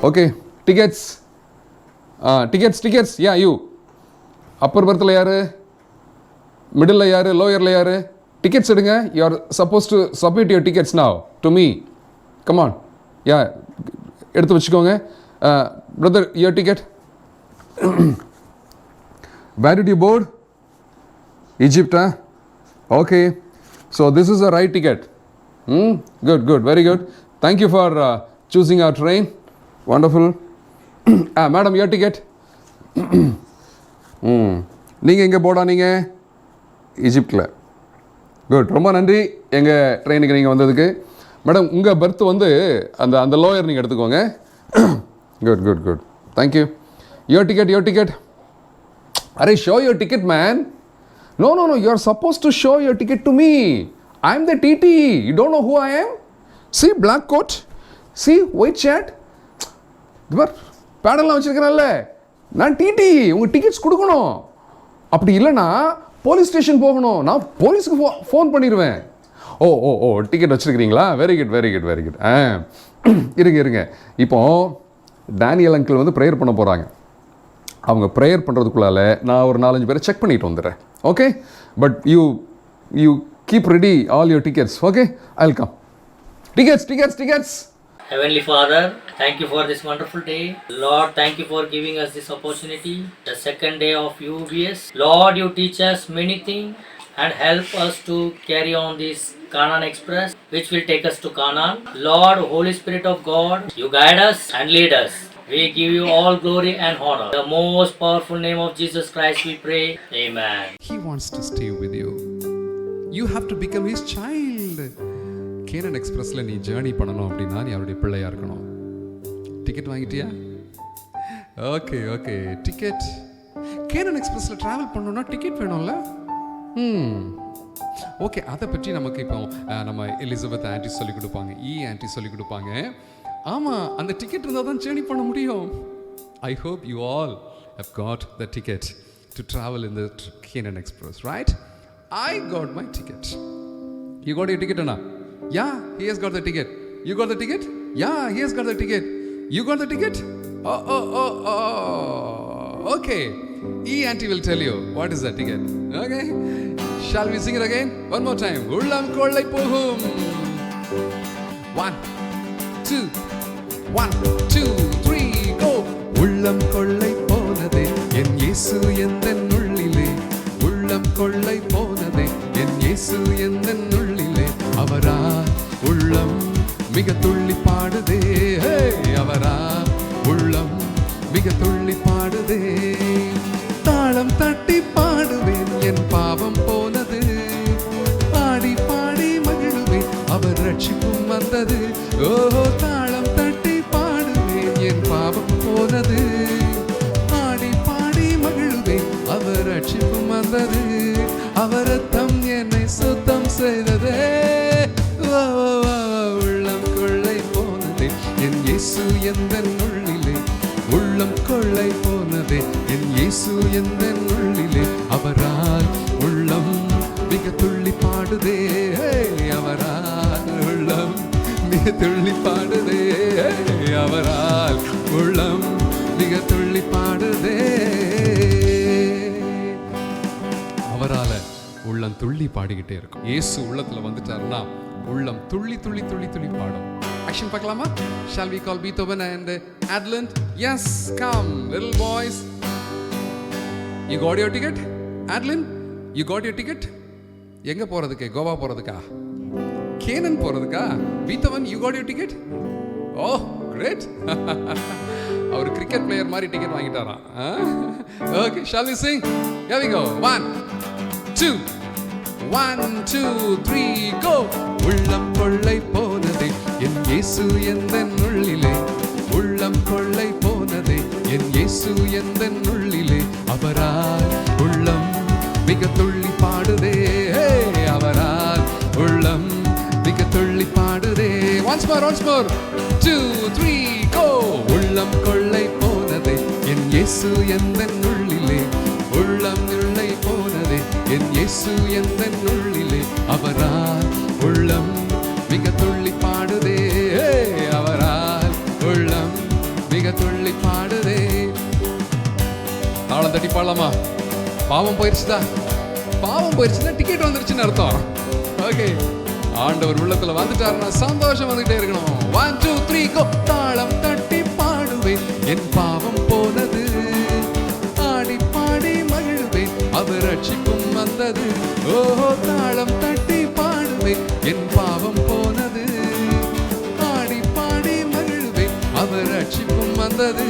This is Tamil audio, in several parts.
Okay, tickets tickets yeah you. Upper பர்த்தில் யார், மிடில் யார், லோயரில் யார்? டிக்கெட்ஸ் எடுங்க. You are supposed to submit your tickets now to me. Come on, yeah எடுத்து வச்சுக்கோங்க. Brother, your ticket. Where did you board? Egypt, huh? Okay. So this is the right ticket. Good, very good. Thank you for choosing our train. Wonderful. Madam, your ticket. நீங்கள் எங்கே போர்டா? நீங்கள் ஈஜிப்டில். குட், ரொம்ப நன்றி எங்கள் ட்ரெயினுக்கு நீங்கள் வந்ததுக்கு. மேடம், உங்கள் பர்த் வந்து அந்த லோயர் நீங்கள் எடுத்துக்கோங்க. Good. Thank you. Your ticket. Arey, show your ticket, man. No, you are supposed to show your ticket to me. I am the TT. You don't know who I am? See, black coat. See, white shirt. இதுவர் பேடெல்லாம் வச்சுருக்கிறேன்ல, நான் டிடி. உங்கள் டிக்கெட்ஸ் கொடுக்கணும். அப்படி இல்லைன்னா போலீஸ் ஸ்டேஷன் போகணும். நான் போலீஸுக்கு ஃபோன் பண்ணிடுவேன். ஓ டிக்கெட் வச்சுருக்கிறீங்களா? Very good. இருங்க. இப்போ டேனியல் அங்கிள் வந்து ப்ரேயர் பண்ண போகிறாங்க. அவங்க ப்ரேயர் பண்ணுறதுக்குள்ளால நான் ஒரு 4-5 பேரை செக் பண்ணிட்டு வந்துடுறேன். Okay, but you keep ready all your tickets. Okay, I will come. Tickets. Heavenly Father, thank you for this wonderful day. Lord, thank you for giving us this opportunity, the second day of UBS. Lord, you teach us many things and help us to carry on this Canaan Express, which will take us to Canaan. Lord, Holy Spirit of God, you guide us and lead us. We give you all glory and honor. In the most powerful name of Jesus Christ we pray. Amen. He wants to stay with you. You have to become his child. Canaan Expressல நீ ஜர்னி பண்ணணும் அப்படின்னா நீ அவருடைய பிள்ளையா இருக்கணும். டிக்கெட் வாங்கிட்டியா? ஓகே. டிக்கெட். Canaan Expressல டிராவல் பண்ணணும்னா டிக்கெட் வேணும்ல? ஓகே, அதை பற்றி நமக்கு இப்போ நம்ம எலிசபெத் ஆன்ட்டி சொல்லிக் கொடுப்பாங்க, ஆன்ட்டி சொல்லிக் கொடுப்பாங்க. ஆமாம், அந்த டிக்கெட் இருந்தால் தான் ஜேர்னி பண்ண முடியும். I hope you all have got the ticket to travel in the Canaan Express, right? I got my ticket. You got your ticket or not? Yeah, he has got the ticket. You got the ticket? Yeah, he has got the ticket. You got the ticket? Oh. Okay. Auntie will tell you what is the ticket. Okay? Shall we sing it again? One more time. Ullam kollai pohum. 1 2 3 go. உள்ளம் கொள்ளை போனதே என் இயேசு எந்தன் உள்ளிலே. உள்ளம் கொள்ளை போனதே என் இயேசு எந்தன் உள்ளிலே. அவரா உள்ளம் மிக துள்ளி பாடுதே. அவரா உள்ளம் மிக துள்ளி பாடுதே. தாளம் தட்டி பாடுவேன் என் பாவம் போனது. பாடி பாடி மகிழுவேன் அவர் ரட்சிப்பும் வந்தது. தாளம் தட்டி பாடுவேன் என் பாவம் போனது. பாடி பாடி மகிழுவேன் அவர் ரட்சிப்பும் வந்தது. அவர் ரத்தம் என்னை சுத்தம் செய்ததே. உள்ளம் கொள்ளை போனதே என் இயேசு எந்தன் உள்ளிலே. உள்ளம் கொள்ளை போனதே என் இயேசு எந்தன் உள்ளிலே. அவரால் உள்ளம் மிக துள்ளி பாடுதே. அவரால் உள்ளம் மிக துள்ளி பாடுதே. அவரால் உள்ளம் மிக துள்ளி பாடுதே. அவரால் உள்ளம் துள்ளி பாடிக்கிட்டே இருக்கும். இயேசு உள்ளத்துல வந்துட்டாருன்னா உள்ளம் துள்ளி துள்ளி துள்ளி துள்ளி பாடும். Action பார்க்கலாமா? Shall we call Beethoven and Adland? Yes, come little boys. You got your ticket? Adland, you got your ticket? எங்க போறதுக்கு? கோவா போறதுக்கா? Canaan போறதுக்கா? Beethoven, you got your ticket? Oh, great. அவர் கிரிக்கெட் பிளேயர் மாதிரி டிக்கெட் வாங்கிட்டாராம். Okay, shall we sing? Here we go. 1 2 3 go. உள்ளம் கொள்ளை போனதே என் இயேசு எந்தன் உள்ளிலே. உள்ளம் கொள்ளை போனதே என் இயேசு எந்தன் உள்ளிலே. அவரால் உள்ளம் மிக துள்ளி பாடுதே. அவரால் உள்ளம் மிக துள்ளி பாடுதே. Once more 2 3 go. உள்ளம் கொள்ளை போனதே என் இயேசு எந்தன் உள்ளிலே. உள்ளம் கொள்ளை போனதே என் இயேசு எந்தன் உள்ளிலே. அவரால் உள்ளம் மிக துள்ளி பாடுதே. அவரால் உள்ளம் மிக பாடலாமா? பாவம் போயிடுச்சுதா? பாவம் போயிடுச்சுன்னா டிக்கெட் வந்துருச்சுன்னு அர்த்தம். ஓகே, ஆண்டவர் உள்ளத்துல வந்துட்டாருன்னா சந்தோஷம் வந்துகிட்டே இருக்கணும். 1 2 3 கோ. தாளம் தட்டி பாடுவேன், என் பாவம் போனது. ஆடி பாடி மகிழ்வேன், அவர் ரட்சிப்பும் வந்தது. ஓஹோ, தாளம் தட்டி பாடுவேன், என் பாவம் போனது. ஆடி பாடி மகிழ்வேன், அவர் ரட்சிப்பும் வந்தது.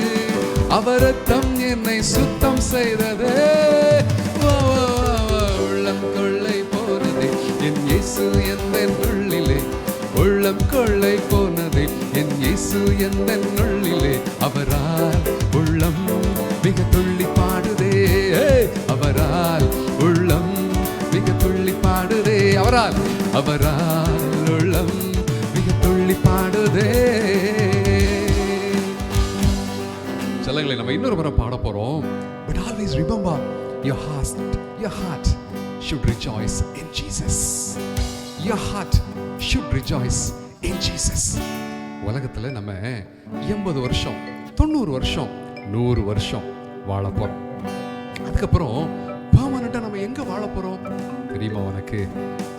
அவர் ரத்தம் என்னை சுத்தம் செய்தது. உள்ளம் கொள்ளை போனது என் இயேசு எந்தன் உள்ளிலே. உள்ளம் கொள்ளை போனது என் இயேசு எந்தன் உள்ளிலே. அவரால் உள்ளம் மிக துள்ளி பாடுதே. அவரால் உள்ளம் மிக துள்ளி பாடுதே. அவரால் உள்ளம் மிக துள்ளி பாடுதே. செல்லங்களை நம்ம இன்னொரு முறை பாட போறோம். But always remember, your heart should rejoice in Jesus. Your heart should rejoice in Jesus. உலகத்துல நம்ம 80 வருஷம், 90 வருஷம், 100 வருஷம் வாழ போறோம். அதுக்கப்புறம் பெர்மனண்டா நம்ம எங்க வாழ போறோம் தெரியுமா உனக்கு?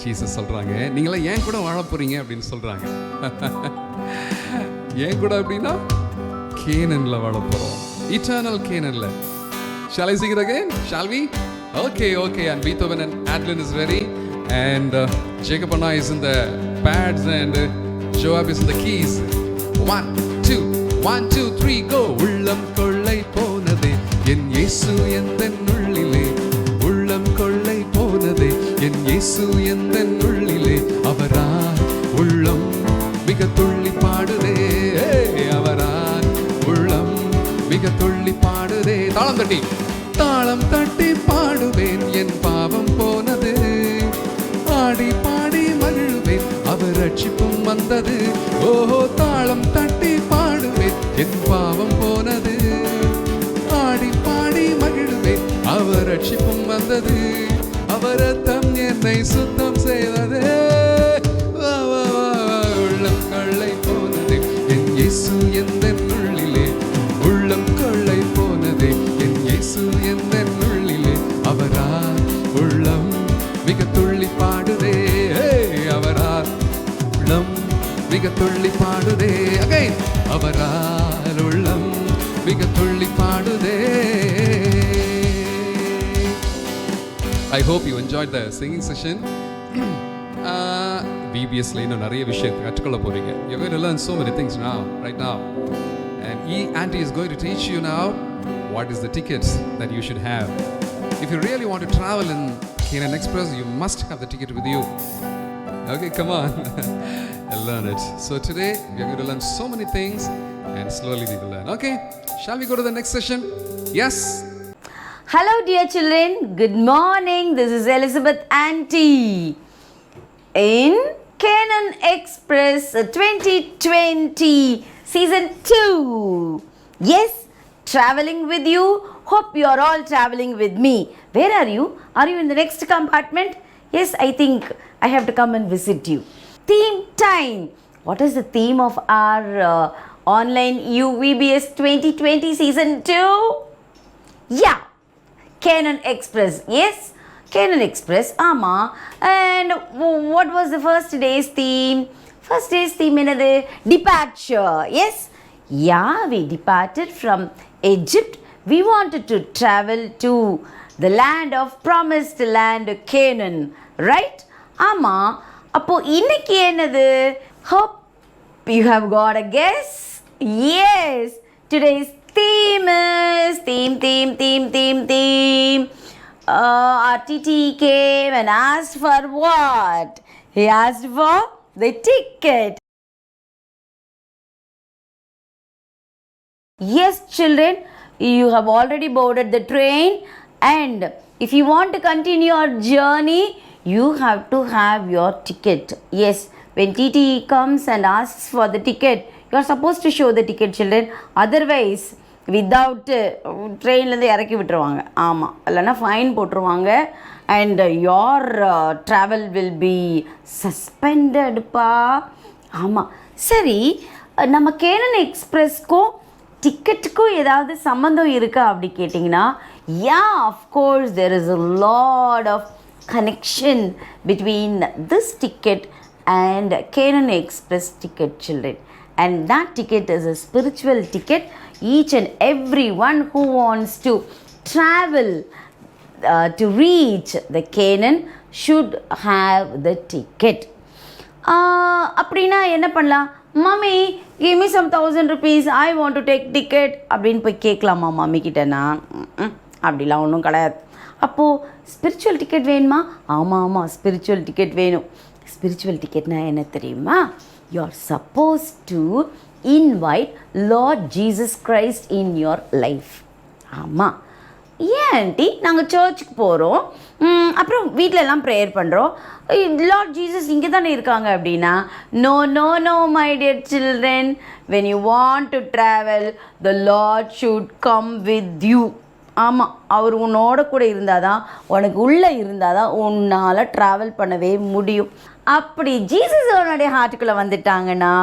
ஜீசஸ் சொல்றாங்க, நீங்களாம் ஏன் கூட வாழ போறீங்க அப்படின்னு சொல்றாங்க. ஏன் கூட அப்படின்னா கேனன்ல வாழ போறோம். Eternal Canaan. Shall I sing it again? Shall we? Okay. And Beethoven and Adlin is ready. And Jacob Anna is in the pads and Joab is in the keys. 1 2 1 2 3 go. உள்ளம் கொள்ளை போனதே என் இயேசு எந்தன் உள்ளிலே. உள்ளம் கொள்ளை போனதே என் இயேசு எந்தன் உள்ளிலே. அவரால் உள்ளம் மிக துள்ளி பாடுதே. அவரால் உள்ளம் மிக துள்ளி பாடுதே. தாளம் தட்டி பாடுவேன், என் பாவம் போனது. ஆடி பாடி மகிழ்வேன், அவர் ரட்சிப்பும் வந்தது. ஓஹோ, தாளம் தட்டி பாடுவேன், என் பாவம் போனது. ஆடி பாடி மகிழ்வேன், அவர் ரட்சிப்பும் வந்தது. அவர் ரத்தம் என்னை சுத்தம் செய்தது. உள்ளம் கொள்ளை போனது என் இயேசு எந்தன் உள்ளிலே. உள்ளம் கொள்ளை போனது என் இயேசு எந்தன் உள்ளிலே. அவரால் உள்ளம் மிக துள்ளி பாடுதே. அவரால் உள்ளம் மிக துள்ளி பாடுதே. அகைன், அவரால் உள்ளம் மிக துள்ளி பாடுதே. I hope you enjoyed the singing session. BBSல இன்னும் நிறைய விஷயத்தை கற்றுக்கொள்ள போறீங்க. You're going to learn so many things now, right now. And Auntie is going to teach you now what is the tickets that you should have. If you really want to travel in Canaan Express, you must have the ticket with you. Okay, come on. I'll learn it. So today, we are going to learn so many things and slowly we will learn. Okay, shall we go to the next session? Yes? Hello dear children, good morning. This is Elizabeth Auntie. In Canaan Express 2020 Season 2. Yes, traveling with you. Hope you are all traveling with me. Where are you? Are you in the next compartment? Yes, I think I have to come and visit you. Theme time. What is the theme of our online UVBS 2020 Season 2? Yeah, Canaan Express. Yes, Canaan Express. Ama. And what was the first day's theme? First day's theme is departure. Yes. Yeah, we departed from Egypt. We wanted to travel to the land of promised land Canaan. Right? Ama. Appo inniki enadhu? Hope you have got a guess. Yes. Today's theme is theme. RTT came and asked for what? He asked for the ticket. Yes, children, you have already boarded the train, and if you want to continue your journey, you have to have your ticket. Yes, when TT comes and asks for the ticket, you are supposed to show the ticket, children. Otherwise, without ட்ரெயின்லேருந்து இறக்கி விட்டுருவாங்க. ஆமாம், இல்லைன்னா ஃபைன் போட்டுருவாங்க. And your travel will be சஸ்பெண்டடுப்பா. ஆமாம், சரி, நம்ம கேனன் எக்ஸ்பிரஸ்க்கும் டிக்கெட்டுக்கும் ஏதாவது சம்மந்தம் இருக்கா அப்படி கேட்டிங்கன்னா, Yeah, of course, there is a lot of connection between this ticket and Canaan Express ticket, children. And that ticket is a spiritual ticket. Each and everyone who wants to travel to reach the Canaan should have the ticket. அப்படின்னா என்ன பண்ணலாம்? Mummy give me some 1000 rupees, I want to take ticket அப்படின்னு போய் கேட்கலாமா மம்மி கிட்டேனா? அப்படிலாம் ஒன்றும் கிடையாது. அப்போது ஸ்பிரிச்சுவல் டிக்கெட் வேணுமா? ஆமாம் ஸ்பிரிச்சுவல் டிக்கெட் வேணும். ஸ்பிரிச்சுவல் டிக்கெட்னா என்ன தெரியுமா? You are supposed to invite Lord Jesus Christ in your life. ஆமாம். ஏன் ஆண்டி நாங்கள் சர்ச்சுக்கு போகிறோம், அப்புறம் வீட்டிலலாம் ப்ரேயர் பண்ணுறோம், லார்ட் ஜீசஸ் இங்கே தானே இருக்காங்க அப்படின்னா, no no no my dear children, when you want to travel the lord should come with you. ஆமாம், அவர் உன்னோட கூட இருந்தால் தான், உனக்கு உள்ளே இருந்தால் தான் உன்னால் ட்ராவல் பண்ணவே முடியும். அப்படி ஜீசஸ் அவனுடைய ஹார்ட்டுக்குள்ளே வந்துட்டாங்கன்னா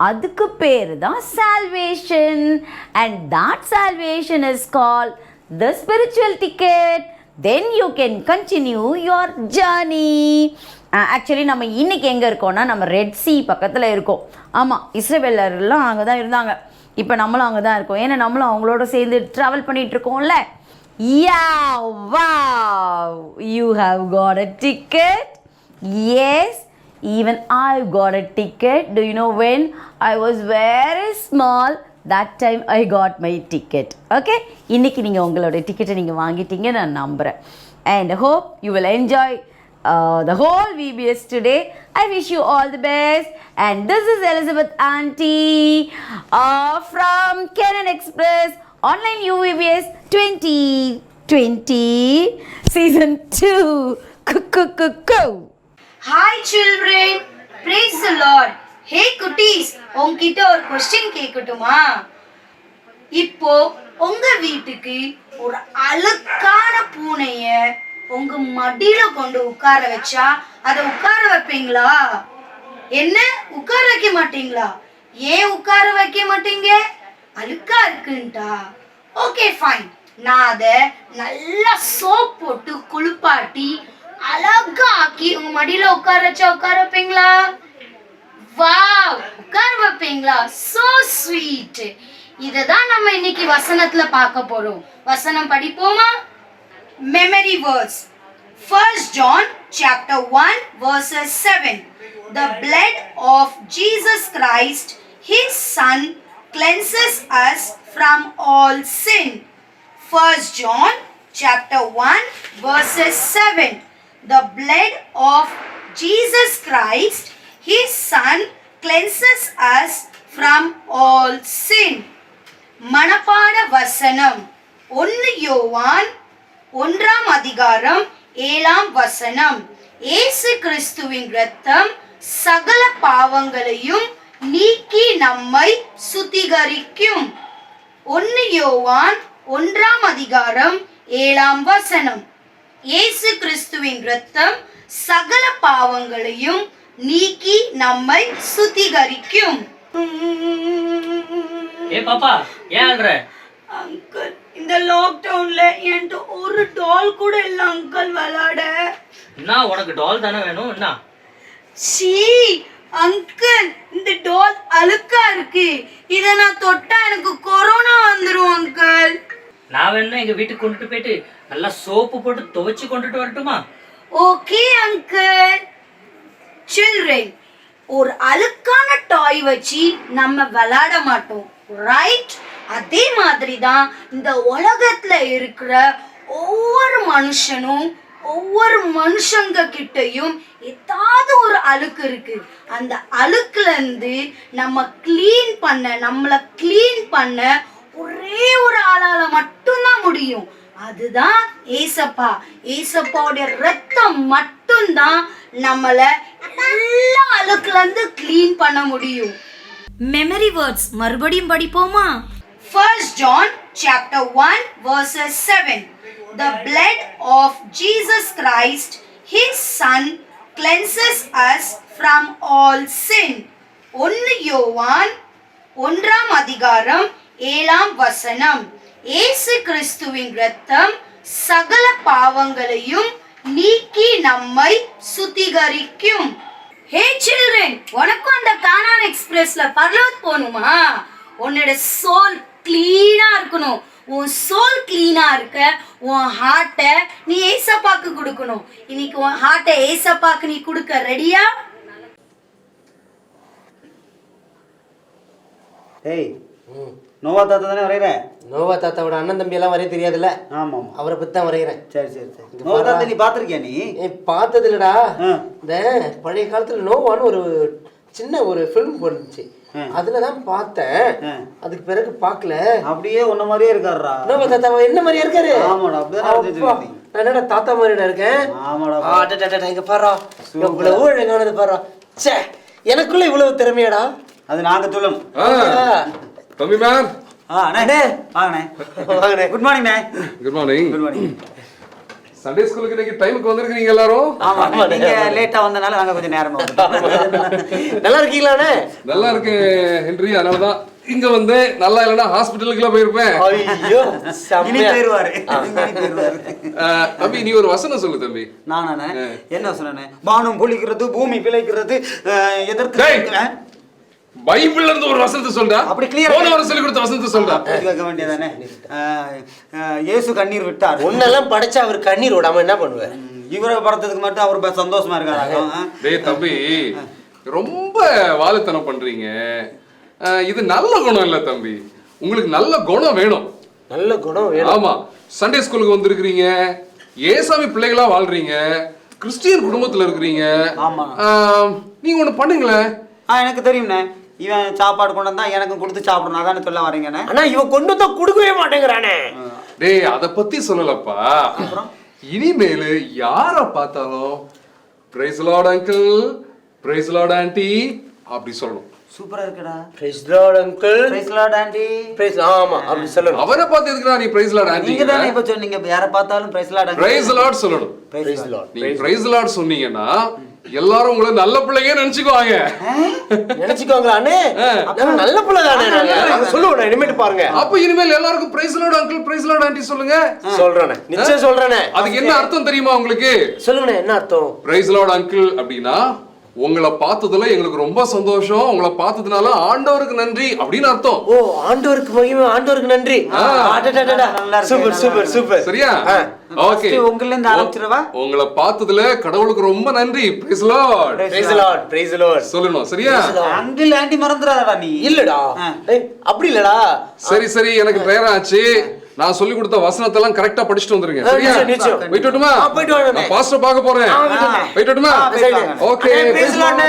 அதுக்கு பேர் தான் salvation. And that salvation is called the spiritual ticket. Then you can continue your journey. Actually நம்ம இன்றைக்கி எங்கே இருக்கோம்னா, நம்ம ரெட் சி பக்கத்தில் இருக்கோம். ஆமாம், இஸ்ரவேலர்லாம் அங்கே தான் இருந்தாங்க. இப்போ நம்மளும் அங்கே தான் இருக்கோம். ஏன்னா நம்மளும் அவங்களோட சேர்ந்து travel பண்ணிகிட்ருக்கோம்ல. Yeah, wow, you have got a ticket. Yes, even I got a ticket. Do you know when I was very small, that time I got my ticket. Okay, இன்னைக்கு நீங்கள் உங்களோட டிக்கெட்டை நீங்கள் வாங்கிட்டீங்க நான் நம்புகிறேன். And hope you will enjoy the whole VBS today. I wish you all the best. And this is Elizabeth Auntie from Canaan Express Online UVBS 2020 Season 2. Hi children, praise the Lord. Hey குட்டீஸ், உங்ககிட்ட ஒரு கொஸ்டின் கேட்கட்டுமா? இப்போ உங்க வீட்டுக்கு ஒரு அழுக்கான பூனைய உங்க மடியில கொண்டு உட்கார வச்சா அதை உட்கார வைப்பீங்களா? என்ன உட்கார வைக்க மாட்டீங்களா? ஏன் உட்கார வைக்க மாட்டீங்க? அழுக்கா இருக்குன்ட்டா? ஓகே ஃபைன், நான் அதை நல்லா சோப் போட்டு குளிப்பாட்டி அழகா ஆக்கி உங்க மடியில உட்கார வச்சா உட்கார வைப்பீங்களா? வாவ், உட்கார வைப்பீங்களா? So sweet. இததான் நம்ம இன்னைக்கு வசனத்துல பார்க்க போறோம். வசனம் படிப்போமா? Memory words. 1 John chapter 1 verses 7. The blood of Jesus Christ, his son, cleanses us from all sin. 1 John chapter 1 verses 7. The blood of Jesus Christ, his son, cleanses us from all sin. மனப்பாட வசனம். 1 யோவான் 1ஆம் அதிகாரம் 7ஆம் வசனம். இயேசு கிறிஸ்துவின் இரத்தம் சகல பாவங்களையும் நீக்கி நம்மை சுத்திகரிக்கும். 1 யோவான் 1ஆம் அதிகாரம் 7ஆம் வசனம். இயேசு கிறிஸ்துவின் இரத்தம் சகல பாவங்களையும் நீக்கி நம்மை சுத்திகரிக்கும். ஏ பாப்பா, ஏன் அழுற? அங்கிள், இந்த லாக்டவுன்ல என்கிட்ட ஒரு டால் கூட இல்ல அங்கிள் விளையாட. என்ன உனக்கு டால் தானே வேணும்? என்ன? சீ அங்கிள், இந்த டால் அழுக்கா இருக்கு. இத நான் தொட்டா எனக்கு கொரோனா வந்துரும் அங்கிள். நான் வேணும்னா எங்க வீட்டுக்கு கொண்டுட்டு போயிட்டு நல்லா சோப்பு போட்டு துவைச்சு கொண்டுட்டு வரட்டுமா? Okay uncle. சில்ட்ரன், ஒரு அழுக்கான டாய் வச்சு நம்ம விளையாட மாட்டோம், ரைட்? அதே மாதிரி தான் இந்த உலகத்துல இருக்கிற ஒவ்வொரு மனுஷனும் ஒவ்வொரு மனுஷங்க கிட்டையும் ஏதாவது ஒரு அழுக்கு இருக்கு. அந்த அழுக்குல இருந்து நம்மளை கிளீன் பண்ண ஒரே ஒரு ஆளால மட்டும்தான் முடியும். அதுதான் ஏசப்பா. ஏசப்பாவுடைய ரத்தம் மட்டும்தான் நம்மளை எல்லா அழுக்குல இருந்து கிளீன் பண்ண முடியும். மெமரி வேர்ட்ஸ் மறுபடியும் படிப்போமா? 1 John chapter 1 verses 7. The blood of Jesus Christ, his son, cleanses us from all sin. 1 யோவான் 1ஆம் அதிகாரம் 7ஆம் வசனம். இயேசு கிறிஸ்துவின் இரத்தம் சகல பாவங்களையும் நீக்கி நம்மை சுத்திகரிக்கும். ஹே சில்ட்ரன், உனக்கும் அந்த கானான் எக்ஸ்பிரஸ்ல பரலோகம் போகணுமா? உன்னோட சோல் கிளீனா இருக்கணும். உன் சோல் கிளீனா இருக்க உன் ஹார்ட்டை நீ ஏசப்பாக்கு கொடுக்கணும். இன்னைக்கு உன் ஹார்ட்டை ஏசப்பாக்கு நீ கொடுக்க ரெடியா? ஏய், நோவா தாத்தா தானே வரைகிற? நோவா தாத்தாவோட அண்ணன் தம்பி எல்லாம் வரைய தெரியாதுல்ல? ஆமாம் ஆமாம், அவரை பத்தி தான் வரைகிறேன். சரி சரி சரி. நோவா தாத்தா நீ பார்த்துருக்கியா நீ? பார்த்தது இல்லடா. ஆ. இந்த பழைய காலத்துல நோவான்னு ஒரு சின்ன ஒரு ஃபிலிம் போட்டுச்சு, அதுலதான் பார்த்தேன். அதுக்கு பிறகு பார்க்கல. அப்படியே உன்ன மாதிரியே இருக்காருடா நோவா தாத்தா. என்ன மாதிரியா இருக்காரு? ஆமாடா, அப்படிதான். நான் என்னடா தாத்தா மாதிரிடா இருக்கேன்? ஆமாடா. இங்க பாரா, இவ்வளவு ஊழங்கானது பாரா. சே, எனக்குள்ள இவ்வளவு திறமையாடா. அது நாங்க சொல்லும். தம்பி மேன். அண்ணே வாங்கண்ணே. குட் மார்னிங் அண்ணே. Good morning. Good morning. Sunday ஸ்கூலுக்கு இன்னைக்கு டைமுக்கு வந்திருக்கீங்க எல்லாரும்? ஆமா, நீங்க லேட்டா வந்தனால நாங்க கொஞ்சம் நேரமா வந்துட்டோம். நல்லா இருக்கீங்களாண்ணே? நல்லா இருக்கு ஹென்றி. அதனாலதான் இங்க வந்து நல்லா இல்லைன்னா ஹாஸ்பிட்டலுக்குலாம் போயிருப்பேன். ஐயோ, இனி போயிருவாரு. தம்பி நீ ஒரு வசனம் சொல்லு தம்பி. நானே என்ன சொன்னேன்? வானம் பொழிக்கிறது, பூமி பிழைக்கிறது, எதிர்த்து பைபிள்ல இருந்து ஒரு வசனத்தை சொல்றா. அப்படி clear போன வாரம் சொல்லி கொடுத்த வசனத்தை சொல்றா. கேட்க வேண்டியதானே? இயேசு கண்ணீர் விட்டார். உன்னெல்லாம் படைச்சா அவர் கண்ணீர் விடாம என்ன பண்ணுவார்? இவரை படத்துக்கு மட்டும் அவர் சந்தோஷமா இருக்காரு. டேய் தம்பி, ரொம்ப வாலுத்தனம் பண்றீங்க. இது நல்ல குணம் இல்ல தம்பி. உங்களுக்கு நல்ல குணம் வேணும். நல்ல குணம் வேணும். ஆமா, சண்டே ஸ்கூலுக்கு வந்திருக்கிறீங்க, ஏசாமி பிள்ளைகளா வாழ்றீங்க, கிறிஸ்டியன் குடும்பத்துல இருக்கிறீங்க. ஆமா. நீங்க ஒண்ணு பண்ணுங்களே. எனக்கு தெரியும்ண்ணே. இவன் சாப்பாடு கொண்டு வந்தா எனக்கும் கொடுத்து சாப்பிடணும், அதானே சொல்ல வரீங்கண்ணே? ஆனா இவன் கொண்டு வந்தா கொடுக்கவே மாட்டேங்கிறானே. டேய் அத பத்தி சொல்லலப்பா. இனிமேலு யார பார்த்தாலும் praise Lord uncle, praise Lord aunty அப்படி சொல்லணும். சூப்பரா இருக்குடா. Praise Lord uncle, praise Lord aunty. Praise, ஆமா அப்படி சொல்லணும். அவரை பார்த்து எதுக்குடா நீ பிரைஸ் லார்ட் ஆன்ட்டி? நீங்க தானே இப்ப சொன்னீங்க யாரை பார்த்தாலும் praise Lord aunty. Praise Lord சொல்லணும். Praise Lord. நீ பிரைஸ் லார்ட் சொன்னீங்கன்னா எல்லாரும் உங்களை நல்ல பிள்ளைங்க நினைச்சுக்குவாங்க. நினைச்சுக்கோங்களா அண்ணே? நாங்க நல்ல பிள்ளை தானே. நாங்க சொல்லுவோம் இனிமேட்டு பாருங்க. அப்ப இனிமேல் எல்லாருக்கும் praise Lord uncle, praise Lord aunty சொல்லுங்க. சொல்றேனே, நிச்சயம் சொல்றேனே. அதுக்கு என்ன அர்த்தம் தெரியுமா உங்களுக்கு? சொல்லுங்கண்ணே, என்ன அர்த்தம்? பிரைஸ் லார்ட் அங்கிள் அப்படின்னா உங்களை பார்த்ததுல எங்களுக்கு ரொம்ப சந்தோஷம், உங்களை பார்த்ததுனால ஆண்டவருக்கு நன்றி அப்படின்னு அர்த்தம். ஓ, ஆண்டவருக்கு மகிமை, ஆண்டவருக்கு நன்றி. Super super super. சரியா? ஓகே, உங்கள்ல இருந்து ஆரம்பிச்சிரவா? உங்களை பார்த்ததுல கடவுளுக்கு ரொம்ப நன்றி. Praise Lord, praise Lord, praise Lord சொல்லணும். சரியா? அங்கிள் ஆன்ட்டி மறந்துடாதடா நீ. இல்லடா, அப்படி இல்லடா. சரி சரி, எனக்கு பிரேயர் ஆச்சு. நான் சொல்லி கொடுத்த வசனத்தை எல்லாம் கரெக்டா படிச்சுட்டு வந்துருங்க. சரியா? போயிட்டு வரட்டுமா? நான் பாஸ்டர் பார்க்க போறேன். போயிட்டு வரட்டுமா? Okay. Praise Lord.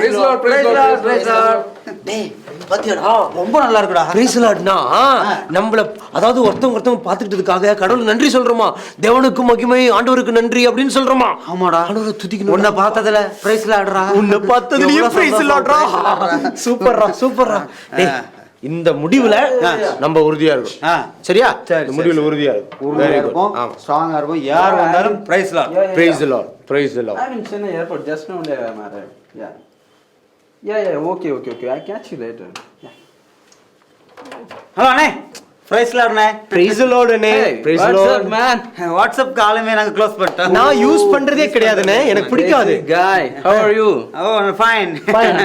Praise Lord, praise Lord, praise lord. டேய் பாத்தியாடா, ரொம்ப நல்லா இருக்குடா. பிரைஸ் லார்ட்னா நம்மள, அதாவது ஒருத்தவங்க பார்த்துக்கிட்டதுக்காக கடவுளுக்கு நன்றி சொல்றோமா, தேவனுக்கு மகிமை, ஆண்டவருக்கு நன்றி அப்படின்னு சொல்றோமா. ஆமாடா, ஆண்டவரை துதிக்கணும். உன்னை பார்த்ததுல பிரைஸ் லார்ட்ரா. உன்னை பார்த்ததுலயே பிரைஸ் லார்ட்ரா. சூப்பர்ரா சூப்பர்ரா. டேய், இந்த முடிவுல நம்ம உறுதியா இருக்கும். சரியா? இந்த முடிவுல உறுதியா இருக்கும். Very good. ஸ்ட்ராங்கா இருக்கும். யார் வந்தாலும் praise Lord. Praise the lord, praise the lord. I'm in Chennai airport just now only I'm arrived. Yeah. Okay. I catch you later. Yeah. Hello அண்ணே, பிரைஸ் லார்ட் அண்ணே. பிரைஸ் தி லார்ட் அண்ணே. Praise the What's Lord. up, man? WhatsApp காலுமே நாங்க க்ளோஸ் பண்ணிட்டோம். நான் யூஸ் பண்றதே கிடையாதுனே, எனக்கு பிடிக்காது. Guy, how are you? Oh fine.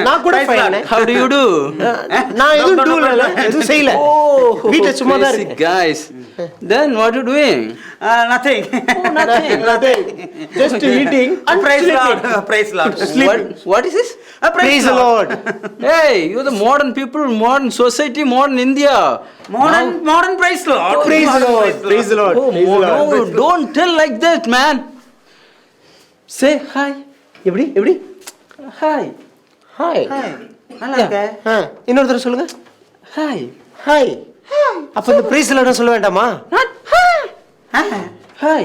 நான் கூட fine. How do you do? நான் எதுவும் டூல எதுவும் செய்யல. வீட்ல சும்மா தான் Basic இருக்கேன். guys. Then what you doing? Nothing. Nothing. Just eating and price Lord. Praise Lord. What is this? Praise the Lord. Hey, you're the modern people, modern society, modern India. Modern praise Lord. Praise the Lord. Praise the Lord. Oh, no, don't tell like that, man. Say hi. எப்படி? Hi. ஹாய். நல்லா இருக்கே. இன்னொரு தடவை சொல்லுங்க. Hi. ஹாய். அப்ப இந்த பிரைஸ் தி லார்ட் சொல்ல வேண்டாமா? Hi.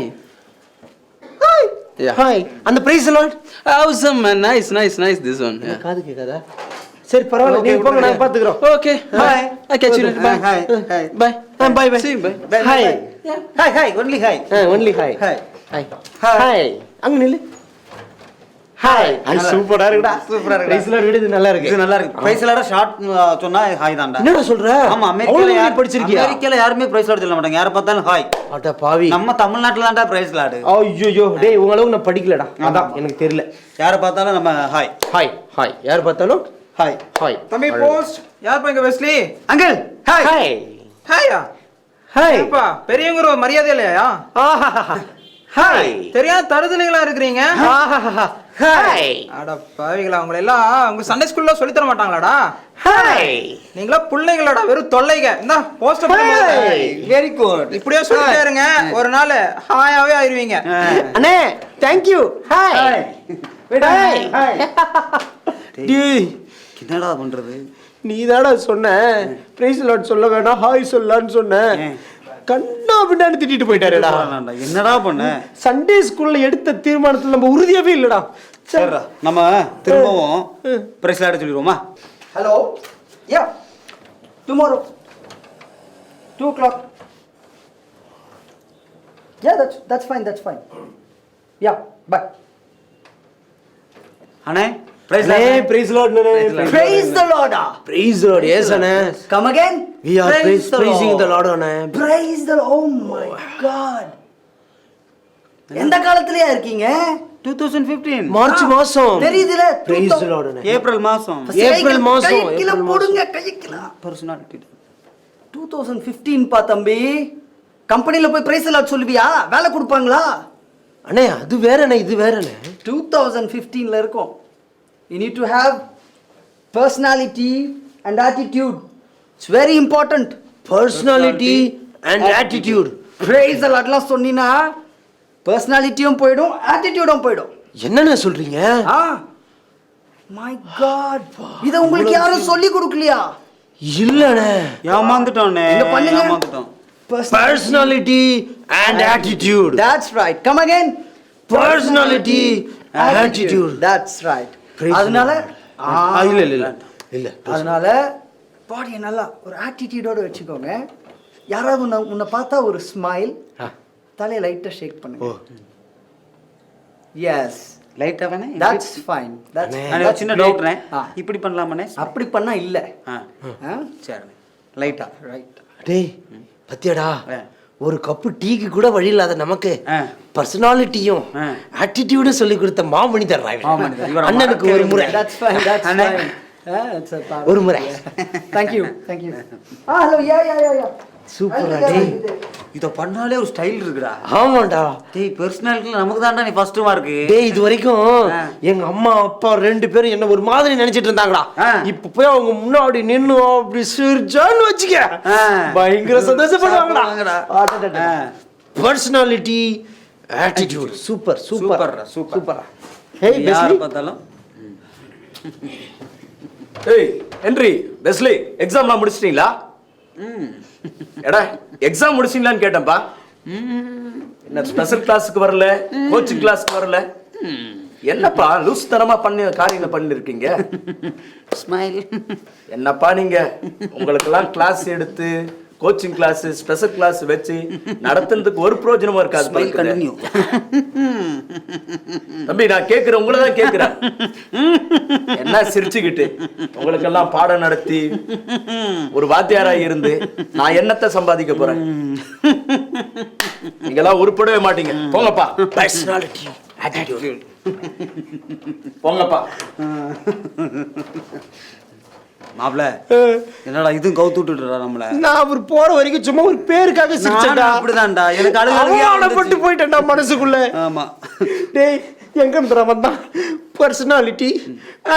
Yeah. ஹாய். அந்த price the Lord Awesome, man. Nice. This one. Yeah. காது கேக்காதா? சரி பரவாயில்ல, நீங்க போங்க, நாங்க பாத்துக்கறோம். Okay. Bye. I catch you later. Bye. Hi. Bye. Bye. See you. Bye. Hi. Hi. Only hi. only hi. Hi. Hi. Hi. அங்க நில்லு. ஹாய் சூப்பரா இருக்குடா. சூப்பரா இருக்குடா. பிரைஸ் லார்ட் விட இது நல்லா இருக்கு. இது நல்லா இருக்கு. பிரைஸ் லார்ட் ஷார்ட் சொன்னா ஹாய் தான்டா. என்னடா சொல்ற? ஆமா, அமெரிக்கால அமெரிக்கால யார் படிச்சிருக்கியா? அமெரிக்கால யாருமே பிரைஸ் லார்ட் சொல்ல மாட்டாங்க. யாரை பார்த்தாலும் ஹாய். அட பாவி. நம்ம தமிழ்நாட்டுல தான்டா பிரைஸ் லார்ட். ஐயோ டேய் உங்க அளவுக்கு நான் படிக்கலடா. அதான் எனக்கு தெரியல. யாரை பார்த்தாலும் நம்ம ஹாய் ஹாய் ஹாய் யார் பார்த்தாலும் ஹாய். ஹாய். தம்பி போஸ்ட் யார் பா இங்க வெஸ்லி? Uncle hi. ஹாய் ஹாயா ஹாய். ஏப்பா பெரியவங்க ஒரு மரியாதை இல்லையா? ஆஹா ஹாய். தெரியாத தருதலைகளா இருக்கிறீங்க. ஆஹா ஹாய். அட பாவிகளா, உங்களை எல்லாம் உங்க சண்டே ஸ்கூல்ல சொல்லி தர மாட்டாங்களாடா? ஹாய். நீங்களா பிள்ளைங்களோட வெறும் தொல்லைங்க. இந்த போஸ்ட் வெரி குட். இப்படியே சொல்லிட்டே இருங்க, ஒரு நாள் ஹாயாவே ஆயிருவீங்க. அண்ணே thank you. Hi hi. Hi. Hi. டேய் என்னடா பண்றது? நீதாடா சொன்ன பிரைஸ் லார்ட் சொல்ல வேணாம் ஹாய் சொல்லலான்னு சொன்ன. கண்ணா பின்னாடி திட்டிட்டு போயிட்டாருடா. என்னடா பண்ண? சண்டே ஸ்கூல்ல எடுத்த தீர்மானத்துல நம்ம உறுதியாவே இல்லடா. சரிடா, நம்ம திரும்பவும் பிரைஸ் லார்ட் சொல்லிடுவோமா? Hello? Yeah. Tomorrow. 2 o'clock. Yeah, that's fine. That's fine. Yeah. Bye. அண்ணே பிரைஸ் அண்ணே லார்ட். பிரைஸ் லார்ட் அண்ணே. Praise the Lord. Praise lord. Yes அண்ணே. Come again. We are praising the Lord அண்ணே. Praise the Lord. Oh my God. எந்த காலத்திலயா இருக்கீங்க? 2015 மார்ச் மாசம். தெரியுதுல? பிரைஸ் தி லார்ட் அண்ணே. ஏப்ரல் மாசம். ஏப்ரல் மாசம். கையில போடுங்க, கையில. பர்சனாலிட்டி 2015 பா தம்பி. கம்பெனில போய் பிரைஸ் லார்ட் சொல்லுவியா? வேலை கொடுப்பாங்களா? அண்ணே அது வேற அண்ணே, இது வேற அண்ணே. 2015ல இருக்கோம். You need to have personality and attitude. It's very important. Personality and attitude. Praise the Lord லாம் சொன்னீனா பர்சனாலிட்டியும் போய்டும், ஆட்டிடியூடும் போய்டும். என்னண்ணே சொல்றீங்க? My God. இத உங்களுக்கு யாரும் சொல்லி கொடுக்கலையா? இல்லண்ணே. ஏமாந்துட்டோம்னே. இங்க பண்ணுங்க. ஏமாந்துட்டோம். Personality and attitude. That's right. Come again. Personality and attitude. That's right. Praise அதனால இல்ல. அதனால பாடியை நல்லா ஒரு ஆட்டிடியூடோட வச்சுக்கோங்க. யாராவது உன்னை பார்த்தா ஒரு ஸ்மைல், தலையை லைட்டா ஷேக் பண்ணுங்க. எஸ், லைட்டா வேணே. That's fine. தட்ஸ் அண்ணே ஒரு சின்ன டவுட்னே. இப்படி பண்ணலாமானே? அப்படி பண்ணா இல்ல. சரி. லைட்டா. ரைட். டேய் பத்தியாடா, ஒரு கப்பு டீக்கு கூட வழி இல்லாத நமக்கு பர்சனாலிட்டியும் ஆட்டிடியூடும் சொல்லி கொடுத்த மாமனிதர் அண்ணனுக்கு ஒரு முறை. That's fine. That's fine. ஒரு முறை. Thank you. Thank you. Hello. Yeah. சூப்பரா டேய். இத பண்ணாலே ஒரு ஸ்டைல் இருக்குடா. ஆமாடா டேய், பர்சனாலிட்டில நமக்கு தான்டா நீ ஃபர்ஸ்ட் மார்க். டேய் இது வரைக்கும் எங்க அம்மா அப்பா 2 பேரும் என்ன ஒரு மாதிரி நினைச்சிட்டு இருந்தாங்கடா. இப்ப போய் அவங்க முன்னாடி நின்னு அப்படி சிரிச்சான்னு வச்சுக்க, பயங்கர சந்தோஷப்படுவாங்கடா. Personality attitude super super super. Hey யார் பார்த்தாலும் ஏய் ஹென்றி, வெஸ்லி, எக்ஸாம்லாம் முடிச்சிட்டீங்களா? எடா எக்ஸாம் முடிச்சிங்களான்னு கேட்டேன்ப்பா. என்ன ஸ்பெஷல் கிளாஸுக்கு வரல, கோச்சிங் கிளாஸுக்கு வரல? என்னப்பா லூஸ் தரமா பண்ண காரியங்களை பண்ணிருக்கீங்க? ஸ்மைல். என்னப்பா நீங்க உங்களுக்கெல்லாம் கிளாஸ் எடுத்து கோச்சிங் கிளாஸ் ஸ்பெஷல் கிளாஸ் வச்சு நடத்துறதுக்கு ஒரு பிரயோஜனமும் இருக்காது. தம்பி நான் கேட்கிறேன், உங்களை தான் கேட்கிறேன். என்ன சிரிச்சுக்கிட்டு உங்களுக்கெல்லாம் பாடம் நடத்தி ஒரு வாத்தியாரா இருந்து நான் என்னத்தை சம்பாதிக்க போறேன்? நீங்கெல்லாம் உருப்படவே மாட்டீங்க. போங்கப்பா. பர்சனாலிட்டி ஆட்டிடியூட் போங்கப்பா. மாப்ள என்னடா இதுவும் கவுத்து விட்டுடுறா நம்மள. நான் அவர் போற வரைக்கும் சும்மா ஒரு பேருக்காக சிரிச்சேன்டா. அப்படிதான்டா எனக்கு அவமானப்பட்டு போயிட்டேன்டா மனசுக்குள்ள. ஆமா டேய் எங்க இருந்துடா வந்தான்? பர்சனாலிட்டி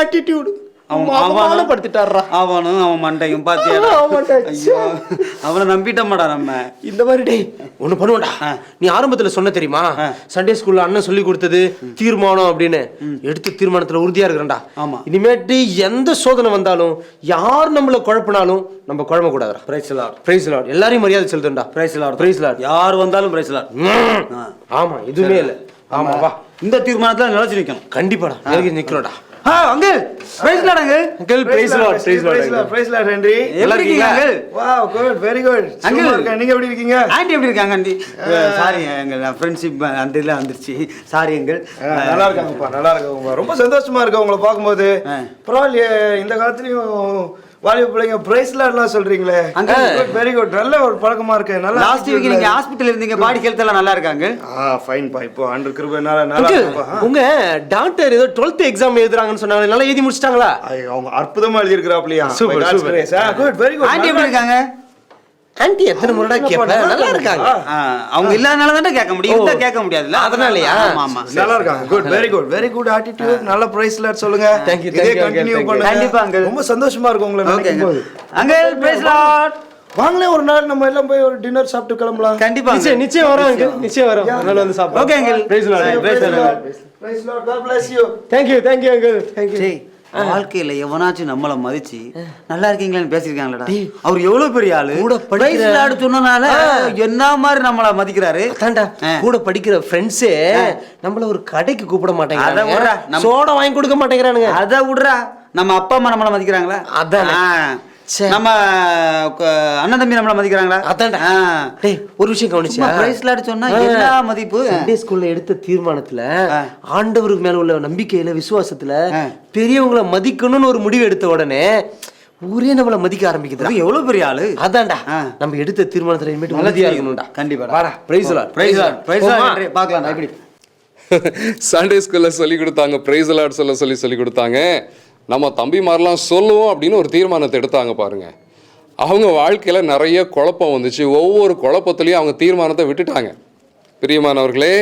ஆட்டிடியூட் அவமானப்படுத்திட்டாரா. அவனும் அவன் மண்டையும் பாத்தியா? அவனை நம்பிட்டோம்டா நம்ம. இந்த மாதிரி டேய் ஒண்ணு பண்ணுவோம்டா. நீ ஆரம்பத்துல சொன்ன தெரியுமா, சண்டே ஸ்கூல்ல அண்ணன் சொல்லி கொடுத்தது தீர்மானம் அப்படின்னு. எடுத்த தீர்மானத்துல உறுதியா இருக்கிறேன்டா. ஆமா. இனிமேட்டு எந்த சோதனை வந்தாலும் யார் நம்மள குழப்பினாலும் நம்ம குழம்ப கூடாதுடா. Praise Lord. Praise Lord. எல்லாரையும் மரியாதை செலுத்துண்டா. Praise Lord. Praise Lord. யார் வந்தாலும் பிரைஸ் லார்ட். ஆமா எதுவுமே இல்ல. ஆமா வா. இந்த தீர்மானத்துல நிலைச்சு நிக்கணும். கண்டிப்பாடா நிலைச்சு நிக்கணும்டா. Uncle praise Lord uncle. Uncle praise Lord praise Lord Henry. எப்படி இருக்கீங்க uncle? Wow good very good. Uncle நீங்க எப்படி இருக்கீங்க? ஆண்டி எப்படி இருக்காங்க ஆண்டி? சாரி அங்கிள், ஃப்ரெண்ட்ஷிப் அந்த இதில் வந்துருச்சு. Sorry uncle. நல்லா இருக்காங்கப்பா, நல்லா இருக்காங்கப்பா. ரொம்ப சந்தோஷமா இருக்கு உங்களை பார்க்கும்போது. பரவாயில்லையே, இந்த காலத்துலயும் வாலிப பிள்ளைங்க பிரைஸ் லார்ட்லாம் சொல்றீங்களே. Good very good. நல்ல ஒரு பழக்கமா இருக்கு. நல்லா லாஸ்ட் வீக் நீங்க ஹாஸ்பிடல்ல இருந்தீங்க, பாடி ஹெல்த் எல்லாம் நல்லா இருக்காங்க? ஃபைன் பா. இப்போ ஆண்டவர் கிருபையால நல்லா இருக்குப்பா. உங்க டாக்டர் ஏதோ 12th எக்ஸாம் எழுதுறாங்கன்னு சொன்னாங்க, நல்லா எழுதி முடிச்சிட்டாங்களா? அவங்க அற்புதமா எழுதி இருக்கிறாப்லையா. Super super. Good very good. Aunty எப்படி இருக்காங்க? ஆண்டி எத்தனை முறைடா கேட்பேன், நல்லா இருக்காங்க. அவங்க இல்லாதனால தான் கேட்க முடியும், இருந்தா கேட்க முடியாதுல்ல, அதனாலயா? ஆமா ஆமா நல்லா இருக்காங்க. Good very good attitude. நல்ல பிரைஸ் லார்ட் சொல்லுங்க. Thank you, இதே thank you, கண்டினியூ uncle. பண்ணுங்க. கண்டிப்பா அங்கிள். ரொம்ப சந்தோஷமா இருக்கு உங்களை ஓகே நினைக்கும்போது. Uncle praise Lord. வாங்களே ஒரு நாள் நம்ம எல்லாம் போய் ஒரு டின்னர் சாப்பிட்டு கிளம்பலாம். கண்டிப்பா நிச்சயம் வரோம் அங்கிள், நிச்சயம் வரோம். அதனால வந்து சாப்பிடுறோம். Okay uncle. Praise lord. Praise Lord. God bless you. Thank you uncle. Thank you. வாழ்க்கையில எவனாச்சும் நம்மள மதிச்சு நல்லா இருக்கீங்களான்னு பேசிருக்காங்களடா. அவர் எவ்வளவு பெரிய ஆளு. கூட பிரைஸ் லார்ட் சொன்னனால என்ன மாதிரி நம்மள மதிக்கிறாரு. அதான்டா, கூட படிக்கிற ஃப்ரெண்ட்ஸே நம்மள ஒரு கடைக்கு கூப்பிட மாட்டேங்கிறாங்க, சோடா வாங்கி கொடுக்க மாட்டேங்கிறானுங்க. அத விடுறா, நம்ம அப்பா அம்மா நம்மள மதிக்கிறாங்களா? அதானே. நம்ம அண்ணன் தம்பி நம்மள மதிக்கிறாங்களா? அதான்டா. டேய், ஒரு விஷயம் கவனிச்சியா? பிரைஸ் லார்ட் சொன்னா என்ன மதிப்பு? சண்டே ஸ்கூல்ல எடுத்த தீர்மானத்துல ஆண்டவருக்கு மேல உள்ள நம்பிக்கையில, விசுவாசத்துல பெரியவங்களை மதிக்கணும்னு ஒரு முடிவு எடுத்த உடனே ஊரே நம்மள மதிக்க ஆரம்பிக்குது. எவ்வளவு பெரிய ஆளு. அதான்டா, நம்ம எடுத்த தீர்மானத்துல இனிமேட்டு உறுதியா இருக்கணும்டா. கண்டிப்பா. வாடா, praise Lord. Praise Lord. Praise lord பார்க்கலாம். எப்படி சண்டே ஸ்கூலில் சொல்லி கொடுத்தாங்க, ப்ரைஸ் லார்ட் சொல்லி கொடுத்தாங்க. நம்ம தம்பிமாரெலாம் சொல்லுவோம் அப்படின்னு ஒரு தீர்மானத்தை எடுத்தாங்க பாருங்க. அவங்க வாழ்க்கையில் நிறைய குழப்பம் வந்துச்சு. ஒவ்வொரு குழப்பத்துலேயும் அவங்க தீர்மானத்தை விட்டுட்டாங்க. பிரியமானவர்களே,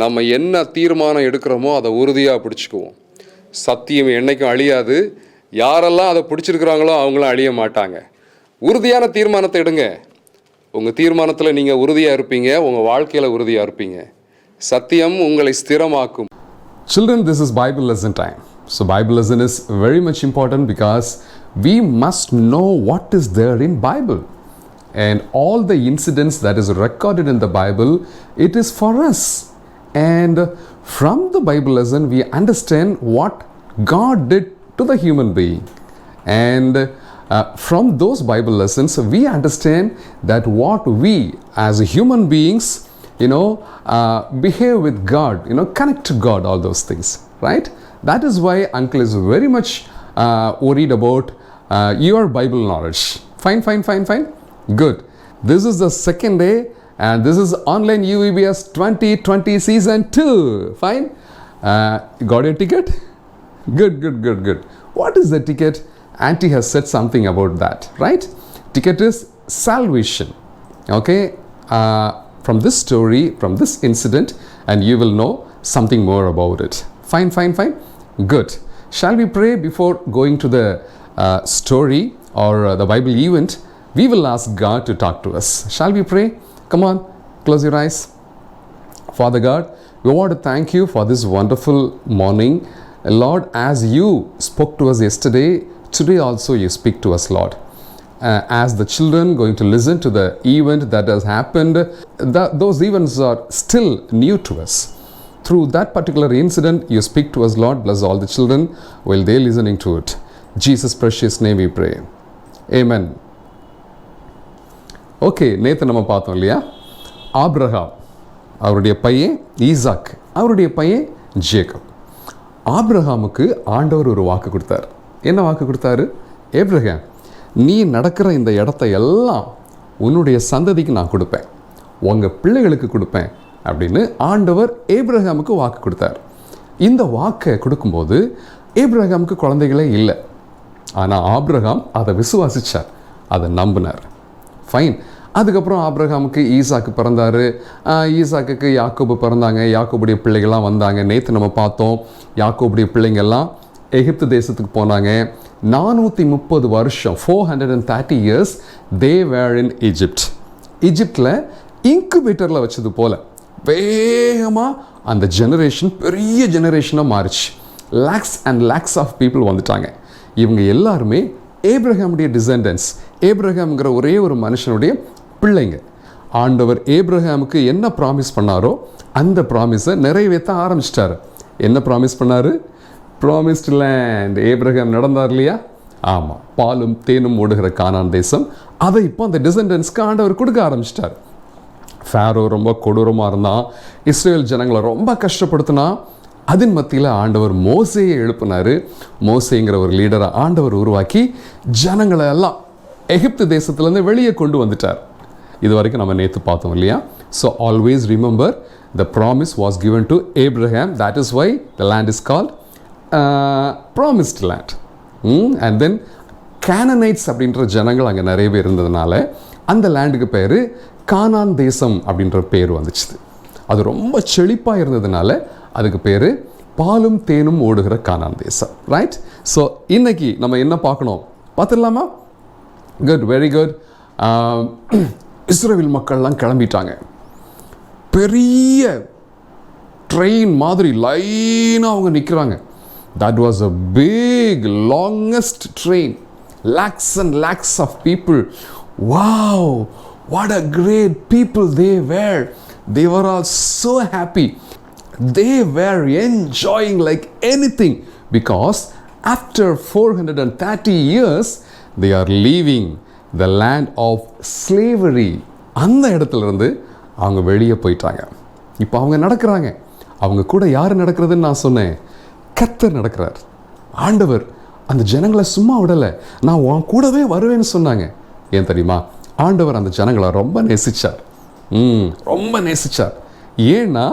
நம்ம என்ன தீர்மானம் எடுக்கிறோமோ அதை உறுதியாக பிடிச்சிக்குவோம். சத்தியம் என்னைக்கும் அழியாது. யாரெல்லாம் அதை பிடிச்சிருக்கிறாங்களோ அவங்களும் அழிய மாட்டாங்க. உறுதியான தீர்மானத்தை எடுங்க. உங்கள் தீர்மானத்தில் நீங்கள் உறுதியாக இருப்பீங்க, உங்கள் வாழ்க்கையில் உறுதியாக இருப்பீங்க. சத்தியம் உங்களை ஸ்திரமாக்கும். Children, this is Bible lesson time. So Bible lesson is very much important because we must know what is there in Bible. And all the incidents that is recorded in the Bible, it is for us. And from the Bible lesson, we understand what God did to the human being. And from those Bible lessons, we understand that what we as human beings, behave with God, connect to God, all those things, right? That is why uncle is very much worried about your Bible knowledge. Fine. Good. This is the second day and this is online UEBS 2020 season 2. Fine. You got your ticket? Good. What is the ticket? Auntie has said something about that, right? Ticket is salvation. Okay. From this story, from this incident, and you will know something more about it. Fine. Good. Shall we pray before going to the story or the Bible event? We will ask God to talk to us. Shall we pray? Come on, close your eyes. Father God, we want to thank you for this wonderful morning. Lord, as you spoke to us yesterday, today also you speak to us, Lord. As the children going to listen to the event that has happened, those events are still new to us. Through that particular incident, you speak to us, Lord. Bless all the children while they listening to it. Jesus' precious name we pray. Amen. Okay, நேற்று நம்ம பார்த்தோம் இல்லையா? ஆபிரகாம், அவருடைய பையன் ஈசாக், அவருடைய பையன் ஜேக்கப். ஆபிரகாமுக்கு ஆண்டவர் ஒரு வாக்கு கொடுத்தார். என்ன வாக்கு கொடுத்தாரு? ஏப்ரகாம், நீ நடக்கிற இந்த இடத்த எல்லாம் உன்னுடைய சந்ததிக்கு நான் கொடுப்பேன், உங்கள் பிள்ளைகளுக்கு கொடுப்பேன் அப்படின்னு ஆண்டவர் ஏப்ரகாமுக்கு வாக்கு கொடுத்தார். இந்த வாக்கை கொடுக்கும்போது ஏப்ரகாமுக்கு குழந்தைகளே இல்லை. ஆனால் ஆபிரகாம் அதை விசுவாசித்தார், அதை நம்பினார். ஃபைன். அதுக்கப்புறம் ஆபிரகாமுக்கு ஈசாக்கு பிறந்தார். ஈசாக்குக்கு யாக்கோபு பிறந்தாங்க. யாக்கோபுடைய பிள்ளைகள்லாம் வந்தாங்க. நேற்று நம்ம பார்த்தோம், யாக்கோபுடைய பிள்ளைங்கள்லாம் எகிப்து தேசத்துக்கு போனாங்க. 430 வருஷம், 430 years they were in Egypt. ஈஜிப்டில் இன்குபேட்டரில் வச்சது போல் வேகமாக அந்த ஜெனரேஷன் பெரிய ஜெனரேஷனாக மாறிச்சு. Lakhs and lakhs of people வந்துட்டாங்க. இவங்க எல்லாருமே ஏப்ரஹாமுடைய டிசெண்டன்ஸ். ஏப்ரஹாம்ங்கிற ஒரே ஒரு மனுஷனுடைய பிள்ளைங்க. ஆண்டவர் ஏப்ரஹாமுக்கு என்ன ப்ராமிஸ் பண்ணாரோ அந்த ப்ராமிஸை நிறைவேற்ற ஆரம்பிச்சிட்டாரு. என்ன ப்ராமிஸ் பண்ணார்? Promised land. ஏப்ரஹாம் நடந்தார் இல்லையா? ஆமாம், பாலும் தேனும் ஓடுகிற கானான் தேசம். அதை இப்போ அந்த டிசெண்டன்ஸ்க்கு ஆண்டவர் கொடுக்க ஆரம்பிச்சிட்டார். ஃபேரோ ரொம்ப கொடூரமாக இருந்தான், இஸ்ரேல் ஜனங்களை ரொம்ப கஷ்டப்படுத்தினா. அதன் மத்தியில் ஆண்டவர் மோசேயை எழுப்பினார். மோசேங்கிற ஒரு லீடரை ஆண்டவர் உருவாக்கி ஜனங்களை எல்லாம் எகிப்து தேசத்துலேருந்து வெளியே கொண்டு வந்துட்டார். இது வரைக்கும் நம்ம நேற்று பார்த்தோம் இல்லையா? So always remember the promise was given to Abraham. That is why the land is called promised land. And then Canaanites அப்படின்ற ஜனங்கள் அங்கே நிறைய பேர் இருந்ததுனால அந்த லேண்டுக்கு பேர் கானான் தேசம் அப்படின்ற பேர் வந்துச்சு. அது ரொம்ப செழிப்பாக இருந்ததுனால அதுக்கு பேர் பாலும் தேனும் ஓடுகிற கானான் தேசம். ரைட்? ஸோ இன்னைக்கு நம்ம என்ன பார்க்கணும் பார்த்துடலாமா? Good, very good. இஸ்ரவேல் மக்கள்லாம் கிளம்பிட்டாங்க. பெரிய ட்ரெயின் மாதிரி லைனாக அவங்க நிற்கிறாங்க. That was a big longest train. lakhs and lakhs of people. Wow, what a great people they were. They were all so happy. They were enjoying like anything because after 430 years they are leaving the land of slavery. அந்த இடத்துல இருந்து அவங்க வெளியே போயிட்டாங்க. இப்போ அவங்க நடக்கிறாங்க. அவங்க கூட யார் நடக்கிறதுன்னு நான் சொன்னேன்? கர்த்தர் நடக்கிறார். ஆண்டவர் அந்த ஜனங்களை சும்மா விடலை. நான் உன் கூடவே வருவேன்னு சொன்னாங்க. ஏன் தெரியுமா? ஆண்டவர் அந்த ஜனங்களை ரொம்ப நேசிச்சார். ரொம்ப நேசிச்சார். ஏன்னா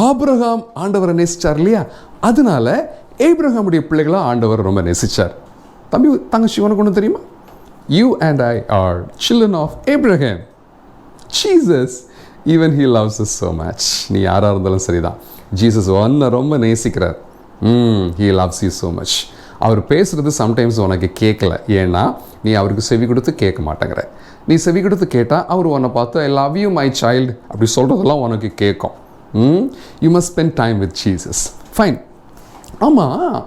ஆபிரகாம் ஆண்டவரை நேசிச்சார் இல்லையா? அதனால ஏப்ரஹாமுடைய பிள்ளைகளை ஆண்டவர் ரொம்ப நேசிச்சார். தம்பி தங்கச்சி, உனக்கு ஒன்று தெரியுமா? You and I are children of Abraham. Jesus, even he loves us so much. நீ யாராக இருந்தாலும் சரிதான், ஜீசஸ் ஒன்றை ரொம்ப நேசிக்கிறார். he loves you so much. அவர் பேசுகிறது சம்டைம்ஸ் உனக்கு கேட்கல. ஏன்னா நீ அவருக்கு செவி கொடுத்து கேட்க மாட்டேங்கிற. நீ செவி கொடுத்து கேட்டால் அவர் உன்னை பார்த்து I love you my child அப்படி சொல்கிறதெல்லாம் உனக்கு கேட்கும். You must spend time with Jesus. Fine. ஆமாம்,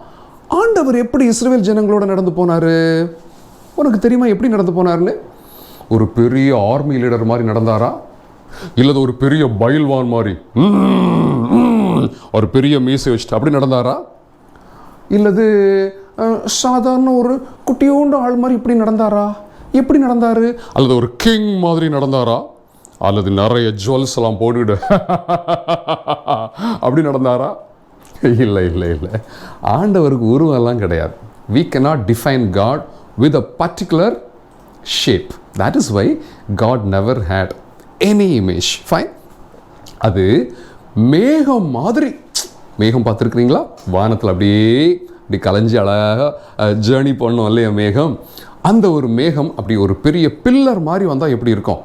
ஆண்டவர் எப்படி இஸ்ரவேல் ஜனங்களோட நடந்து போனார்? உனக்கு தெரியுமா எப்படி நடந்து போனார்னு? ஒரு பெரிய ஆர்மி லீடர் மாதிரி நடந்தாரா? இல்லது ஒரு பெரிய பயில்வான் மாதிரி ஒரு பெரிய மீசை வச்சுட்டு அப்படி நடந்தாரா? இல்லது சாதாரண ஒரு குட்டியோண்டு ஆள் மாதிரி இப்படி நடந்தாரா? எப்படி நடந்தார்? அல்லது ஒரு கிங் மாதிரி நடந்தாரா? அல்லது நிறைய ஜுவல்ஸ் எல்லாம் போட்டுக்கிட்டு அப்படி நடந்தாரா? இல்லை இல்லை இல்லை. ஆண்டவருக்கு உருவெல்லாம் கிடையாது. we cannot define God with a particular shape. That is why God never had any image. Fine. அது மேகம் மாதிரி. மேகம் பார்த்துருக்குறீங்களா? வானத்தில் அப்படியே இப்படி கலைஞ்சி அழகாக ஜேர்னி பண்ணோம் இல்லையா மேகம்? அந்த ஒரு மேகம் அப்படி ஒரு பெரிய பில்லர் மாதிரி வந்தால் எப்படி இருக்கும்?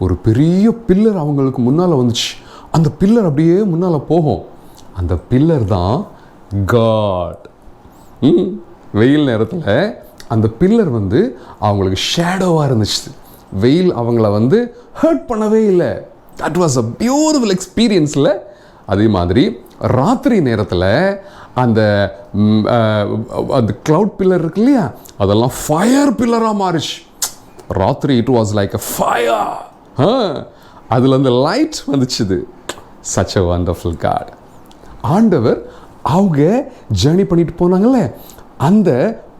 ஒரு பெரிய பில்லர் அவங்களுக்கு முன்னால் வந்துச்சு. அந்த பில்லர் அப்படியே முன்னால் போகும். அந்த பில்லர் தான் காட். வெயில் நேரத்தில் அந்த பில்லர் வந்து அவங்களுக்கு ஷேடோவாக இருந்துச்சு. வெயில் அவங்கள ஹர்ட் பண்ணவே இல்லை. தட் வாஸ் அ பியூட்டிஃபுல் எக்ஸ்பீரியன்ஸில். அதே மாதிரி ராத்திரி நேரத்தில் அந்த அந்த க்ளவுட் பில்லர் இருக்கு இல்லையா, அதெல்லாம் ஃபயர் பில்லராக மாறிச்சு. ராத்திரி it was like a fire. அதில் அந்த லைட் வந்துச்சுது. Such a wonderful God. ஆண்டவர் அவங்க ஜேர்னி பண்ணிட்டு போனாங்கல்ல, அந்த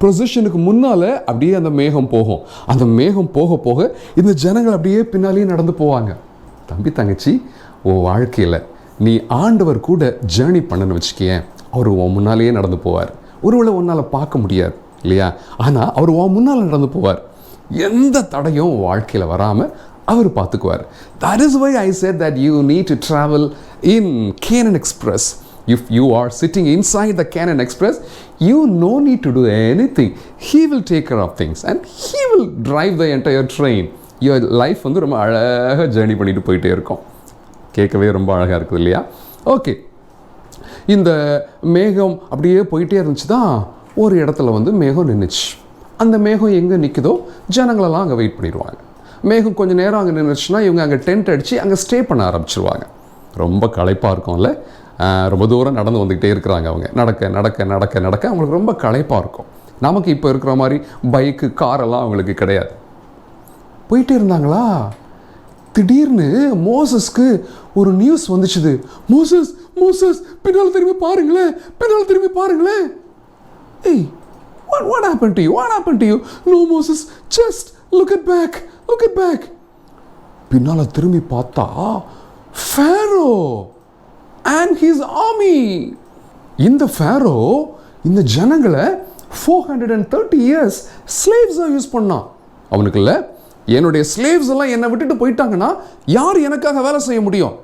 பொசிஷனுக்கு முன்னால் அப்படியே அந்த மேகம் போகும். அந்த மேகம் போக போக இந்த ஜனங்கள் அப்படியே பின்னாலேயே நடந்து போவாங்க. தம்பி தங்கச்சி, உன் வாழ்க்கையில் நீ ஆண்டவர் கூட ஜேர்னி பண்ணணும்னு வச்சுக்கேன், அவர் உன் முன்னாலேயே நடந்து போவார். ஒருவேளை உன்னால் பார்க்க முடியாது இல்லையா, ஆனால் அவர் உன் முன்னால் நடந்து போவார். எந்த தடையும் வாழ்க்கையில் வராமல் அவர் பார்த்துக்குவார். That is why I said that you need to travel in Canaan Express. If you are sitting inside the Canaan Express, you no need to do anything. He will take care of things and he will drive the entire train. Your life ரொம்ப அழகாக ஜேர்னி பண்ணிட்டு போயிட்டே இருக்கும். கேட்கவே ரொம்ப அழகாக இருக்குது இல்லையா? ஓகே, இந்த மேகம் அப்படியே போயிட்டே இருந்துச்சு தான் ஒரு இடத்துல மேகம் நின்றுச்சு. அந்த மேகம் எங்கே நிற்குதோ ஜனங்களெல்லாம் அங்கே வெயிட் பண்ணிடுவாங்க. மேகம் கொஞ்சம் நேரம் அங்கே நின்றுச்சுன்னா இவங்க அங்கே டென்ட் அடித்து அங்கே ஸ்டே பண்ண ஆரம்பிச்சிருவாங்க. ரொம்ப களைப்பாக இருக்கும்ல, ரொம்ப தூரம் நடந்து வந்துக்கிட்டே இருக்கிறாங்க. அவங்க நடக்க நடக்க நடக்க நடக்க அவங்களுக்கு ரொம்ப களைப்பாக இருக்கும். நமக்கு இப்போ இருக்கிற மாதிரி பைக்கு காரெல்லாம் அவங்களுக்கு கிடையாது. போயிட்டே இருந்தாங்களா, திடீர்னு மோசஸ்க்கு ஒரு நியூஸ் வந்துச்சுது. மோசஸ் மோசஸ் பின்னால் திரும்பி பாருங்களேன், பின்னால் திரும்பி பாருங்களேன். ஏய், what happened to you? What happened to you? No Moses, just look at back, look at back. பின்னால திரும்பி பார்த்தா Pharaoh and his army. இந்த Pharaoh இந்த ஜனங்களை 430 years slaves யூஸ் பண்ணான். அவனுக்கு இல்லை, என்னுடைய ஸ்லேவ்ஸ் எல்லாம் என்னை விட்டுட்டு போயிட்டாங்கன்னா யார் எனக்காக வேலை செய்ய முடியும்?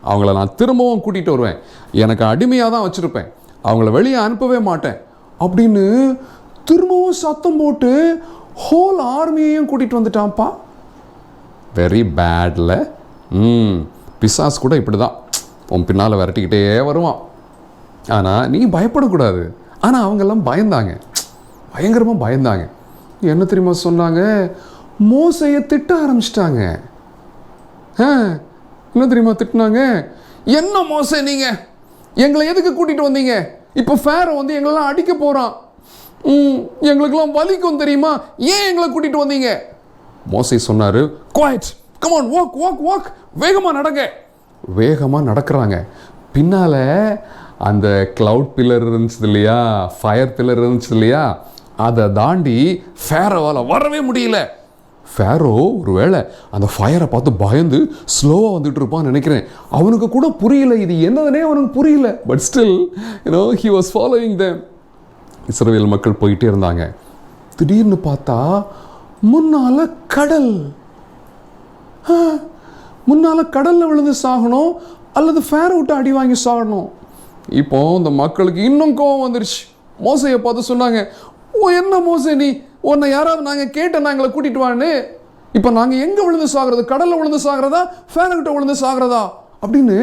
அவங்கள நான் திரும்பவும் கூட்டிகிட்டு வருவேன், எனக்கு அடிமையாக தான் வச்சுருப்பேன், அவங்கள வெளியே அனுப்பவே மாட்டேன் அப்படின்னு திரும்பவும் சத்தம் போட்டு ஹோல் ஆர்மியையும் கூட்டிகிட்டு வந்துட்டான்ப்பா. வெரி பேடில். பிசாஸ் கூட இப்படி தான் உன் பின்னால் விரட்டிக்கிட்டே வருவான். ஆனால் நீ பயப்படக்கூடாது. ஆனால் அவங்கெல்லாம் பயந்தாங்க, பயங்கரமாக பயந்தாங்க. என்ன தெரியுமா சொன்னாங்க? மோசையை திட்ட ஆரம்பிச்சிட்டாங்க. என்ன தெரியுமா திட்டினாங்க? என்ன மோசே, நீங்கள் எங்களை எதுக்கு கூட்டிகிட்டு வந்தீங்க? இப்போ ஃபேரோ வந்து எங்களெல்லாம் அடிக்க போகிறான், எங்களுக்கெல்லாம் வலிக்கும் தெரியுமா, ஏன் எங்களை கூட்டிகிட்டு வந்தீங்க? மோசே சொன்னார், quiet, come on, walk walk walk, வேகமாக நடங்க. வேகமாக நடக்கிறாங்க. பின்னால் அந்த கிளவுட் பில்லர் இருந்துச்சு இல்லையா, ஃபயர் பில்லர் இருந்துச்சு இல்லையா, அதை தாண்டி ஃபேரோவால் வரவே முடியல. ஃபேரோ ஒருவேளை அந்த ஃபயரை பார்த்து பயந்து ஸ்லோவாக வந்துட்டு இருப்பான்னு நினைக்கிறேன். அவனுக்கு கூட புரியல, இது என்னதுனே அவனுக்கு புரியல. But still he was following them. இஸ்ரவேல் மக்கள் போயிட்டே இருந்தாங்க. திடீர்னு பார்த்தா முன்னால் கடல். முன்னால் கடலில் விழுந்து சாகணும் அல்லது ஃபேரை விட்டு அடி வாங்கி சாகணும். இப்போ இந்த மக்களுக்கு இன்னும் கோவம் வந்துருச்சு. மோசையை பார்த்து சொன்னாங்க, ஓ என்ன மோசே, நீ உன்னை யாராவது நாங்கள் கேட்டேன் எங்களை கூட்டிகிட்டு வான்னு, இப்போ நாங்கள் எங்கே விழுந்து சாகிறது? கடலில் விழுந்து சாகிறதா, ஃபேனுக்கிட்ட விழுந்து சாகிறதா அப்படின்னு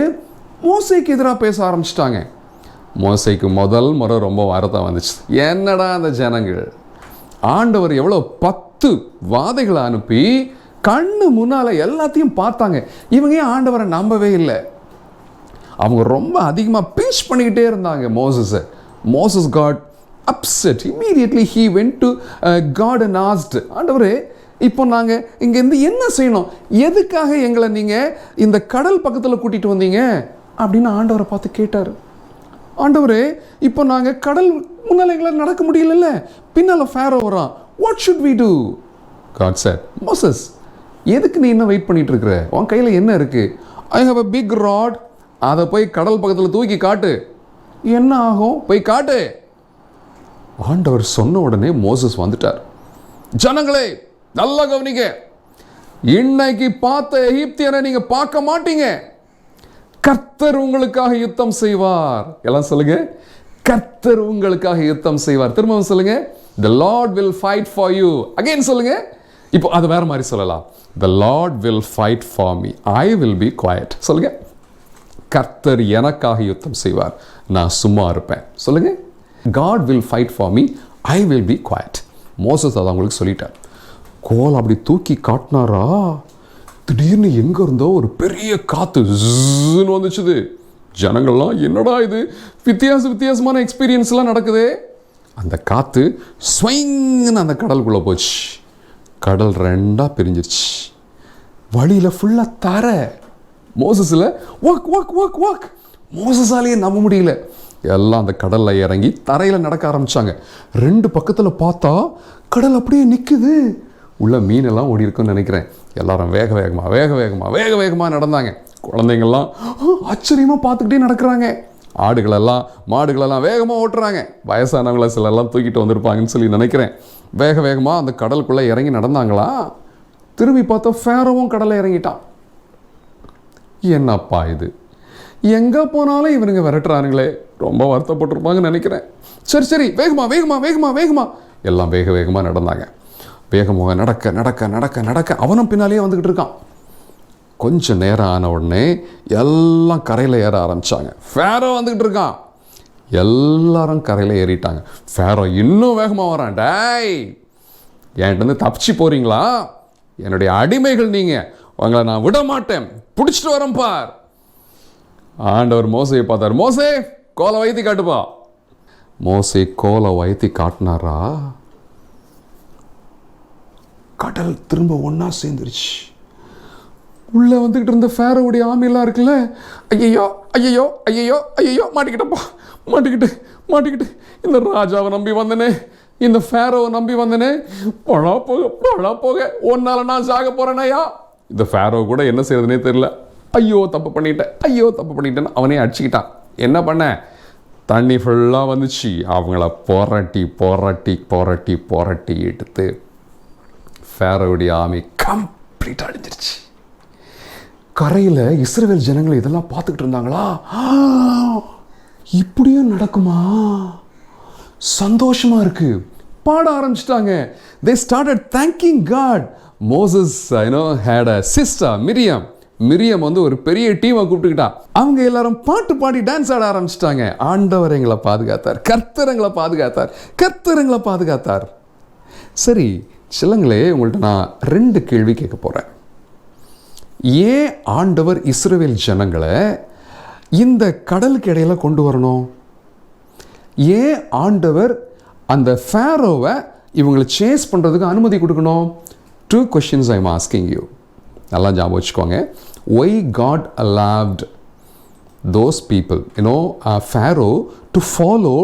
மோசைக்கு எதிராக பேச ஆரம்பிச்சிட்டாங்க. மோசைக்கு முதல் முறை ரொம்ப வருத்தம் வந்துச்சு. என்னடா அந்த ஜனங்கள், ஆண்டவர் எவ்வளோ 10 வாதைகளை அனுப்பி கண்ணு முன்னால் எல்லாத்தையும் பார்த்தாங்க, இவங்க ஏன் ஆண்டவரை நம்பவே இல்லை? அவங்க ரொம்ப அதிகமாக பீச் பண்ணிக்கிட்டே இருந்தாங்க மோசஸை. Moses got upset. Immediately he went to God and asked, ஆண்டவரே, இப்போ நாங்கள் இங்கேருந்து என்ன செய்யணும்? எதுக்காக எங்களை நீங்கள் இந்த கடல் பக்கத்தில் கூட்டிகிட்டு வந்தீங்க அப்படின்னு ஆண்டவரை பார்த்து கேட்டார். ஆண்டவரே, இப்போ நாங்கள் கடல் முன்னால் எங்களால் நடக்க முடியலல்ல, பின்னால் ஃபேரோ வரான், what should we do? God said, Moses, எதுக்கு நீ என்ன வெயிட் பண்ணிட்டு இருக்கிற? உன் கையில் என்ன இருக்குது? I have a big rod. அதை போய் கடல் பக்கத்தில் தூக்கி காட்டு. என்ன ஆகும்? போய் காட்டு. ஆண்டவர் சொன்ன உடனே மோசஸ் வந்துட்டார். ஜனங்களே நல்லா கவனிங்க, இன்னைக்கு பார்த்த எகிப்தியரை நீங்க பார்க்க மாட்டீங்க. கர்த்தர் உங்களுக்காக யுத்தம் செய்வார். எல்லாம் சொல்லுங்க, கர்த்தர் உங்களுக்காக யுத்தம் செய்வார். திரும்பவும் சொல்லுங்க, the Lord will fight for you. again சொல்லுங்க. இப்போ அது வேற மாதிரி சொல்லலாம். the Lord will fight for me, I will be quiet. சொல்லுங்க, கர்த்தர் எனக்காக யுத்தம் செய்வார், நான் சும்மா இருப்பேன். சொல்லுங்க, God will fight for me, I will be quiet. Moses அதை அவங்களுக்கு சொல்லிட்டார். கோல் அப்படி தூக்கி காட்டினாரா, திடீர்னு எங்கே இருந்தோ ஒரு பெரிய காற்று ஜன்னு வந்துச்சுது. ஜனங்கள்லாம் என்னடா இது, வித்தியாசமான எக்ஸ்பீரியன்ஸ்லாம் நடக்குது. அந்த காற்று ஸ்வைன்னு அந்த கடலுக்குள்ளே போச்சு. கடல் 2ஆக பிரிஞ்சிருச்சு. வழியில் ஃபுல்லாக தர. மோசஸில் வாக் வாக் வாக் வாக், மோசஸாலேயே நம்ப முடியல. எல்லாம் அந்த கடலில் இறங்கி தரையில் நடக்க ஆரம்பித்தாங்க. 2 பக்கத்தில் பார்த்தா கடல் அப்படியே நிற்குது. உள்ள மீனெல்லாம் ஓடி இருக்குன்னு நினைக்கிறேன். எல்லாரும் வேக வேகமாக நடந்தாங்க. குழந்தைங்கள்லாம் ஆச்சரியமாக பார்த்துக்கிட்டே நடக்கிறாங்க. ஆடுகளெல்லாம் மாடுகளெல்லாம் வேகமாக ஓட்டுறாங்க. வயசானவங்கள சிலர்லாம் தூக்கிட்டு வந்திருப்பாங்கன்னு சொல்லி நினைக்கிறேன். வேகமாக அந்த கடலுக்குள்ளே இறங்கி நடந்தாங்களா. திரும்பி பார்த்தா ஃபேரோவும் கடலை இறங்கிட்டான். என்னப்பா இது, எங்கே போனாலும் இவனுங்க விரட்டுறானுங்களே, ரொம்ப வருத்தப்பட்டிருப்பாங்கன்னு நினைக்கிறேன். சரி வேகமாக எல்லாம் வேகமாக நடந்தாங்க. வேகமாக நடக்க அவனும் பின்னாலேயே வந்துக்கிட்டு இருக்கான். கொஞ்சம் நேரம் ஆன உடனே எல்லாம் கரையில் ஏற ஆரம்பித்தாங்க. ஃபேரோ வந்துக்கிட்டு இருக்கான். எல்லாரும் கரையில் ஏறிட்டாங்க. ஃபேரோ இன்னும் வேகமாக வரான். டேய், என்கிட்ட தப்பிச்சு போகிறீங்களா? என்னுடைய அடிமைகள் நீங்கள், உங்களை நான் விட மாட்டேன், பிடிச்சிட்டு வரேன் பார். ஆண்டவர் மோசையை பார்த்தார். மோசே, கோலை வைத்தி காட்டுப்பா. மோசே கோலை வைத்தி காட்டினாரா, கடல் திரும்ப ஒன்றா சேர்ந்துருச்சு. உள்ளே வந்துக்கிட்டு இருந்த ஃபேரோவுடைய ஆமையெல்லாம் இருக்குல்ல, ஐயையோ ஐயையோ ஐயையோ ஐயையோ மாட்டிக்கிட்டப்பா, மாட்டிக்கிட்டு இந்த ராஜாவை நம்பி வந்தனே, இந்த ஃபேரோவை நம்பி வந்தனே, பழா போக ஒன்னால நான் சாக போகிறேனையா. இந்த ஃபேரோ கூட என்ன செய்யறதுனே தெரியல. ஐயோ தப்பு பண்ணிட்டேன்னு அவனே அடிச்சுக்கிட்டான். என்ன பண்ண, தண்ணி ஃபுல்லாக வந்துச்சு. அவங்கள போராட்டி எடுத்து ஃபேரோவுடைய ஆமை கம்ப்ளீட்டாக அடிஞ்சிருச்சு. கரையில் இஸ்ரவேல் ஜனங்களை இதெல்லாம் பார்த்துக்கிட்டு இருந்தாங்களா, இப்படியும் நடக்குமா, சந்தோஷமா இருக்கு, பாட ஆரம்பிச்சிட்டாங்க. they started thanking God. Moses had a sister Miriam வந்து ஒரு பெரிய டீமை கூப்பிட்டுக்கிட்டா. அவங்க எல்லாரும் பாட்டு பாடி டான்ஸ் ஆட ஆரம்பிச்சிட்டாங்க. ஆண்டவர் எங்களை பாதுகாத்தார், கர்த்தர் எங்களை பாதுகாத்தார். சரி சிலங்களே, உங்கள்கிட்ட நான் 2 கேள்வி கேட்க போறேன். ஏன் ஆண்டவர் இஸ்ரவேல் ஜனங்களை இந்த கடலுக்கு இடையில கொண்டு வரணும்? ஏன் ஆண்டவர் அந்த ஃபேரோவை இவங்களை சேஸ் பண்ணுறதுக்கு அனுமதி கொடுக்கணும்? 2 questions I'm asking you. நல்லா ஞாபகம் வச்சுக்கோங்க. Why God allowed those people, Pharaoh to follow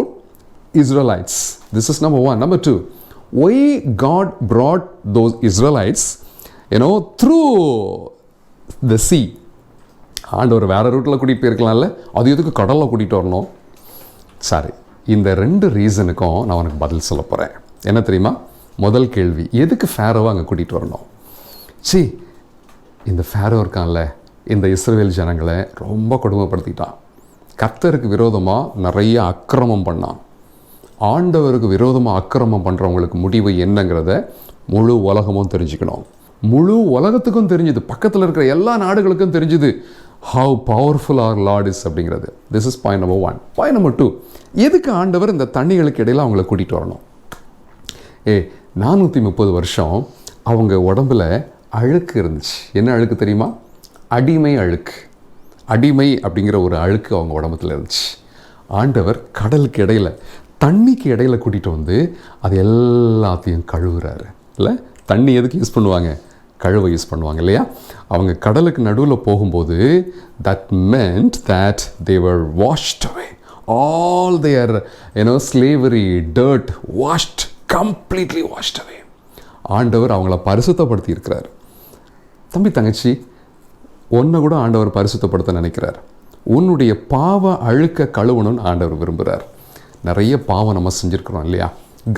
Israelites? This is number 1. Number 2, why God brought those Israelites, through the sea? ஆண்டவர் வேற ரூட்டில் கூட்டிகிட்டு போயிருக்கலாம்ல, அது எதுக்கு கடலில் கூட்டிகிட்டு வரணும்? சரி, இந்த 2 ரீசனுக்கும் நான் உனக்கு பதில் சொல்ல போகிறேன். என்ன தெரியுமா? முதல் கேள்வி, எதுக்கு ஃபேரோவை அங்கே கூட்டிகிட்டு வரணும்? இந்த ஃபேரோ இருக்கான்ல, இந்த இஸ்ரவேல் ஜனங்களை ரொம்ப கொடுமைப்படுத்திட்டான். கர்த்தருக்கு விரோதமாக நிறைய அக்கிரமம் பண்ணான். ஆண்டவருக்கு விரோதமாக அக்கிரமம் பண்ணுறவங்களுக்கு முடிவு என்னங்கிறத முழு உலகமும் தெரிஞ்சுக்கணும். முழு உலகத்துக்கும் தெரிஞ்சுது, பக்கத்தில் இருக்கிற எல்லா நாடுகளுக்கும் தெரிஞ்சுது how powerful our Lord is அப்படிங்கிறது. This is point number 1. Point number 2, எதுக்கு ஆண்டவர் இந்த தண்ணிகளுக்கு இடையில் அவங்கள கூட்டிகிட்டு வரணும்? 430 வருஷம் அவங்க உடம்புல அழுக்கு இருந்துச்சு. என்ன அழுக்கு தெரியுமா? அடிமை அழுக்கு. அடிமை அப்படிங்கிற ஒரு அழுக்கு அவங்க உடம்புல இருந்துச்சு. ஆண்டவர் கடலுக்கு இடையில, தண்ணிக்கு இடையில கூட்டிகிட்டு வந்து அது எல்லாத்தையும் கழுவுறாரு. இல்லை, தண்ணி எதுக்கு யூஸ் பண்ணுவாங்க? கழுவை யூஸ் பண்ணுவாங்க இல்லையா? அவங்க கடலுக்கு நடுவில் போகும்போது that meant that they were washed away. All their slavery, dirt washed, completely washed away. ஆண்டவர் அவங்கள பரிசுத்தப்படுத்தி இருக்கிறார். தம்பி தங்கச்சி, ஒன்றை கூட ஆண்டவர் பரிசுத்தப்படுத்த நினைக்கிறார். உன்னுடைய பாவ அழுக்க கழுவணும்னு ஆண்டவர் விரும்புகிறார். நிறைய பாவம் நம்ம செஞ்சுருக்கிறோம் இல்லையா?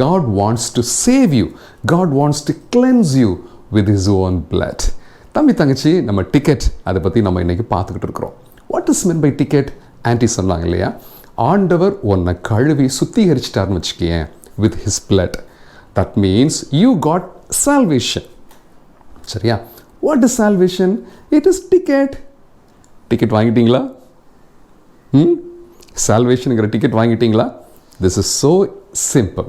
God wants to save you. God wants to cleanse you with his own blood. தம்பி தங்கச்சி, நம்ம டிக்கெட் அதை பற்றி நம்ம இன்றைக்கி பார்த்துக்கிட்டு இருக்கிறோம். What is mean by ticket? Aunty சொன்னாங்க இல்லையா, ஆண்டவர் உன்னை கழுவி சுத்திகரிச்சிட்டாருன்னு வச்சுக்கேன் with his blood. That means you got salvation. சரியா? What is salvation? It is ticket. Ticket வாங்கிட்டீங்களா? சால்வேஷனுங்கிற டிக்கெட் வாங்கிட்டீங்களா? This is so simple.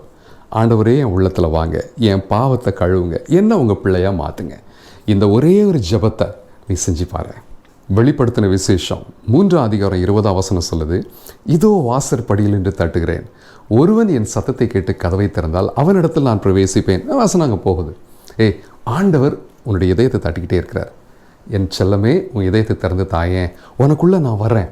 ஆண்டவரே, என் உள்ளத்தில் வாங்க, என் பாவத்தை கழுவுங்க, என்ன உங்கள் பிள்ளையாக மாற்றுங்க. இந்த ஒரே ஒரு ஜெபத்தை நீ செஞ்சு பாரு. வெளிப்படுத்தின விசேஷம் 3:20 சொல்லுது, இதோ வாசற்படியில் என்று தட்டுகிறேன், ஒருவன் என் சத்தத்தை கேட்டு கதவை திறந்தால் அவனிடத்தில் நான் பிரவேசிப்பேன். வசனம் அங்கே போகுது. ஆண்டவர் உன்னுடைய இதயத்தை தட்டிக்கிட்டே இருக்கிறார். என் செல்லமே, உன் இதயத்தை திறந்து தாயேன், உனக்குள்ளே நான் வர்றேன்.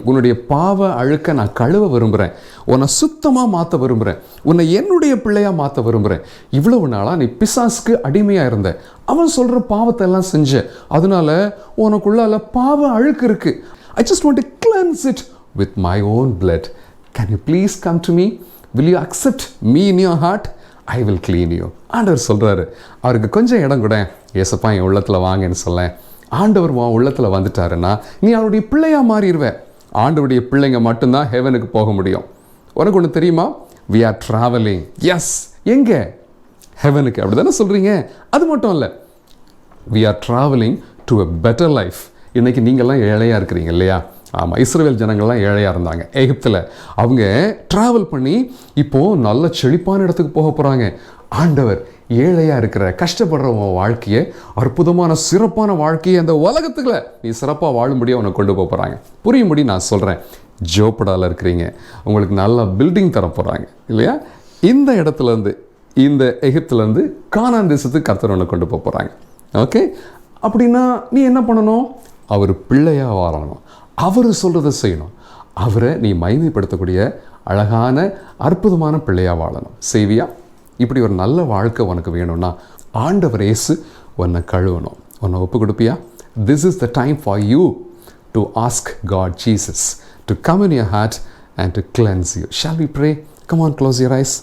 உன்னுடைய பாவ அழுக்க நான் கழுவ விரும்புகிறேன், உன்னை சுத்தமாக மாற்ற விரும்புகிறேன், உன்னை என்னுடைய பிள்ளையாக மாற்ற விரும்புகிறேன். இவ்வளவு நாளாக நீ பிசாசுக்கு அடிமையாக இருந்த, அவன் சொல்கிற பாவத்தை எல்லாம் செஞ்ச, அதனால உனக்குள்ளால பாவ அழுக்கு இருக்கு. I just want to cleanse it with my own blood. Can you please come to me? Will you accept me in your heart? I will clean you. ஆண்டவர் சொல்கிறாரு. அவருக்கு கொஞ்சம் இடம் கூட, ஏசப்பா என் உள்ளத்தில் வாங்கன்னு சொல்ல. ஆண்டவர் உன் உள்ளத்தில் வந்துட்டாருன்னா நீ அவருடைய பிள்ளையாக மாறிடுவேன். ஆண்டவருடைய பிள்ளைங்க மட்டும்தான் ஹெவனுக்கு போக முடியும். உனக்கு ஒன்று தெரியுமா? we are traveling. எஸ், எங்கே? ஹெவனுக்கு. அப்படி தானே சொல்கிறீங்க? அது மட்டும் இல்லை, we are traveling to a better life. இன்றைக்கி நீங்கள்லாம் ஏழையாக இருக்கிறீங்க இல்லையா? ஆமாம், இஸ்ரவேல் ஜனங்கள்லாம் ஏழையாக இருந்தாங்க எகிப்தில். அவங்க ட்ராவல் பண்ணி இப்போது நல்ல செழிப்பான இடத்துக்கு போக போகிறாங்க. ஆண்டவர் ஏழையாக இருக்கிற கஷ்டப்படுறவங்க வாழ்க்கையை, அற்புதமான சிறப்பான வாழ்க்கையை அந்த உலகத்துக்குள்ள நீ சிறப்பாக வாழும்படியாக உனக்கு கொண்டு போக போகிறாங்க. புரியும்படி நான் சொல்கிறேன். ஜோப்படாவில் இருக்கிறீங்க, உங்களுக்கு நல்ல பில்டிங் தர போகிறாங்க இல்லையா? இந்த இடத்துலேருந்து, இந்த எகிப்துலேருந்து கானான் தேசத்துக்கு கர்த்தர் உன்னை கொண்டு போக போகிறாங்க. ஓகே, அப்படின்னா நீ என்ன பண்ணணும்? அவர் பிள்ளையாக வாழணும், அவர் சொல்கிறத செய்யணும், அவரை நீ மகிமைப்படுத்தக்கூடிய அழகான அற்புதமான பிள்ளையாக வாழணும். செய்வியா? இப்படி ஒரு நல்ல வாழ்க்கை உனக்கு வேணும்னா ஆண்டவர் இயேசு உன்னை கழுவணும். உன்னை ஒப்பு கொடுப்பியா? This is the time for you to ask God Jesus to come in your heart and to cleanse you. Shall we pray? Come on, close your eyes.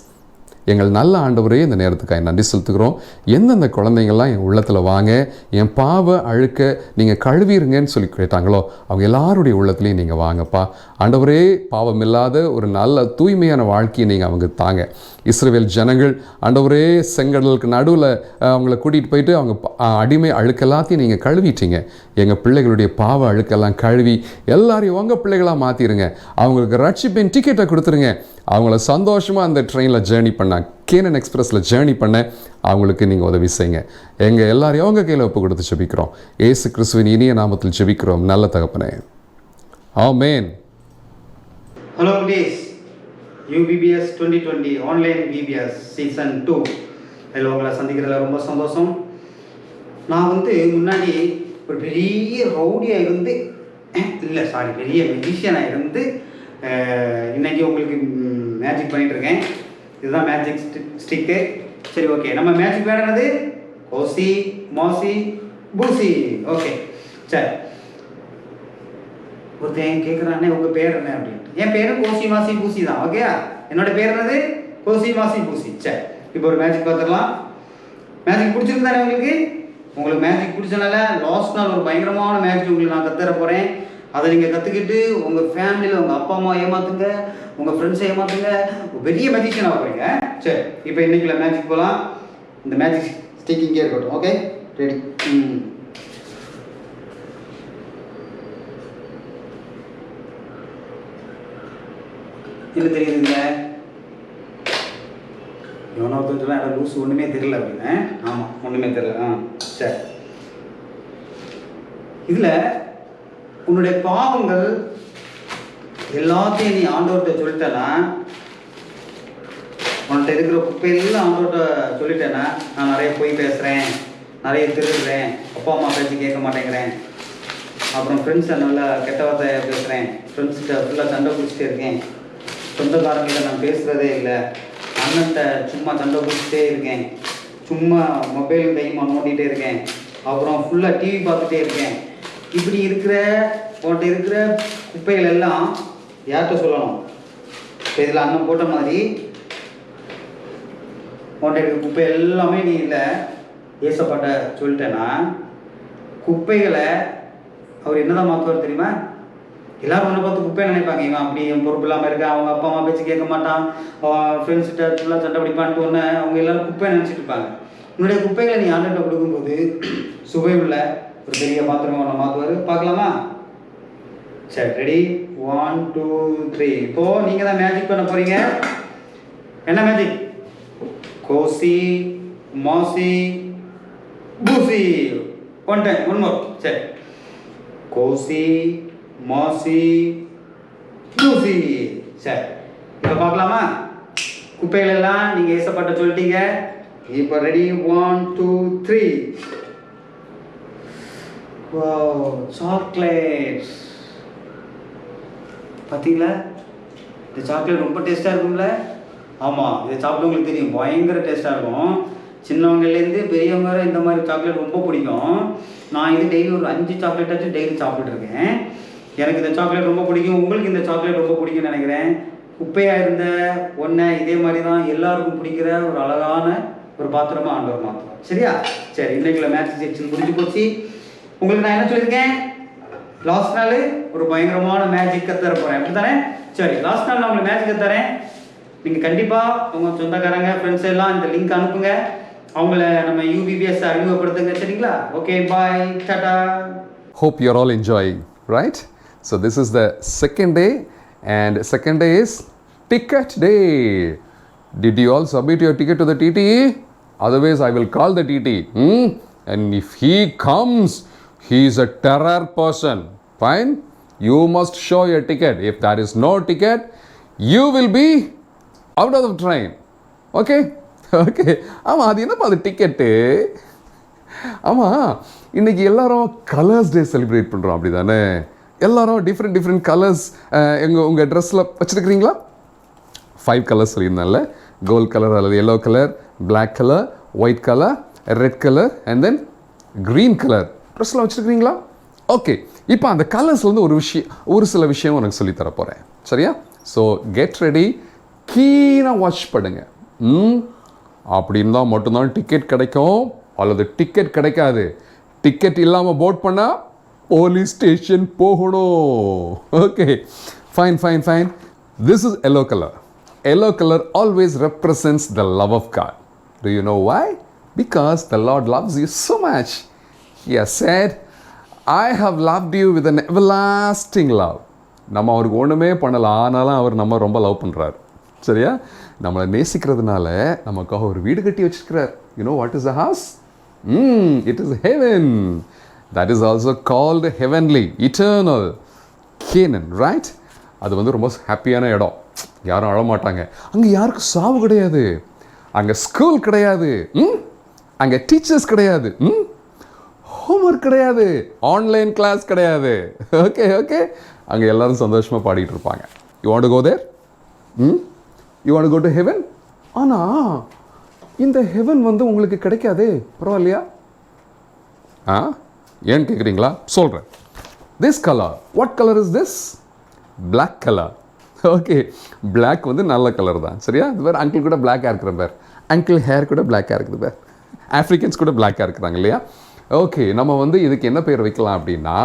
எங்கள் நல்ல ஆண்டவரே, இந்த நேரத்துக்காக நன்றி செலுத்துகிறோம். எந்தெந்த குழந்தைங்கள்லாம் என் உள்ளத்தில் வாங்க, என் பாவ அழுக்க நீங்கள் கழுவிருங்கன்னு சொல்லி கேட்டாங்களோ அவங்க எல்லாருடைய உள்ளத்துலேயும் நீங்கள் வாங்கப்பா. ஆண்டவரே, பாவம் இல்லாத ஒரு நல்ல தூய்மையான வாழ்க்கையை நீங்கள் அவங்க தாங்க. இஸ்ரவேல் ஜனங்கள் ஆண்டவரே செங்கடலுக்கு நடுவில் அவங்கள கூட்டிகிட்டு போயிட்டு அவங்க அடிமை அழுக்கெல்லாத்தையும் நீங்கள் கழுவிட்டீங்க. எங்கள் பிள்ளைகளுடைய பாவ அழுக்கெல்லாம் கழுவி எல்லாரையும் உங்கள் பிள்ளைகளாக மாற்றிடுங்க. அவங்களுக்கு ரட்சிப்பின் டிக்கெட்டை கொடுத்துருங்க. அவங்கள சந்தோஷமாக அந்த ட்ரெயினில் ஜேர்னி பண்ண, கேனன் எக்ஸ்பிரஸில் ஜேர்னி பண்ண அவங்களுக்கு நீங்கள் உதவி செய்யுங்க. எங்கள் எல்லாரையும் அவங்க கையில் ஒப்பு கொடுத்து ஜெபிக்கிறோம். இயேசு கிறிஸ்துவின் இனிய நாமத்தில் ஜெபிக்கிறோம் நல்ல தகப்பனே. ஆமென். ஹலோ டேஸ் UBBS 2020 ஆன்லைன் BBS சீசன் 2 இதில் உங்களை சந்திக்கிறதுல ரொம்ப சந்தோஷம். நான் முன்னாடி ஒரு பெரிய ரவுடியாக இருந்து பெரிய மெஜிஷியனாக இருந்து இன்றைக்கி உங்களுக்கு மேஜிக் பண்ணிகிட்ருக்கேன். இதுதான் மேஜிக் ஸ்டிக்கு. சரி, ஓகே. நம்ம மேஜிக் விளையாடுறது கோசி மாசி பூசி. ஓகே, சரி. ஒருத்தன் கேட்குறானே உங்கள் பேர் என்ன அப்படின்ட்டு. என் பேர் கோசி மாசி பூசி தான். ஓகே, என்னோட பேர் என்னது? கோசி மாசி பூசி. சரி, இப்போ ஒரு மேஜிக் பார்த்துடலாம். மேஜிக் பிடிச்சிருந்தானே உங்களுக்கு? உங்களுக்கு மேஜிக் பிடிச்சனால லாஸ்ட் நாள் ஒரு பயங்கரமான மேஜிக் உங்களுக்கு நான் கற்றுற போகிறேன். அதை நீங்கள் கற்றுக்கிட்டு உங்கள் ஃபேமிலியில் உங்கள் அப்பா அம்மா ஏமாற்றுங்க, உங்கள் ஃப்ரெண்ட்ஸை ஏமாற்றுங்க, பெரிய மேஜிஷியன் ஆக போகிறீங்க. சரி, இப்போ இன்றைக்குள்ள மேஜிக் போகலாம். இந்த மேஜிக் ஸ்டிக் இங்கே இருக்கட்டும். Okay, ready. என்ன தெரியுதுங்க? எவனோ ஒருத்தர் எனக்கு லூஸ் ஒன்றுமே தெரியல அப்படின்னு. ஆமாம், ஒன்றுமே தெரியல. சரி, இதில் உன்னுடைய பாவங்கள் எல்லாத்தையும் நீ ஆண்டவர்கிட்ட சொல்லிட்டேன்னா, உன்கிட்ட இருக்கிற குப்பையெல்லாம் ஆண்டவர்கிட்ட சொல்லிட்டேன்னா, நான் நிறைய பொய் பேசுகிறேன், நிறைய திருடுறேன், அப்பா அம்மா பேச்சு கேட்க மாட்டேங்கிறேன், அப்புறம் ஃப்ரெண்ட்ஸை நல்லா கெட்ட வார்த்தை பேசுகிறேன், ஃப்ரெண்ட்ஸ்கிட்ட ஃபுல்லாக சண்டை பிடிச்சிட்டே இருக்கேன், சொந்தக்காரங்கிட்ட நான் பேசுகிறதே இல்லை, அண்ணன்கிட்ட சும்மா சண்டை பிடிச்சிட்டே இருக்கேன், சும்மா மொபைல் கைமா நோண்டிகிட்டே இருக்கேன், அப்புறம் ஃபுல்லாக டிவி பார்த்துட்டே இருக்கேன். இப்படி இருக்கிற உன்கிட்ட இருக்கிற குப்பைகள் எல்லாம் யார்கிட்ட சொல்லணும்? இப்போ இதில் அண்ணன் போட்ட மாதிரி உன்கிட்ட இருக்கிற குப்பை எல்லாமே நீ இல்லை ஏசப்பாட்ட சொல்லிட்டேன்னா, குப்பைகளை அவர் என்னதான் மாற்றுவார் தெரியுமா? எல்லாரும் ஒன்றை பார்த்து குப்பையை நினைப்பாங்க, இவன் அப்படி என் பொறுப்பு இல்லாமல் இருக்கா, அவங்க அப்பா அம்மா பேச்சு கேட்க மாட்டான், ஃப்ரெண்ட்ஸ்கிட்ட ஃபுல்லாக சண்டை பிடிப்பான்ட்டு ஒன்று அவங்க எல்லாரும் குப்பையை நினச்சிட்டு இருப்பாங்க. உன்னுடைய குப்பைகளை நீ ஆண்டர்கிட்ட கொடுக்கும்போது சுவை உள்ள ஒரு பெரிய பாத்திரமா ஒன்று மாற்றுவார். பார்க்கலாமா? சரி, ரெடி, 1 2 3. இப்போது நீங்கள் தான் மேஜிக் பண்ண போகிறீங்க. என்ன மேஜிக்? கோசி மாசி பூசி. One time, one more. சரி, கோசி மாசி பூசி. சரி, இப்போ பார்க்கலாமா? குப்பைகள் எல்லாம் நீங்கள் ஏசப்பட்ட சொல்லிட்டீங்க. இப்போ ரெடி, 1 2 3. Wow, chocolates. பார்த்தீங்களா? இந்த சாக்லேட் ரொம்ப டேஸ்ட்டாக இருக்கும்ல? ஆமாம், இதை சாப்பிட்டு உங்களுக்கு தெரியும், பயங்கர டேஸ்ட்டாக இருக்கும். சின்னவங்கலேருந்து பெரியவங்க வரை இந்த மாதிரி சாக்லேட் ரொம்ப பிடிக்கும். நான் இது டெய்லி ஒரு 5 சாக்லேட்டாச்சும் டெய்லி சாப்பிட்டுருக்கேன். எனக்கு இந்த சாக்லேட் ரொம்ப பிடிக்கும். உங்களுக்கு இந்த சாக்லேட் ரொம்ப பிடிக்கும்னு நினைக்கிறேன். குப்பையாக இருந்த ஒன்றை இதே மாதிரி தான் எல்லாருக்கும் பிடிக்கிற ஒரு அழகான ஒரு பாத்திரமாக ஆண்டவர் மாத்திரம். சரியா? சரி, இன்றைக்குள்ள மேட்ச் செக்ஷன் முடிஞ்சு போச்சு. உங்களுக்கு நான் என்ன சொல்லியிருக்கேன்? லாஸ்ட் நாள் ஒரு பயங்கரமான மேஜிக் கற்றுற போகிறேன், அப்படி தானே? சரி, லாஸ்ட் நாள் நான் உங்களுக்கு மேஜிக் கற்றுறேன். நீங்கள் கண்டிப்பாக உங்கள் சொந்தக்காரங்க ஃப்ரெண்ட்ஸ் எல்லாம் இந்த லிங்க் அனுப்புங்க. அவங்கள நம்ம UBBS அறிமுகப்படுத்துங்க. சரிங்களா? Okay, bye, Tata. Hope you're all enjoying, right? So this is the second day, and second day is ticket day. Did you all submit your ticket to the TTE? Otherwise, I will call the TTE. And if he comes, he is a terror person. Fine? You must show your ticket. If there is no ticket, you will be out of the train. Okay? Okay. ஆமாம், அது என்னப்பா அது டிக்கெட்டு? ஆமாம், இன்றைக்கி எல்லாரும் கலர்ஸ் டே செலிப்ரேட் பண்ணுறோம் அப்படி தானே? எல்லாரும் டிஃப்ரெண்ட் கலர்ஸ் உங்கள் ட்ரெஸ்ஸில் வச்சுருக்கிறீங்களா? 5 கலர்ஸ் சொல்லியிருந்தால, கோல்ட் கலர் அல்லது yellow colour, black colour, white colour, red colour and then green colour ட்ரெஸ்ஸில் வச்சுருக்கிறீங்களா? ஓகே, இப்போ அந்த கலர்ஸ்லேருந்து ஒரு சில விஷயம் உனக்கு சொல்லித்தர போகிறேன், சரியா? ஸோ கெட் ரெடி, கீனாக வாட்ச் பண்ணுங்க. அப்படி இருந்தால் மட்டும்தான் டிக்கெட் கிடைக்கும், அல்லது டிக்கெட் கிடைக்காது. டிக்கெட் இல்லாமல் போட் பண்ணால் போலீஸ் ஸ்டேஷன் போகணும். Okay, fine. This is yellow colour. Yellow color always represents the love of God. Do you know why? Because the Lord loves you so much. He has said, I have loved you with an everlasting love. நம்ம அவருக்கு ஒன்றுமே பண்ணலாம், ஆனாலும் அவர் நம்ம ரொம்ப லவ் பண்ணுறார், சரியா? நம்மளை நேசிக்கிறதுனால நமக்காக ஒரு வீடு கட்டி வச்சிருக்கிறார். You know what is the house? It is heaven. That is also called heavenly, eternal Canaan, right? அது வந்து ரொம்ப ஹாப்பியான இடம். யாரும் அழமாட்டாங்க. அங்கே யாருக்கும் சாவு கிடையாது, அங்கே ஸ்கூல் கிடையாது, அங்கே டீச்சர்ஸ் கிடையாது, ஹோம்ஒர்க் கிடையாது, ஆன்லைன் கிளாஸ் கிடையாது. ஓகே, அங்கே எல்லாரும் சந்தோஷமாக பாடிட்டு இருப்பாங்க. You want to go there? You want to go to heaven? ஆனால் இந்த ஹெவன் வந்து உங்களுக்கு கிடைக்காது, பரவாயில்லையா? ஏன்னு கேட்குறீங்களா? சொல்கிறேன். This colour, what colour is this? Black colour. Okay, black வந்து நல்ல கலர் தான், சரியா? இது பேர் அங்கிள் கூட பிளாக்காக இருக்கிற பேர், அங்கிள் ஹேர் கூட பிளாக்காக இருக்குது பேர், ஆஃப்ரிக்கன்ஸ் கூட பிளாக்காக இருக்கிறாங்க இல்லையா? ஓகே, நம்ம வந்து இதுக்கு என்ன பேர் வைக்கலாம் அப்படின்னா,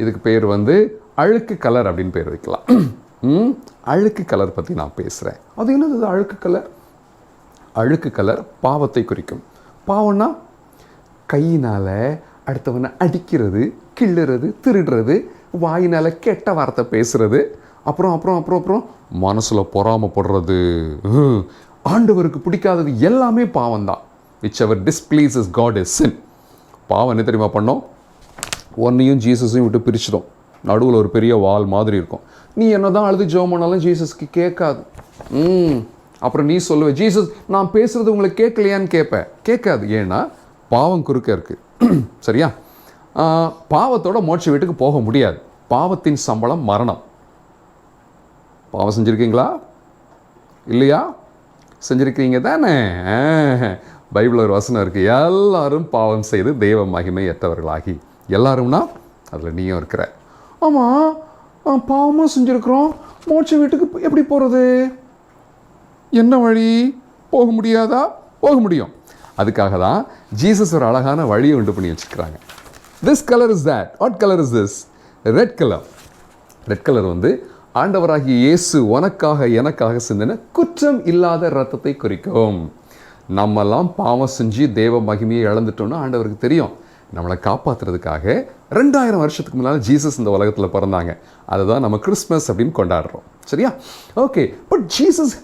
இதுக்கு பேர் வந்து அழுக்கு கலர் அப்படின்னு பேர் வைக்கலாம். அழுக்கு கலர் பற்றி நான் பேசுகிறேன். அது என்னது அழுக்கு கலர்? அழுக்கு கலர் பாவத்தை குறிக்கும். பாவம்னா கையினால் அடுத்தவனை அடிக்கிறது, கிள்ளுறது, திருடுறது, வாயினால் கெட்ட வார்த்தை பேசுறது, அப்புறம் மனசில் பொறாமப்படுறது, ஆண்டவருக்கு பிடிக்காதது எல்லாமே பாவம் தான். Whichever displeases God is sin. பாவம் என்ன தெரியுமா பண்ணோம்? ஒன்னையும் ஜீசஸையும் விட்டு பிரிச்சிடும். நடுவில் ஒரு பெரிய வால் மாதிரி இருக்கும். நீ என்ன தான் அழுது ஜெபம் பண்ணாலும் ஜீசஸ்க்கு கேட்காது. அப்புறம் நீ சொல்லுவ, ஜீசஸ் நான் பேசுகிறது உங்களுக்கு கேட்கலையான்னு கேட்பேன். கேட்காது. ஏன்னா பாவம் குறுக்க இருக்குது, சரியா? பாவத்தோட மோட்ச வீட்டுக்கு போக முடியாது. பாவத்தின் சம்பளம் மரணம். பாவம் செஞ்சுருக்கீங்களா இல்லையா? செஞ்சுருக்கீங்க தானே? பைபிள் ஒரு வசனம் இருக்குது, எல்லாரும் பாவம் செய்து தெய்வ மகிமையற்றவர்களாகி. எல்லாரும்னா அதில் நீயும் இருக்கிற. ஆமாம், பாவமாக செஞ்சுருக்குறோம், மோட்ச வீட்டுக்கு எப்படி போகிறது? என்ன வழி? போக முடியாதா? போக முடியும். அதுக்காக தான் ஜீசஸ் ஒரு அழகான வழியை உண்டு பண்ணி வச்சுருக்கிறாங்க. This colour is that. What colour is this? Red colour. Red colour வந்து ஆண்டவராகிய இயேசு உனக்காக எனக்காக சிந்தின குற்றம் இல்லாத இரத்தத்தை குறிக்கும். நம்மெல்லாம் பாவம் செஞ்சு தேவ மகிமையை இழந்துட்டோம்னு ஆண்டவருக்கு தெரியும். நம்மளை காப்பாற்றுறதுக்காக 2000 வருஷத்துக்கு முன்னால் ஜீசஸ் இந்த உலகத்தில் பிறந்தாங்க. அதை தான் நம்ம கிறிஸ்மஸ் அப்படின்னு கொண்டாடுறோம், சரியா? Okay, but Jesus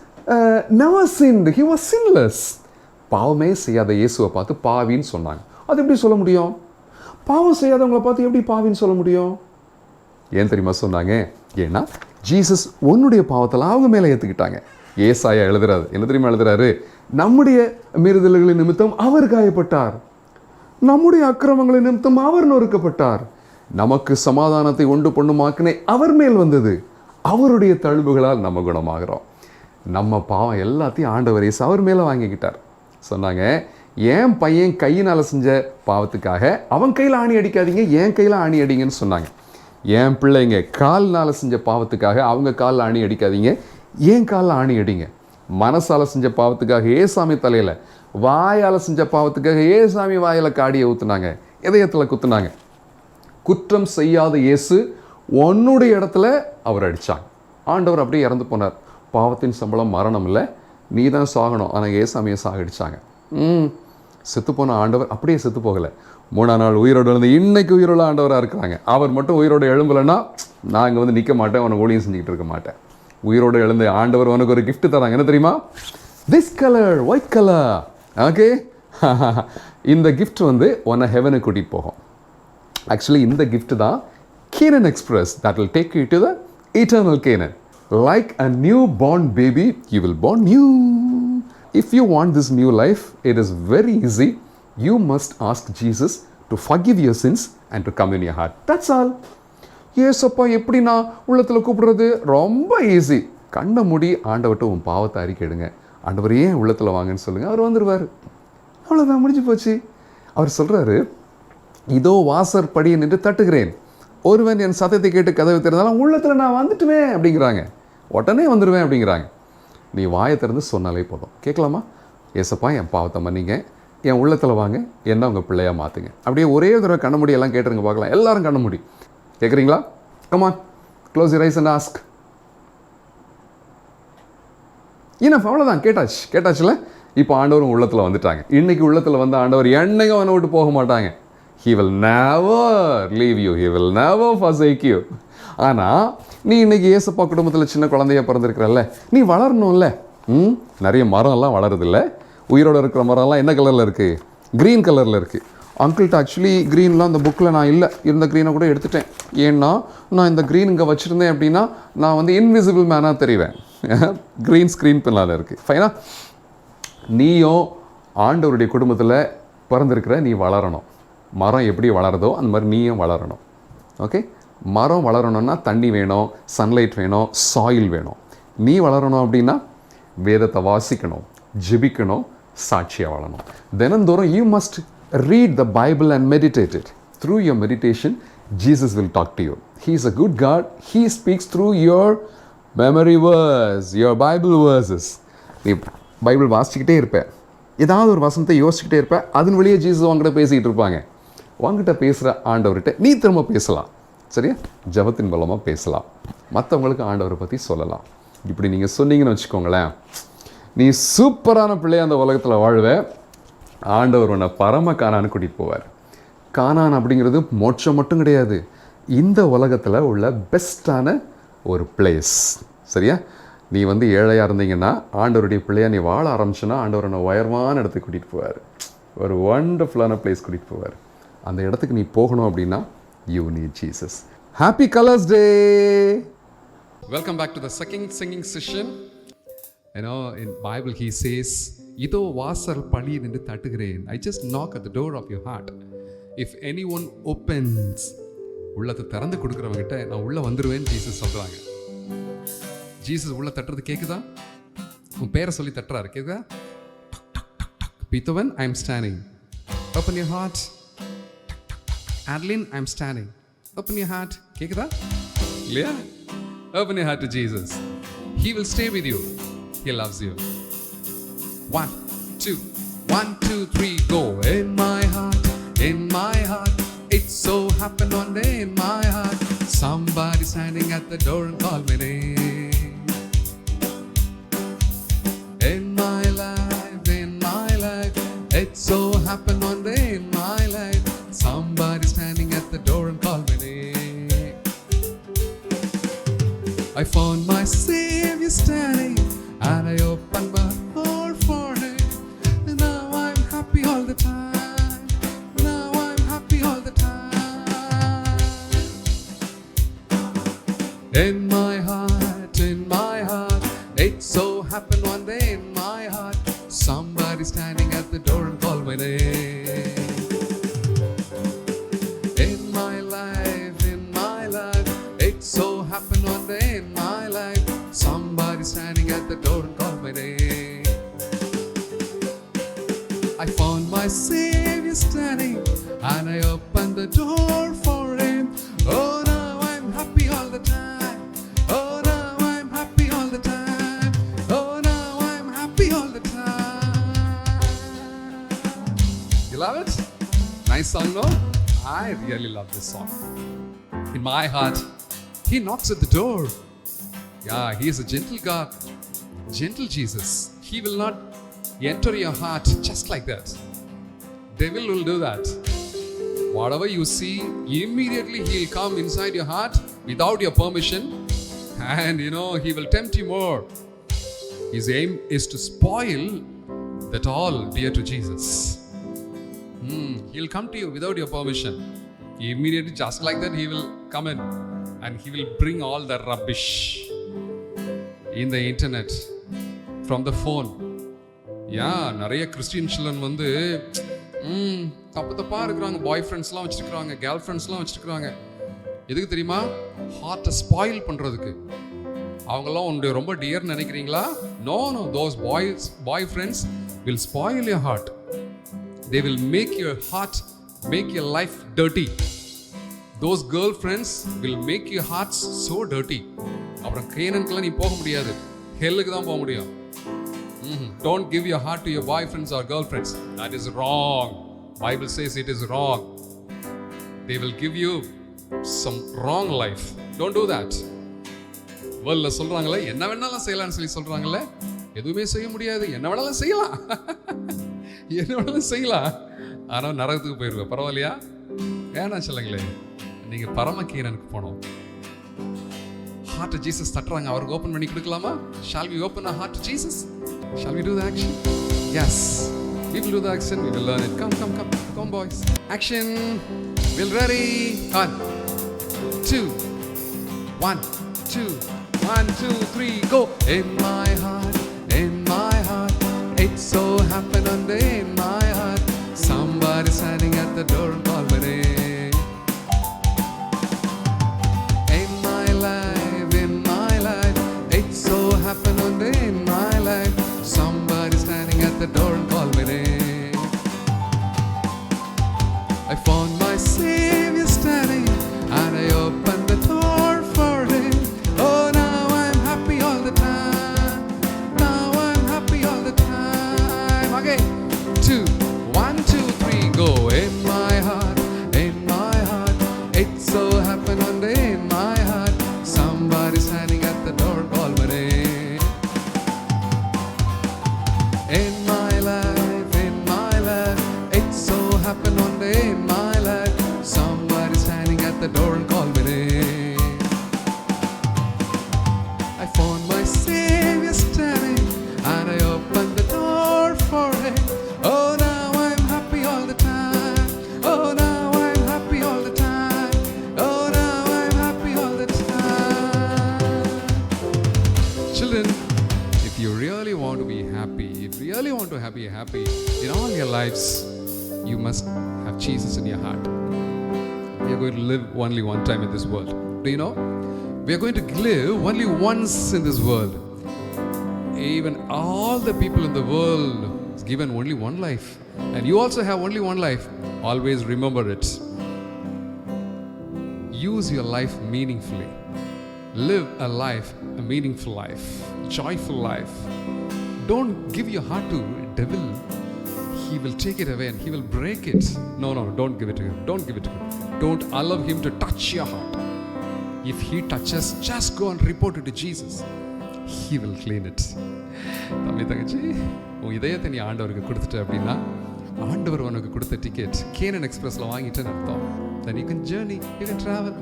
never sinned. He was sinless. பாவமே செய்யாத இயேசுவை பார்த்து பாவின்னு சொன்னாங்க. அது எப்படி சொல்ல முடியும்? பாவம் செய்யாதவங்களை பார்த்து எப்படி பாவின்னு சொல்ல முடியும்? ஏன் தெரியுமா சொன்னாங்க? ஏன்னா ஜீசஸ் உன்னுடைய பாவத்தில் அவங்க மேலே ஏற்றுக்கிட்டாங்க. ஏசாயா எழுதுறாரு, என்ன தெரியுமா எழுதுறாரு? நம்முடைய மீறுதல்களின் நிமித்தம் அவர் காயப்பட்டார், நம்முடைய அக்கிரமங்களின் நிமித்தம் அவர் நொறுக்கப்பட்டார், நமக்கு சமாதானத்தை உண்டு பண்ணுமாக்கினே அவர் மேல் வந்தது, அவருடைய தழும்புகளால் நம்ம குணமாகிறோம். நம்ம பாவம் எல்லாத்தையும் ஆண்டவர் இயேசு அவர் மேலே வாங்கிக்கிட்டார். சொன்னாங்க, என் பையன் கையினால் செஞ்ச பாவத்துக்காக அவன் கையில் ஆணி அடிக்காதீங்க, என் கையில் ஆணி அடிங்கன்னு சொன்னாங்க. என் பிள்ளைங்க கால்னால் செஞ்ச பாவத்துக்காக அவங்க காலில் ஆணி அடிக்காதீங்க, என் காலில் ஆணி அடிங்க. மனசால் செஞ்ச பாவத்துக்காக ஏசாமி தலையில், வாயால் செஞ்ச பாவத்துக்காக ஏசாமி வாயில் காடியை ஊற்றுனாங்க, இதயத்தில் குத்துனாங்க. குற்றம் செய்யாத இயேசு உன்னுடைய இடத்துல அவர் அடித்தாங்க. ஆண்டவர் அப்படியே இறந்து போனார். பாவத்தின் சம்பளம் மரணம் இல்லை, நீ தான் சாகணும். ஆனால் ஏசாமியை சாகடிச்சாங்க. செத்துப்போன ஆண்டவர் அப்படியே செத்து போகலை, 3ஆம் நாள் உயிரோடு எழுந்து இன்னைக்கு உயிரோட ஆண்டவராக இருக்கிறாங்க. அவர் மட்டும் உயிரோடு எழும்பலைன்னா நான் இங்கே வந்து நிற்க மாட்டேன், உனக்கு ஊழியம் செஞ்சுக்கிட்டு இருக்க மாட்டேன். உயிரோடு எழுந்து ஆண்டவர் உனக்கு ஒரு கிஃப்ட் தராங்க. என்ன தெரியுமா? This colour, white colour. Okay, இந்த கிஃப்ட் வந்து உன்னை ஹெவனுக்கு கூட்டிகிட்டு போகும். ஆக்சுவலி இந்த கிஃப்ட் தான் Canaan Express that will take you to the eternal Canaan. Like a newborn baby, you will born new. If you want this new life, it is very easy. You must ask Jesus to forgive your sins and to come in your heart. That's all. ஏசப்பா எப்படி நான் உள்ளத்தில் கூப்பிடுறது? ரொம்ப ஈஸி. கண்ணை மூடி ஆண்டவர்கிட்ட உன் பாவத்தை அறிக்கையிடுங்க. ஆண்டவர் ஏன் உள்ளத்தில் வாங்கன்னு சொல்லுங்கள், அவர் வந்துடுவார். அவ்வளோதான், முடிஞ்சு போச்சு. அவர் சொல்கிறாரு, இதோ வாசற் படியை நின்று தட்டுகிறேன், ஒருவன் என் சத்தத்தை கேட்டு கதவை திறந்தாலும் உள்ளத்தில் நான் வந்துட்டுவேன் அப்படிங்கிறாங்க. உடனே வந்துடுவேன் அப்படிங்கிறாங்க. நீ வாயை திறந்து சொன்னாலே போதும். கேட்கலாமா? ஏசப்பா என் பாவத்தை மன்னிங்க, என் உள்ளத்தில் வாங்க, என்ன உங்கள் பிள்ளையாக மாற்றுங்க. அப்படியே ஒரே தடவை கண்ண மூடி எல்லாம் கேட்டுருங்க பார்க்கலாம். எல்லாரும் கண்ண மூடி கேட்குறீங்களா? Come on, close your eyes and ask. அவ்வளோதான், கேட்டாச்சுல. இப்போ ஆண்டவரும் உள்ளத்தில் வந்துட்டாங்க. இன்றைக்கி உள்ளத்தில் வந்த ஆண்டவர் என்னைக்கும் அவனை விட்டு போக மாட்டாங்க. He will never leave you. He will never forsake you. ஆனால் நீ இன்றைக்கி ஏசப்பா குடும்பத்தில் சின்ன குழந்தைய பிறந்திருக்கிறல்ல, நீ வளரணும்ல. நிறைய மரம்லாம் வளருதில்ல. உயிரோடு இருக்கிற மரம்லாம் என்ன கலரில் இருக்குது? க்ரீன் கலரில் இருக்குது. அங்கிள்கிட்ட ஆக்சுவலி க்ரீன்லாம் அந்த புக்கில் நான் இல்லை, இருந்த க்ரீனை கூட எடுத்துட்டேன். ஏன்னா நான் இந்த க்ரீன் இங்கே வச்சுருந்தேன் அப்படின்னா நான் வந்து இன்விசிபிள் மேனாக தெரிவேன். க்ரீன் ஸ்க்ரீன் பின்னால் இருக்குது. ஃபைனா, நீயும் ஆண்டவருடைய குடும்பத்தில் பிறந்திருக்கிற, நீ வளரணும். மரம் எப்படி வளருதோ அந்த மாதிரி நீயும் வளரணும். ஓகே, மரம் வளரணும்னா தண்ணி வேணும், சன்லைட் வேணும், சாயில் வேணும். நீ வளரணும் அப்படின்னா வேதத்தை வாசிக்கணும், ஜெபிக்கணும், சாட்சியாக வாழணும். தினந்தோறும் you must read the Bible and meditate it. Through your meditation, Jesus will talk to you. He is a good God. He speaks through your memory verse, your Bible verses. நீ பைபிள் வாசிச்சுக்கிட்டே இருப்ப, ஏதாவது ஒரு வசனத்தை யோசிச்சுக்கிட்டே இருப்ப, அதன் வழியே ஜீசஸ் உங்ககிட்ட பேசிக்கிட்டு இருப்பாங்க. உங்ககிட்ட பேசுகிற ஆண்டவர்கிட்ட நீ திரும்ப பேசலாம். சரியா? ஜபத்தின் மூலமாக பேசலாம், மற்றவங்களுக்கு ஆண்டவரை பற்றி சொல்லலாம். இப்படி நீங்கள் சொன்னீங்கன்னு வச்சுக்கோங்களேன், நீ சூப்பரான பிள்ளைய அந்த உலகத்தில் வாழ்வே. ஆண்டவர் உன்னை பரம கானான்னு கூட்டிகிட்டு போவார். கானான் அப்படிங்கிறது மோட்சம் மட்டும் கிடையாது, இந்த உலகத்தில் உள்ள பெஸ்ட்டான ஒரு பிளேஸ். சரியா? நீ வந்து ஏழையாக இருந்தீங்கன்னா ஆண்டவருடைய பிள்ளையாக நீ வாழ ஆரம்பிச்சுன்னா ஆண்டவர் உன்னை உயர்வான இடத்துக்கு கூட்டிகிட்டு போவார். ஒரு வண்டர்ஃபுல்லான பிளேஸ் கூட்டிகிட்டு போவார். அந்த இடத்துக்கு நீ போகணும் அப்படின்னா you need Jesus. Happy colours day. Welcome back to the second singing session. In Bible he says, இதோ வாசல் படியில் நின்று தட்டுகிறேன். I just knock at the door of your heart. If anyone opens, உள்ளத்தை திறந்து கொடுக்குறவங்கிட்ட நான் உள்ளே வந்துடுவேன்னு ஜீசஸ் சொல்கிறாங்க. ஜீசஸ் உள்ள தட்டுறது கேட்குதா? உன் பேரை சொல்லி தட்டுறாரு, கேட்குதா? Beethoven, I'm standing. Open your heart. Adeline, I'm standing. Open your heart. கேட்குதா? இல்லையா? Open your heart to Jesus. He will stay with you. He loves you. 1, 2, 1, 2, 3, go. In my heart, it so happened one day in my heart, somebody standing at the door and called my name. In my life, it so happened one day in my life, somebody standing at the door and called my name. I found my Savior standing and I opened my heart for him. Now I'm happy all the time. Now I'm happy all the time. In my heart, it so happened one day in my heart, somebody standing at the door and called my name. In my life, it so happened one day in my life, somebody standing at the door and called my name. I found my Savior standing and I opened the door for him. Oh, now I'm happy all the time. Oh, now I'm happy all the time. Oh, now I'm happy all the time. You love it? Nice song, no? I really love this song. In my heart, he knocks at the door. Yeah, he is a gentle God, gentle Jesus. He will not enter your heart just like that. Devil will do that. Whatever you see, immediately he will come inside your heart without your permission, and he will tempt you more. His aim is to spoil that all dear to Jesus. He'll come to you without your permission. Immediately, just like that, he will come in and he will bring all the rubbish in the internet, from the phone. நிறைய கிறிஸ்டியன் சில்ட்ரன் வந்து தப்பு தப்பாக இருக்கிறாங்க, பாய் ஃப்ரெண்ட்ஸ்லாம் வச்சுருக்குறாங்க, கேர்ள் ஃப்ரெண்ட்ஸ்லாம் வச்சுருக்குறாங்க. எதுக்கு தெரியுமா? ஹார்ட்டை ஸ்பாயில் பண்ணுறதுக்கு. அவங்கெல்லாம் உன்னுடைய ரொம்ப டியர் நினைக்கிறீங்களா? No, those boy friends will spoil your heart. They will make your heart, make your life dirty. Those girlfriends will make your hearts so dirty. அப்புறம் கேனனுக்குலாம் நீ போக முடியாது, ஹெல்லுக்கு தான் போக முடியும். Don't give your heart to your boyfriends or girlfriends. That is wrong. Bible says it is wrong. They will give you some wrong life. Don't do that. வேர்ல்ட்ல சொல்றாங்களே என்ன வேணாலும் செய்யலாம்னு சொல்லி சொல்றாங்களே, எதுவுமே செய்ய முடியாது. என்ன வேணாலும் செய்யலாம், என்ன வேணாலும் செய்யலாம், ஆனால் நரகத்துக்கு போயிடுவேன். பரவாயில்லையா? வேணாம் சொல்லுங்களே, நீங்கள் பரமக்கீரனுக்கு போனோம். ஹார்ட் ஜீசஸ் தட்டுறாங்க, அவருக்கு ஓப்பன் பண்ணி கொடுக்கலாமா? Shall we open our heart to Jesus? Shall we do the action? Yes, we will do the action. We will learn it. Come boys. Action. We'll ready. 1, 2, 1, 2, 1, 2, 3, go. In my heart, it so happened one day in my heart, somebody standing at the door and called my name. In my life, it so happened one day in my life, somebody standing at the door and called my name. I found my Savior standing and I opened the door for him. Oh, now I'm happy all the time. Now I'm happy all the time. Okay, 2, 1, 2, 3, go. In my heart, it so happened one day in my heart, somebody standing at the door called my name. In my life, it so happened one day in my life, somebody standing at the door and called my name. I found my Savior standing and I opened the door for him. Oh, now I'm happy all the time. Oh, now I'm happy all the time. Oh, now I'm happy all the time. Children, if you really want to be happy, if you really want to be happy in all your lives, you must have Jesus in your heart. We are going to live only one time in this world. Do you know? We are going to live only once in this world. Even all the people in the world is given only one life, and you also have only one life. Always remember it. Use your life meaningfully. Live a life, a meaningful life, joyful life. Don't give your heart to devil. He will take it away and he will break it. No, don't give it to him. Don't give it to him. Don't allow him to touch your heart. If he touches, just go and report it to Jesus. He will clean it. தம்பி தங்கச்சி, உன் இதயத்தை நீ ஆண்டவருக்கு கொடுத்துட்ட அப்படின்னா, ஆண்டவர் உனக்கு கொடுத்த டிக்கெட் கேனன் எக்ஸ்பிரஸில் வாங்கிட்டேன்னு அர்த்தம். Then you can journey, you can travel.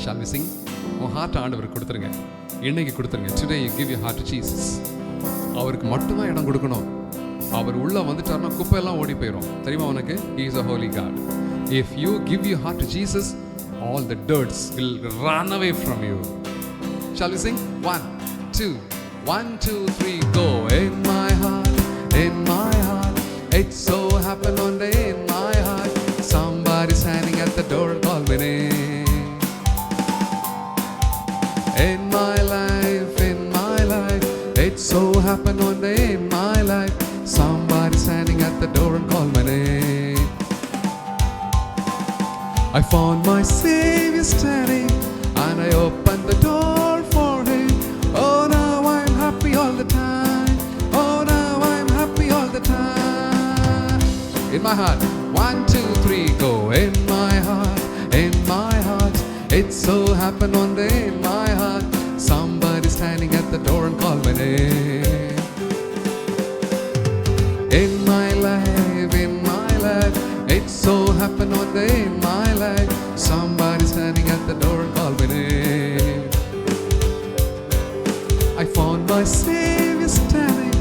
Shall we sing? உன் ஹார்ட் ஆண்டவருக்கு கொடுத்துருங்க, இன்னைக்கு கொடுத்துருங்க. Today you give your heart to Jesus. அவருக்கு மட்டும்தான் இடம் கொடுக்கணும். அவர் உள்ள வந்துட்டார்னா குப்பையெல்லாம் ஓடி போயிடும். தெரியுமா உனக்கு? He is a holy God. If you give your heart to Jesus, all the dirts will run away from you. Shall we sing? 1, 2, 1, 2, 3, go. In my heart, it so happened one day in my heart, somebody standing at the door called my name. In my life, it so happened one day in my life, somebody standing at the door and called my name. I found my Savior standing and I opened the door for him. Oh, now I'm happy all the time. Oh, now I'm happy all the time. In my heart, 1, 2, 3, go. In my heart, it so happened one day in my heart, somebody standing at the door and called my name. In my life, it so happened one day in my life, somebody standing at the door and called my name. I found my Savior standing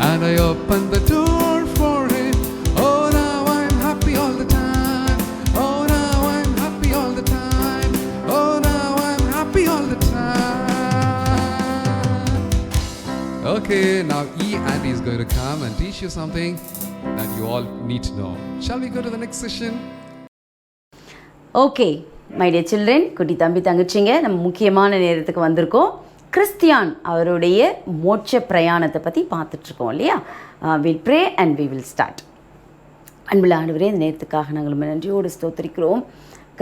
and I opened the door for him. Oh, now I'm happy all the time. Oh, now I'm happy all the time. Oh, now I'm happy all the time. Okay, now E Andy is going to come and teach you something. that you all need to know. Shall we go to the next session? Okay my dear children, குட்டி தம்பி தங்கச்சிங்க, நம்ம முக்கியமான நேரத்துக்கு வந்திருக்கோம். கிறிஸ்டியான் அவருடைய மோட்ச பிரயாணத்தை பற்றி பார்த்துட்ருக்கோம் இல்லையா? Will pray and we will start. அன்புள்ள ஆண்டவரே, இந்த நேரத்துக்காக நாங்கள் நன்றியோடு ஸ்தோத்திரிக்கிறோம்.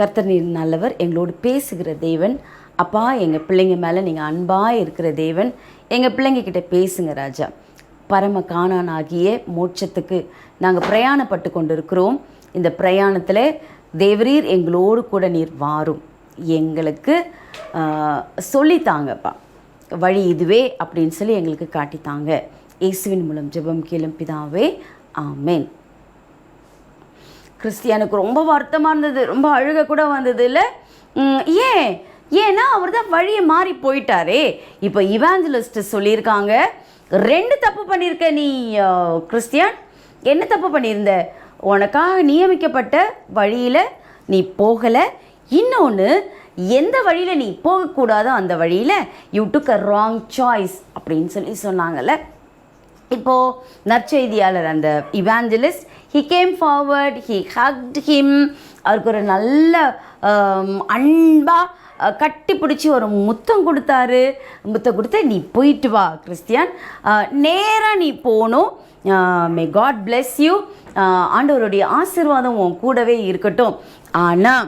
கர்த்தர் நீர் நல்லவர், எங்களோடு பேசுகிற தேவன். அப்பா, எங்கள் பிள்ளைங்க மேலே நீங்கள் அன்பாக இருக்கிற தேவன். எங்கள் பிள்ளைங்கக்கிட்ட பேசுங்க ராஜா. பரம கானான் ஆகிய மோட்சத்துக்கு நாங்கள் பிரயாணப்பட்டு கொண்டு இருக்கிறோம். இந்த பிரயாணத்தில் தேவரீர் எங்களோடு கூட நீர் வாரும், எங்களுக்கு சொல்லித்தாங்கப்பா, வழி இதுவே அப்படின்னு சொல்லி எங்களுக்கு காட்டித்தாங்க. இயேசுவின் மூலம் ஜெபம் கேளும் பிதாவே, ஆமென். கிறிஸ்டியானுக்கு ரொம்ப வருத்தமாக இருந்தது, ரொம்ப அழுக கூட வந்தது இல்லை? ஏன்னா அவர் தான் வழியை மாறி போயிட்டாரே. இப்போ இவாஞ்சலிஸ்ட் சொல்லியிருக்காங்க, 2 தப்பு பண்ணியிருக்க நீ கிறிஸ்டியான். என்ன தப்பு பண்ணியிருந்த? உனக்காக நியமிக்கப்பட்ட வழியில் நீ போகலை. இன்னொன்று, எந்த வழியில் நீ போகக்கூடாதோ அந்த வழியில் you took a wrong choice அப்படின்னு சொல்லி சொன்னாங்கல்ல. இப்போது நற்செய்தியாளர் அந்த இவாஞ்சலிஸ்ட், he came forward, he hugged him. அவருக்கு ஒரு நல்ல அன்பாக கட்டி பிடிச்சி ஒரு முத்தம் கொடுத்தாரு. முத்தம் கொடுத்து, நீ போயிட்டு வா கிறிஸ்டியான், நேராக நீ போகணும். May God bless you. ஆண்டவருடைய ஆசீர்வாதம் உன் கூடவே இருக்கட்டும். ஆனால்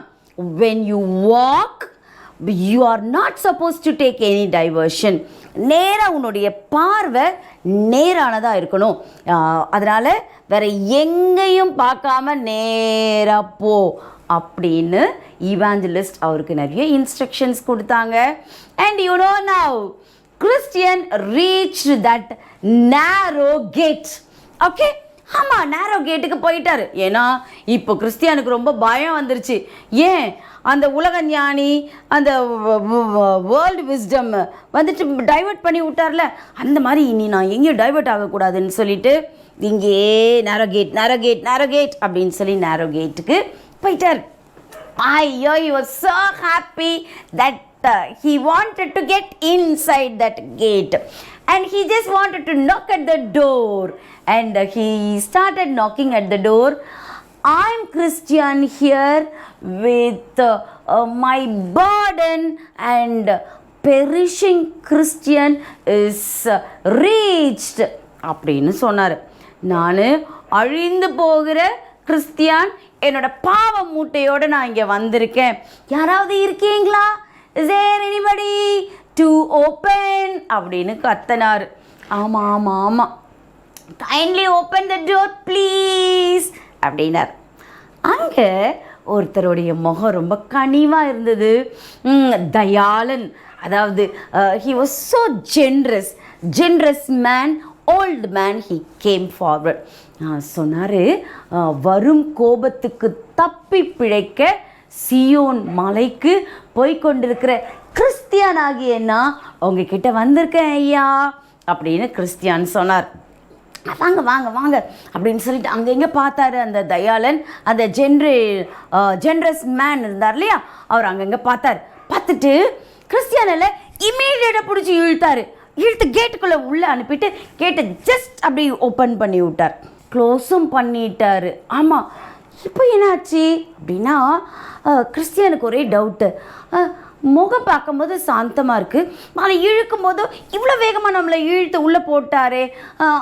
when you walk, you are not supposed to take any diversion. நேராக உன்னுடைய பார்வை நேரானதாக இருக்கணும். அதனால் வேறு எங்கேயும் பார்க்காம நேராக போ அப்படின்னு இவாஞ்சலிஸ்ட் அவருக்கு நிறைய இன்ஸ்ட்ரக்ஷன்ஸ் கொடுத்தாங்க. And you know now Christian reach that நேரோ கேட். ஓகே, ஆமாம், நேரோ கேட்டுக்கு போயிட்டார். ஏன்னா இப்போ கிறிஸ்டியானுக்கு ரொம்ப பயம் வந்துருச்சு. ஏன்? அந்த உலக ஞானி, அந்த வேர்ல்டு விஸ்டம் வந்துட்டு டைவர்ட் பண்ணி விட்டார்ல, அந்த மாதிரி இனி நான் எங்கேயும் டைவர்ட் ஆகக்கூடாதுன்னு சொல்லிட்டு இங்கே நேரோ கேட் நேரோ கேட் நேரோ கேட் அப்படின்னு சொல்லி நேரோ கேட்டுக்கு போயிட்டார். ஐயோ, he was so happy that he wanted to get inside that gate and he just wanted to knock at the door and he started knocking at the door. I'm Christian here with my burden and perishing Christian is reached அப்படின்னு சொன்னார். நான் அழிந்து போகிற கிறிஸ்டியான், என்னோட பாவ மூட்டையோடு நான் இங்கே வந்திருக்கேன். யாராவது இருக்கீங்களா? Is there anybody to open? அப்படின்னு கத்தனார். ஆமாம் ஆமாம் ஆமாம், kindly open the door please அப்படின்னார். அங்கே ஒருத்தருடைய முகம் ரொம்ப கனிவாக இருந்தது. தயாளன், அதாவது he was so generous man, old man. He came forward. சொன்னார், வரும் கோபத்துக்கு தப்பி பிழைக்க சியோன் மலைக்கு போய்கொண்டிருக்கிற கிறிஸ்டியான் ஆகிய நான் உங்ககிட்ட வந்திருக்கேன் ஐயா அப்படின்னு கிறிஸ்டியான் சொன்னார். வாங்க வாங்க வாங்க அப்படின்னு சொல்லிட்டு அங்கெங்கே பார்த்தாரு அந்த தயாளன். அந்த ஜென்ரஸ் மேன் இருந்தார் இல்லையா, அவர் அங்கங்கே பார்த்தார். பார்த்துட்டு கிறிஸ்டியானில் இமீடியட்டாக பிடிச்சி இழுத்து கேட்டுக்குள்ளே உள்ளே அனுப்பிட்டு கேட்டை ஜஸ்ட் அப்படி ஓப்பன் பண்ணி விட்டார். க்ளோஸும் பண்ணிட்டார். ஆமாம், இப்போ என்னாச்சு அப்படின்னா கிறிஸ்டியானுக்கு ஒரே டவுட்டு. முகம் பார்க்கும்போது சாந்தமாக இருக்குது, அதை இழுக்கும் போது இவ்வளோ வேகமாக நம்மளை இழுத்து உள்ளே போட்டாரே.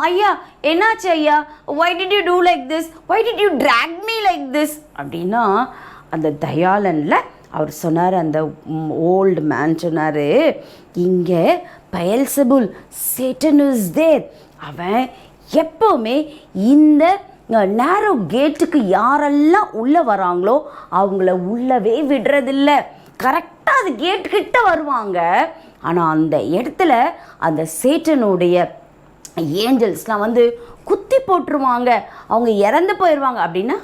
ஐயா என்னாச்சு ஐயா? Why did you do like this? Why did you drag me like this அப்படின்னா அந்த தயாளனில் அவர் சொன்னார், அந்த ஓல்டு மேன் சொன்னார், இங்கே பெயல்செபூல், சேட்டன் இஸ் தேர். அவன் எப்போவுமே இந்த நேரோ கேட்டுக்கு யாரெல்லாம் உள்ளே வராங்களோ அவங்கள உள்ளவே விடுறதில்ல. கரெக்டாக அது கேட்டுக்கிட்ட வருவாங்க. ஆனால் அந்த இடத்துல அந்த சேட்டனுடைய ஏஞ்சல்ஸ்லாம் வந்து குத்தி போட்டுருவாங்க, அவங்க இறந்து போயிடுவாங்க. அப்படின்னா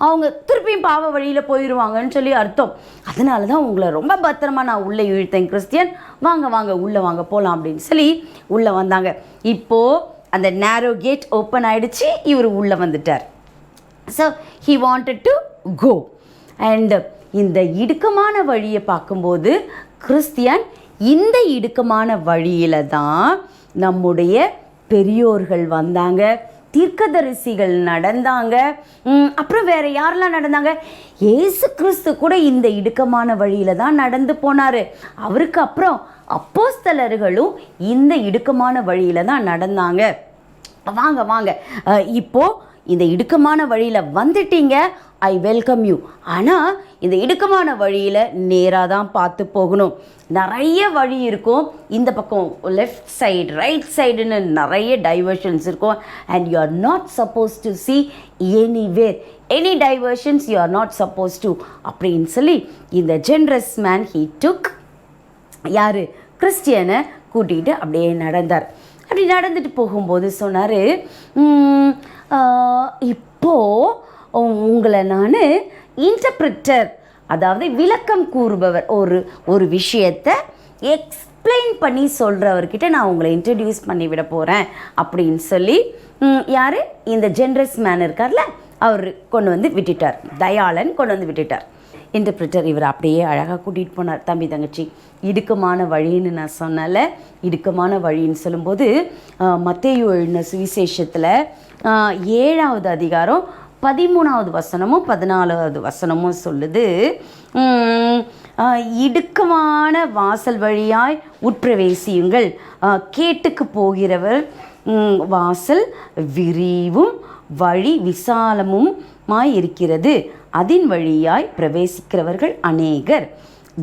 அவங்க திருப்பியும் பாவ வழியில் போயிடுவாங்கன்னு சொல்லி அர்த்தம். அதனால தான் உங்களை ரொம்ப பத்திரமா நான் உள்ளே இழுத்தேன் கிறிஸ்டியன், வாங்க வாங்க உள்ளே வாங்க போகலாம் அப்படின்னு சொல்லி உள்ளே வந்தாங்க. இப்போது அந்த நேரோ கேட் ஓப்பன் ஆகிடுச்சு, இவர் உள்ளே வந்துட்டார். So he wanted to go. And இந்த இடுக்கமான வழியை பார்க்கும்போது கிறிஸ்டியன் இந்த இடுக்கமான வழியில் தான் நம்முடைய பெரியோர்கள் வந்தாங்க. தீர்க்கதரிசிகள் நடந்தாங்க. அப்புறம் வேற யாரெல்லாம் நடந்தாங்க? இயேசு கிறிஸ்து கூட இந்த இடுக்கமான வழியில தான் நடந்து போனாரு. அவருக்கு அப்புறம் அப்போஸ்தலர்களும் இந்த இடுக்கமான வழியில தான் நடந்தாங்க. வாங்க வாங்க, இப்போ இந்த இடுக்கமான வழியில் வந்துட்டீங்க, ஐ வெல்கம் யூ. ஆனால் இந்த இடுக்கமான வழியில் நேராக தான் பார்த்து போகணும். நிறைய வழி இருக்கும். இந்த பக்கம் லெஃப்ட் சைடு, ரைட் சைடுன்னு நிறைய டைவர்ஷன்ஸ் இருக்கும். And you are not suppose to C anywhere, any diversions you are not suppose to அப்படின்னு சொல்லி இந்த ஜென்ரஸ் மேன் ஹீ டுக் யார் கிறிஸ்டியனை கூட்டிகிட்டு அப்படியே நடந்தார். அப்படி நடந்துட்டு போகும்போது சொன்னார், இப்போது உங்களை நான் இன்டர்பிரிட்டர், அதாவது விளக்கம் கூறுபவர், ஒரு விஷயத்தை எக்ஸ்பிளைன் பண்ணி சொல்கிறவர்கிட்ட நான் உங்களை இன்ட்ரடியூஸ் பண்ணி விட போகிறேன் அப்படின்னு சொல்லி யார் இந்த ஜென்ரஸ் மேன் இருக்கார்ல அவர் கொண்டு வந்து விட்டுட்டார். தயாளன் கொண்டு வந்து விட்டுட்டார். இன்டர்பிரிட்டர் இவர் அப்படியே அழகாக கூட்டிகிட்டு போனார். தம்பி தங்கச்சி, இடுக்கமான வழின்னு நான் சொன்னால, இடுக்கமான வழின்னு சொல்லும்போது மத்தேயு எழுதின சுவிசேஷத்தில் 7வது அதிகாரம் 13வது வசனமும் 14வது வசனமும் சொல்லுது, இடுக்கமான வாசல் வழியாய் உட்பிரவேசியுங்கள், கேட்டுக்கு போகிறவர் வாசல் விரிவும் வழி விசாலமுமாய் இருக்கிறது, அதின் வழியாய் பிரவேசிக்கிறவர்கள் அநேகர்,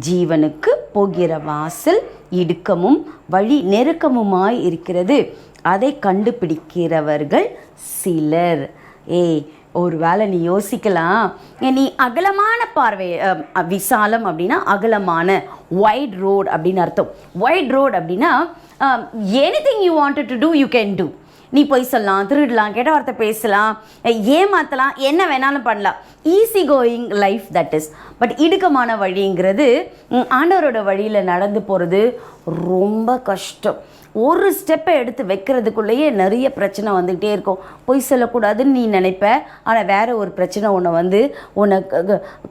ஜீவனுக்கு போகிற வாசல் இடுக்கமும் வழி நெருக்கமுமாய் இருக்கிறது, அதை கண்டுபிடிக்கிறவர்கள் சிலர். ஒரு வேளை நீ யோசிக்கலாம், நீ அகலமான பார்வை, விசாலம் அப்படின்னா அகலமான, வைட் ரோட் அப்படின்னு அர்த்தம். வைட் ரோட் அப்படின்னா anything you wanted to do you can do. நீ போய் சொல்லலாம், திருடலாம், கெட்ட வார்த்தை பேசலாம், ஏமாற்றலாம், என்ன வேணாலும் பண்ணலாம். Easy going life that is. But இடுக்கமான வழிங்கிறது, ஆண்டவரோட வழியில் நடந்து போகிறது ரொம்ப கஷ்டம். ஒரு ஸ்டெப்பை எடுத்து வைக்கிறதுக்குள்ளேயே நிறைய பிரச்சனை வந்துக்கிட்டே இருக்கும். பொய் சொல்லக்கூடாதுன்னு நீ நினைப்ப, ஆனால் வேறு ஒரு பிரச்சனை உன்னை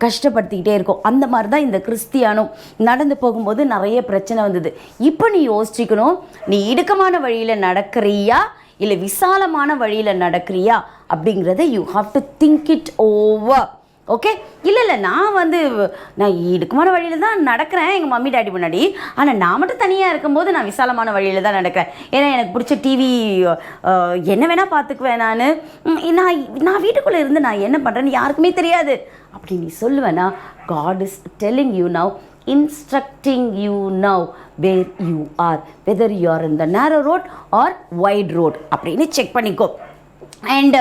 கஷ்டப்படுத்திக்கிட்டே இருக்கும். அந்த மாதிரி தான் இந்த கிறிஸ்தியானும் நடந்து போகும்போது நிறைய பிரச்சனை வந்தது. இப்போ நீ யோசிக்கணும், நீ இடுக்கமான வழியில் நடக்கிறியா இல்லை விசாலமான வழியில் நடக்கிறியா அப்படிங்கிறத you have to think it over. Okay, இல்லை நான் இடுக்கமான வழியில் தான் நடக்கிறேன் எங்கள் மம்மி டாடி முன்னாடி, ஆனால் நான் மட்டும் தனியாக இருக்கும்போது நான் விசாலமான வழியில் தான் நடக்கிறேன். ஏன்னா எனக்கு பிடிச்ச டிவி என்ன வேணால் பார்த்துக்குவேன், நான் வீட்டுக்குள்ளே இருந்து நான் என்ன பண்ணுறேன்னு யாருக்குமே தெரியாது அப்படி நீ சொல்லுவேன்னா, God is telling you now, instructing you now where you are, whether you are in the narrow road or wide road அப்படின்னு செக் பண்ணிக்கோ. அண்ட்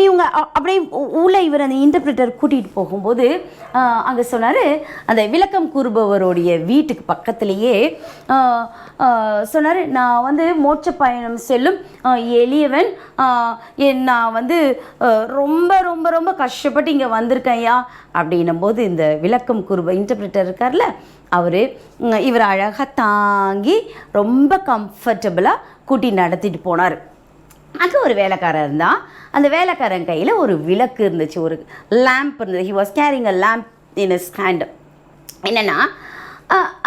இவங்க அப்படியே உள்ள இவர் அந்த இன்டர்பிரிட்டர் கூட்டிகிட்டு போகும்போது அங்கே சொன்னார், அந்த விளக்கம் கூறுபவருடைய வீட்டுக்கு பக்கத்துலேயே சொன்னார், நான் மோட்ச பயணம் செல்லும் எளியவன், நான் ரொம்ப ரொம்ப ரொம்ப கஷ்டப்பட்டு இங்கே வந்திருக்கேன்யா அப்படின்னும் போது இந்த விளக்கம் கூறுப இன்டர்பிரிட்டர் இருக்கார்ல அவர் இவர் அழகாக தாங்கி ரொம்ப கம்ஃபர்டபுளாக கூட்டி நடத்திட்டு போனார். அங்கே ஒரு வேலைக்காரர் இருந்தால், அந்த வேலைக்காரன் கையில் ஒரு விளக்கு இருந்துச்சு, ஒரு லேம்ப் இருந்தது. He was carrying a lamp in his hand. என்னென்னா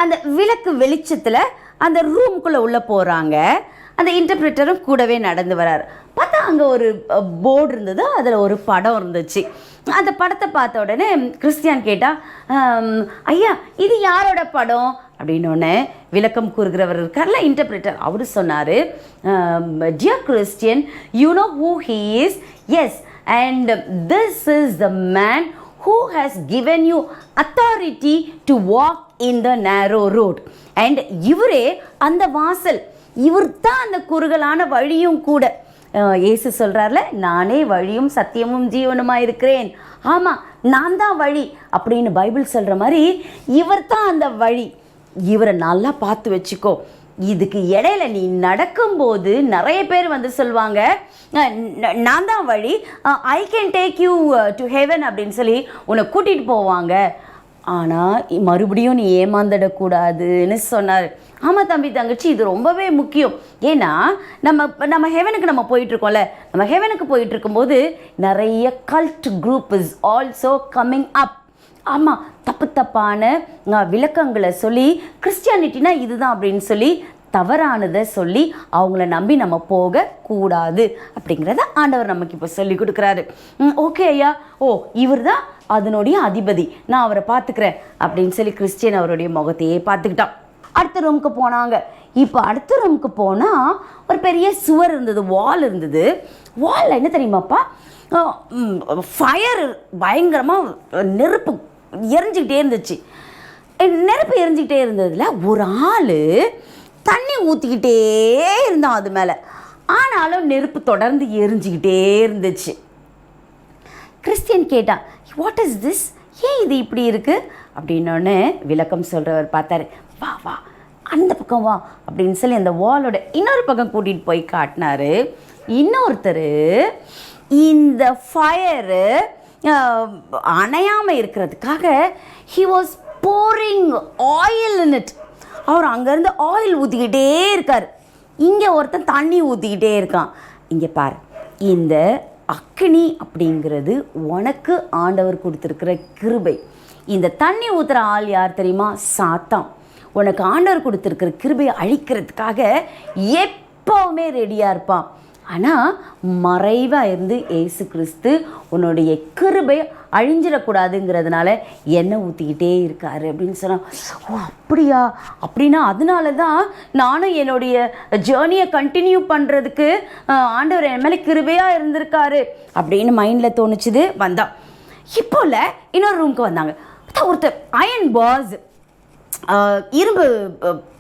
அந்த விளக்கு வெளிச்சத்தில் அந்த ரூம்குள்ளே உள்ளே போகிறாங்க. அந்த இன்டர்பிரிட்டரும் கூடவே நடந்து வரார். பார்த்தா அங்கே ஒரு போர்டு இருந்தது, அதில் ஒரு படம் இருந்துச்சு. அந்த படத்தை பார்த்த உடனே கிறிஸ்டியான் கேட்டால், ஐயா இது யாரோட படம் அப்படின்னோடனே விளக்கம் கூறுகிறவர் இருக்கார்ல இன்டர்பிரிட்டர், அவர் சொன்னார், dear Christian, you know who he is? Yes, and this is the man who has given you authority to walk in the narrow road. And இவரே அந்த வாசல், இவர் தான் அந்த குறுகலான வழியும் கூட. இயேசு சொல்கிறார்ல, நானே வழியும் சத்தியமும் ஜீவனுமாக இருக்கிறேன். ஆமாம், நான் தான் வழி அப்படின்னு பைபிள் சொல்கிற மாதிரி இவர் தான் அந்த வழி. இவரை நல்லா பார்த்து வச்சுக்கோ. இதுக்கு இடையில நீ நடக்கும்போது நிறைய பேர் சொல்லுவாங்க, நான் தான் வழி, I can take you to heaven அப்படின்னு சொல்லி உன்னை கூட்டிகிட்டு போவாங்க. ஆனால் மறுபடியும் நீ ஏமாந்துடக்கூடாதுன்னு சொன்னார். ஆமாம் தம்பி தங்கச்சி, இது ரொம்பவே முக்கியம். ஏன்னா நம்ம ஹெவனுக்கு நம்ம போயிட்டுருக்கோம்ல, நம்ம ஹெவனுக்கு போயிட்டு இருக்கும்போது நிறைய cult group is also coming up. ஆமாம், தப்பான விளக்கங்களை சொல்லி கிறிஸ்டியானிட்டினா இதுதான் அப்படின்னு சொல்லி தவறானதை சொல்லி அவங்கள நம்பி நம்ம போகக்கூடாது அப்படிங்கிறத ஆண்டவர் நமக்கு இப்போ சொல்லி கொடுக்குறாரு. ஓகே ஐயா, ஓ இவர் தான் அதனுடைய அதிபதி, நான் அவரை பார்த்துக்கிறேன் அப்படின்னு சொல்லி கிறிஸ்டியன் அவருடைய முகத்தையே பார்த்துக்கிட்டான். அடுத்த ரூமுக்கு போனாங்க. இப்போ அடுத்த ரூமுக்கு போனால் ஒரு பெரிய சுவர் இருந்தது, வால் இருந்தது. வாலில் என்ன தெரியுமாப்பா, ஃபயர், பயங்கரமாக நெருப்பு எரிஞ்சிக்கிட்டே இருந்துச்சு. நெருப்பு எரிஞ்சிக்கிட்டே இருந்ததில் ஒரு ஆள் தண்ணி ஊற்றிக்கிட்டே இருந்தான் அது மேலே. ஆனாலும் நெருப்பு தொடர்ந்து எரிஞ்சிக்கிட்டே இருந்துச்சு. கிறிஸ்டியன் கேட்டான், வாட் இஸ் திஸ், ஏன் இது இப்படி இருக்குது அப்படின்னோடனே விளக்கம் சொல்கிறவர் பார்த்தாரு. வா வா அந்த பக்கம் வா அப்படின்னு சொல்லி அந்த வாலோட இன்னொரு பக்கம் கூட்டிகிட்டு போய் காட்டினாரு. இன்னொருத்தர் இந்த ஃபயரு அணையாமல் இருக்கிறதுக்காக he was pouring oil in it. அவர் அங்கேருந்து ஆயில் ஊற்றிக்கிட்டே இருக்கார். இங்கே ஒருத்தன் தண்ணி ஊற்றிக்கிட்டே இருக்கான். இங்கே பார், இந்த அக்கினி அப்படிங்கிறது உனக்கு ஆண்டவர் கொடுத்துருக்கிற கிருபை. இந்த தண்ணி ஊற்றுற ஆள் யார் தெரியுமா? சாத்தான். உனக்கு ஆண்டவர் கொடுத்துருக்கிற கிருபையை அழிக்கிறதுக்காக எப்போவுமே ரெடியாக இருப்பான். ஆனால் மறைவாக இருந்து இயேசு கிறிஸ்து உன்னுடைய கிருபை அழிஞ்சிடக்கூடாதுங்கிறதுனால எண்ணெய் ஊற்றிக்கிட்டே இருக்காரு அப்படின்னு சொன்னான். ஓ அப்படியா, அப்படின்னா அதனால தான் நானும் என்னுடைய ஜேர்னியை கண்டினியூ பண்ணுறதுக்கு ஆண்டவர் என் மேலே கிருபையாக இருந்திருக்காரு அப்படின்னு மைண்டில் தோணுச்சுது. வந்தான். இப்போல இன்னொரு ரூமுக்கு வந்தாங்க. ஒருத்தர் அயன் பாஸ், இரும்பு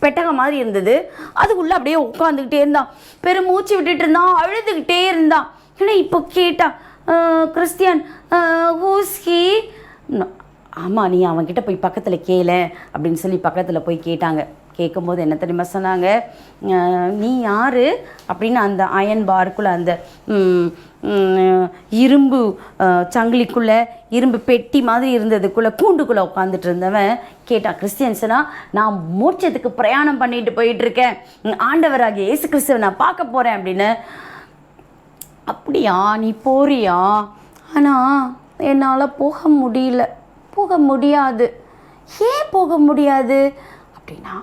பெட்டகம் மாதிரி இருந்தது, அதுக்குள்ளே அப்படியே உட்காந்துக்கிட்டே இருந்தான். பெரும் மூச்சு விட்டுட்டு இருந்தான், அழுதுகிட்டே இருந்தான். ஏன்னா இப்போ கேட்டான், கிறிஸ்டியன் ஹூஸ் ஹீ, ஆமாம் நீ அவன்கிட்ட போய் பக்கத்தில் கேள அப்படின்னு சொல்லி பக்கத்தில் போய் கேட்டாங்க. கேட்கும்போது என்ன தெரியுமா சொன்னாங்க, நீ யார் அப்படின்னு அந்த அயன் பார்க்குள்ளே அந்த இரும்பு சங்கிலிக்குள்ளே இரும்பு பெட்டி மாதிரி இருந்ததுக்குள்ளே கூண்டுக்குள்ளே உட்காந்துட்டு இருந்தவன் கேட்டான். கிறிஸ்டியன்ஸ்னா நான் மோட்சத்துக்கு பிரயாணம் பண்ணிட்டு போயிட்டுருக்கேன், ஆண்டவராகிய இயேசு கிறிஸ்துவை நான் பார்க்க போகிறேன் அப்படின்னு. அப்படியா, நீ போறியா? ஆனால் என்னால் போக முடியாது. ஏன் போக முடியாது அப்படின்னா,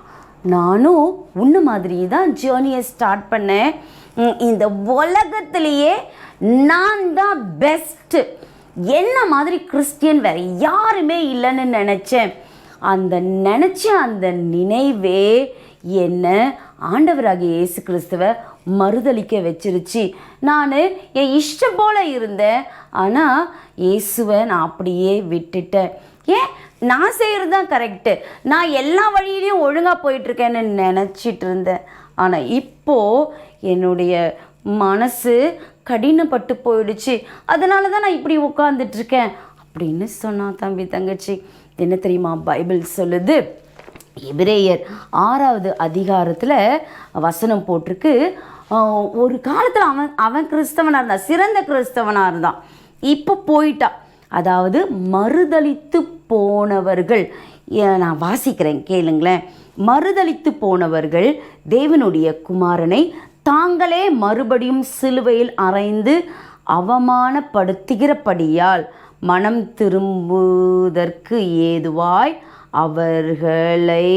நானும் உன்ன மாதிரி தான் ஜேர்னியை ஸ்டார்ட் பண்ணேன். இந்த உலகத்திலேயே நான் தான் பெஸ்ட்டு, என்ன மாதிரி கிறிஸ்டியன் வேறு யாருமே இல்லைன்னு நினச்சேன். அந்த நினைவே என்ன ஆண்டவராகிய இயேசு கிறிஸ்துவை மறுதளிக்க வச்சிருச்சு. நான் என் இஷ்டம் போல் இருந்தேன், ஆனால் இயேசுவை நான் அப்படியே விட்டுட்டேன். ஏன், நான் செய்கிறது தான் கரெக்டு, நான் எல்லா வழியிலையும் ஒழுங்காக போயிட்டுருக்கேன்னு நினச்சிட்டு இருந்தேன். ஆனால் இப்போது என்னுடைய மனசு கடினப்பட்டு போயிடுச்சு, அதனால தான் நான் இப்படி உட்காந்துட்ருக்கேன் அப்படின்னு சொன்னான். தம்பி தங்கச்சி, என்ன தெரியுமா பைபிள் சொல்லுது? எபிரேயர் 6வது அதிகாரத்தில் வசனம் போட்டிருக்கு. ஒரு காலத்தில் அவன் கிறிஸ்தவனாக இருந்தான், சிறந்த கிறிஸ்தவனாக இருந்தான். இப்போ போயிட்டான். அதாவது மறுதலித்து போனவர்கள், நான் வாசிக்கிறேன் கேளுங்களேன். மறுதலித்து போனவர்கள் தேவனுடைய குமாரனை தாங்களே மறுபடியும் சிலுவையில் அறைந்து அவமானப்படுத்துகிறபடியால் மனம் திரும்புவதற்கு ஏதுவாய் அவர்களை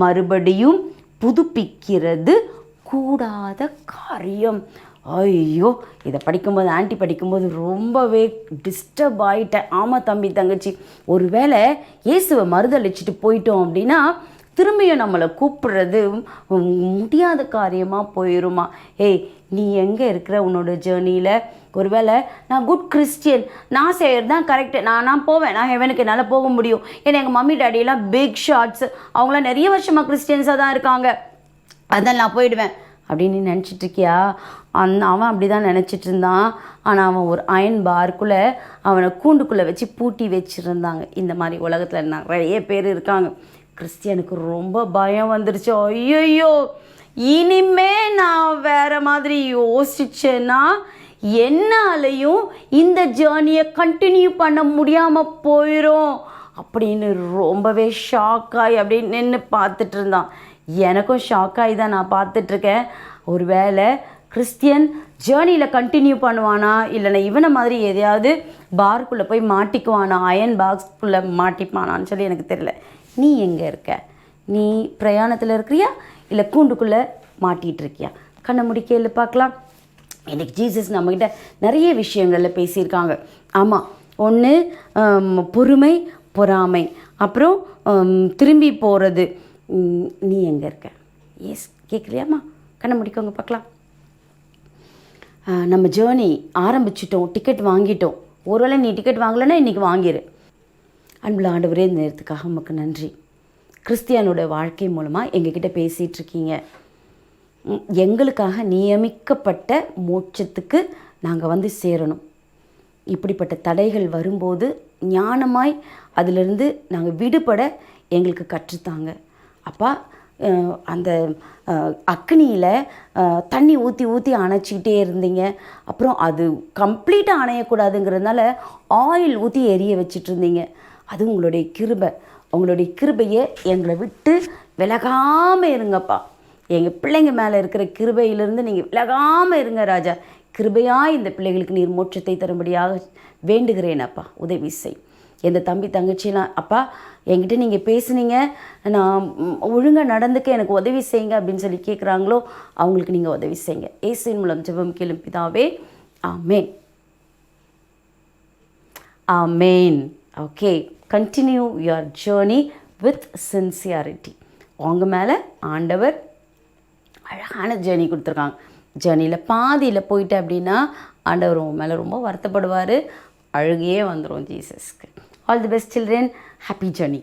மறுபடியும் புதுப்பிக்கிறது கூடாத காரியம். ஐயோ, இதை படிக்கும்போது ஆன்ட்டி படிக்கும்போது ரொம்பவே டிஸ்டர்ப் ஆகிட்டேன். ஆமாம் தம்பி தங்கச்சி, ஒருவேளை இயேசுவை மறுதளிச்சுட்டு போயிட்டோம் அப்படின்னா திரும்பியும் நம்மளை கூப்பிடுறது முடியாத காரியமாக போயிடுமா? ஏய், நீ எங்கே இருக்கிற உன்னோட ஜேர்னியில்? ஒருவேளை நான் குட் கிறிஸ்டியன், நான் செய்கிறது தான் கரெக்டு, நான் போவேன், நான் ஹெவனுக்கு என்னால் போக முடியும். ஏன்னா எங்கள் மம்மி டாடியெல்லாம் பிக் ஷாட்ஸ், அவங்களாம் நிறைய வருஷமாக கிறிஸ்டியன்ஸாக தான் இருக்காங்க, அதனால் நான் போயிடுவேன் அப்படின்னு நினச்சிட்ருக்கியா? அவன் அப்படி தான் நினச்சிட்டு இருந்தான். ஆனால் அவன் ஒரு அயன் பார்க்குள்ளே அவனை கூண்டுக்குள்ளே வச்சு பூட்டி வச்சுருந்தாங்க. இந்த மாதிரி உலகத்தில் நிறைய பேர் இருக்காங்க. கிறிஸ்டியனுக்கு ரொம்ப பயம் வந்துடுச்சு. ஐயோ, இனிமே நான் வேறு மாதிரி யோசிச்சேன்னா என்னாலையும் இந்த ஜேர்னியை கண்டினியூ பண்ண முடியாமல் போயிடும் அப்படின்னு ரொம்பவே ஷாக்காகி அப்படின்னு நின்று பார்த்துட்டு இருந்தான். எனக்கும் ஷாக்காகி தான் நான் பார்த்துட்ருக்கேன். ஒரு வேளை கிறிஸ்டியன் ஜேர்னியில் கண்டினியூ பண்ணுவானா, இல்லைனா இவனை மாதிரி எதையாவது பார்க்குள்ளே போய் மாட்டிக்குவானா, அயன் பாக்ஸ்குள்ளே மாட்டிப்பானான்னு சொல்லி எனக்கு தெரியல. நீ எங்கே இருக்க? நீ பிரயாணத்தில் இருக்கிறியா இல்லை கூண்டுக்குள்ளே மாட்டிகிட்டு இருக்கியா? கண்ணை முடிக்கையில் பார்க்கலாம். இன்றைக்கி ஜீசஸ் நம்மக்கிட்ட நிறைய விஷயங்களில் பேசியிருக்காங்க. ஆமாம், ஒன்று பொறுமை, பொறாமை, அப்புறம் திரும்பி போகிறது. நீ எங்கே இருக்க? எஸ் கேட்கலையாம்மா? கண்ணை முடிக்கவங்க பார்க்கலாம். நம்ம ஜேர்னி ஆரம்பிச்சிட்டோம், டிக்கெட் வாங்கிட்டோம். ஒருவேளை நீ டிக்கெட் வாங்கலைன்னா இன்றைக்கி வாங்கிடு. அன்புள்ள ஆண்டவரே, இந்த நேரத்துக்காக உமக்கு நன்றி. கிறிஸ்டியானோட வாழ்க்கை மூலமாக எங்ககிட்ட பேசிகிட்ருக்கீங்க. எங்களுக்காக நியமிக்கப்பட்ட மோட்சத்துக்கு நாங்கள் வந்து சேரணும். இப்படிப்பட்ட தடைகள் வரும்போது ஞானமாய் அதிலிருந்து நாங்கள் விடுபட எங்களுக்கு கற்றுத்தாங்க. அப்பா, அந்த அக்னியில் தண்ணி ஊற்றி ஊற்றி அணைச்சிக்கிட்டே இருந்தீங்க. அப்புறம் அது கம்ப்ளீட்டாக அணையக்கூடாதுங்கிறதுனால ஆயில் ஊற்றி எரிய வச்சிட்டு இருந்தீங்க. அது உங்களுடைய கிருபை. உங்களுடைய கிருபையை எங்களை விட்டு விலகாமல் இருங்கப்பா. எங்கள் பிள்ளைங்க மேலே இருக்கிற கிருபையிலிருந்து நீங்கள் விலகாமல் இருங்க ராஜா. கிருபையாக இந்த பிள்ளைகளுக்கு நீர் மோட்சத்தை தரும்படியாக வேண்டுகிறேன் அப்பா. உதவி செய். எந்த தம்பி தங்கச்சிலாம் அப்பா என்கிட்ட நீங்கள் பேசுனீங்க, நான் ஒழுங்காக நடந்துக்க எனக்கு உதவி செய்யுங்க அப்படின்னு சொல்லி கேட்குறாங்களோ அவங்களுக்கு நீங்கள் உதவி செய்யுங்க. இயேசுவின் மூலம் ஜெபம் கேளும் பிதாவே, ஆமேன். ஆமேன். Okay, continue your journey with sincerity. உங்கள் மேலே ஆண்டவர் அழகான ஜேர்னி கொடுத்துருக்காங்க. ஜேர்னியில் பாதியில் போயிட்டு அப்படின்னா ஆண்டவர் உங்கள் மேலே ரொம்ப வருத்தப்படுவார். அழுகையே வந்துடும் ஜீசஸ்க்கு. All the best children. Happy journey.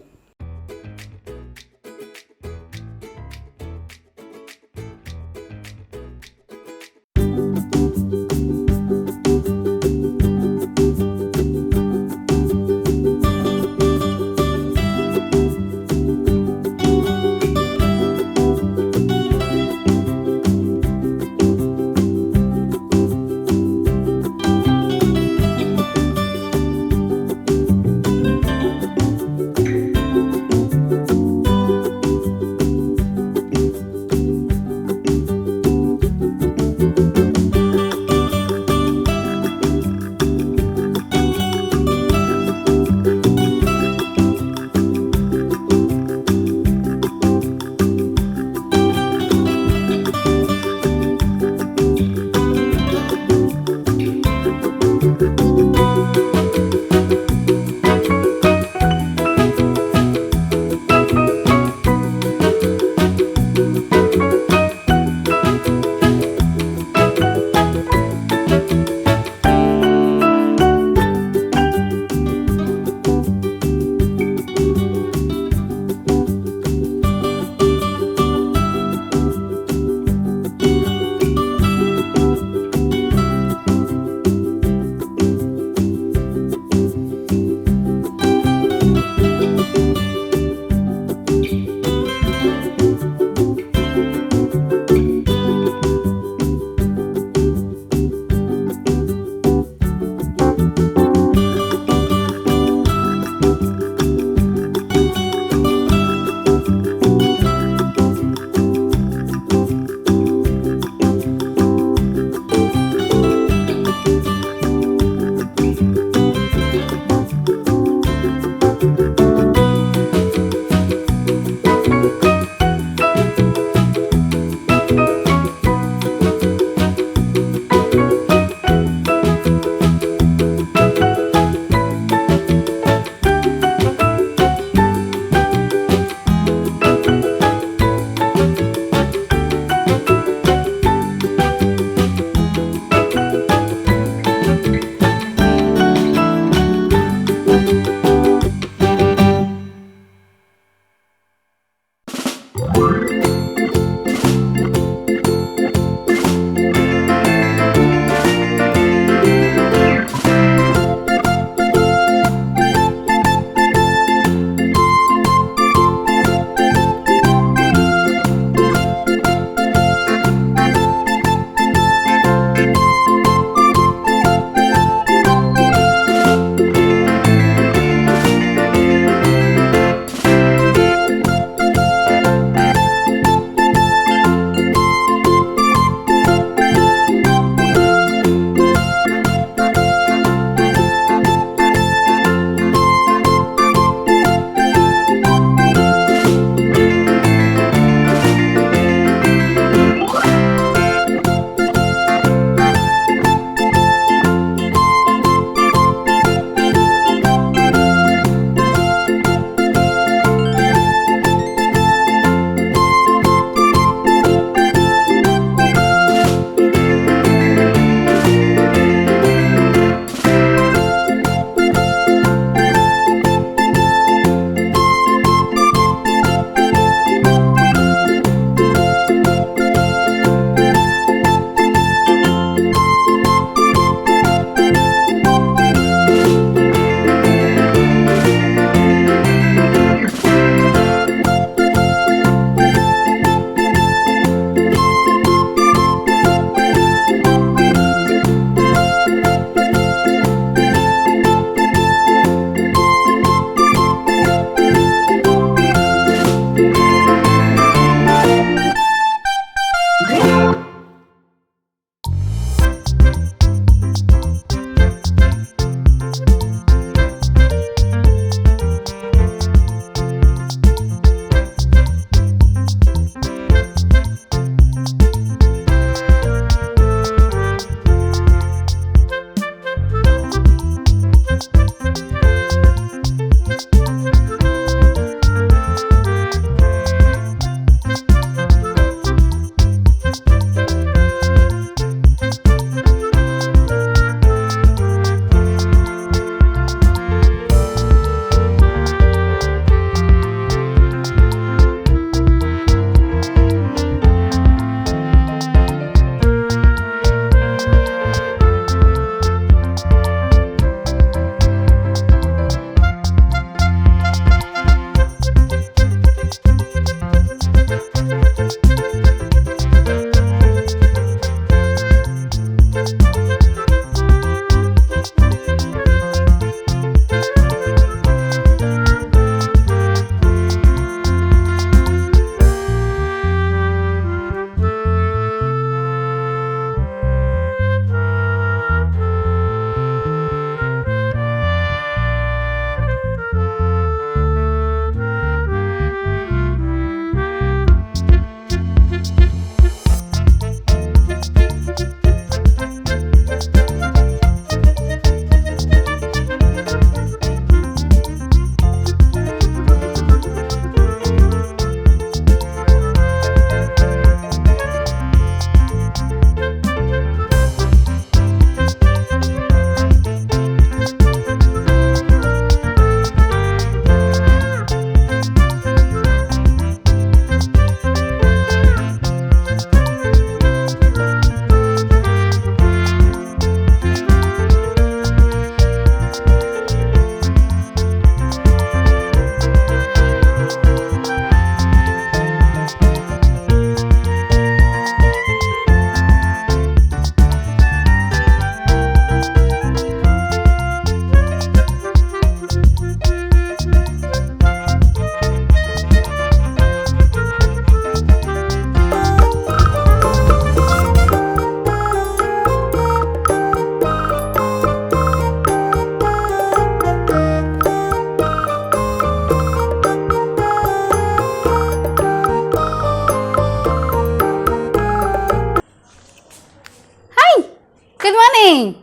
morning.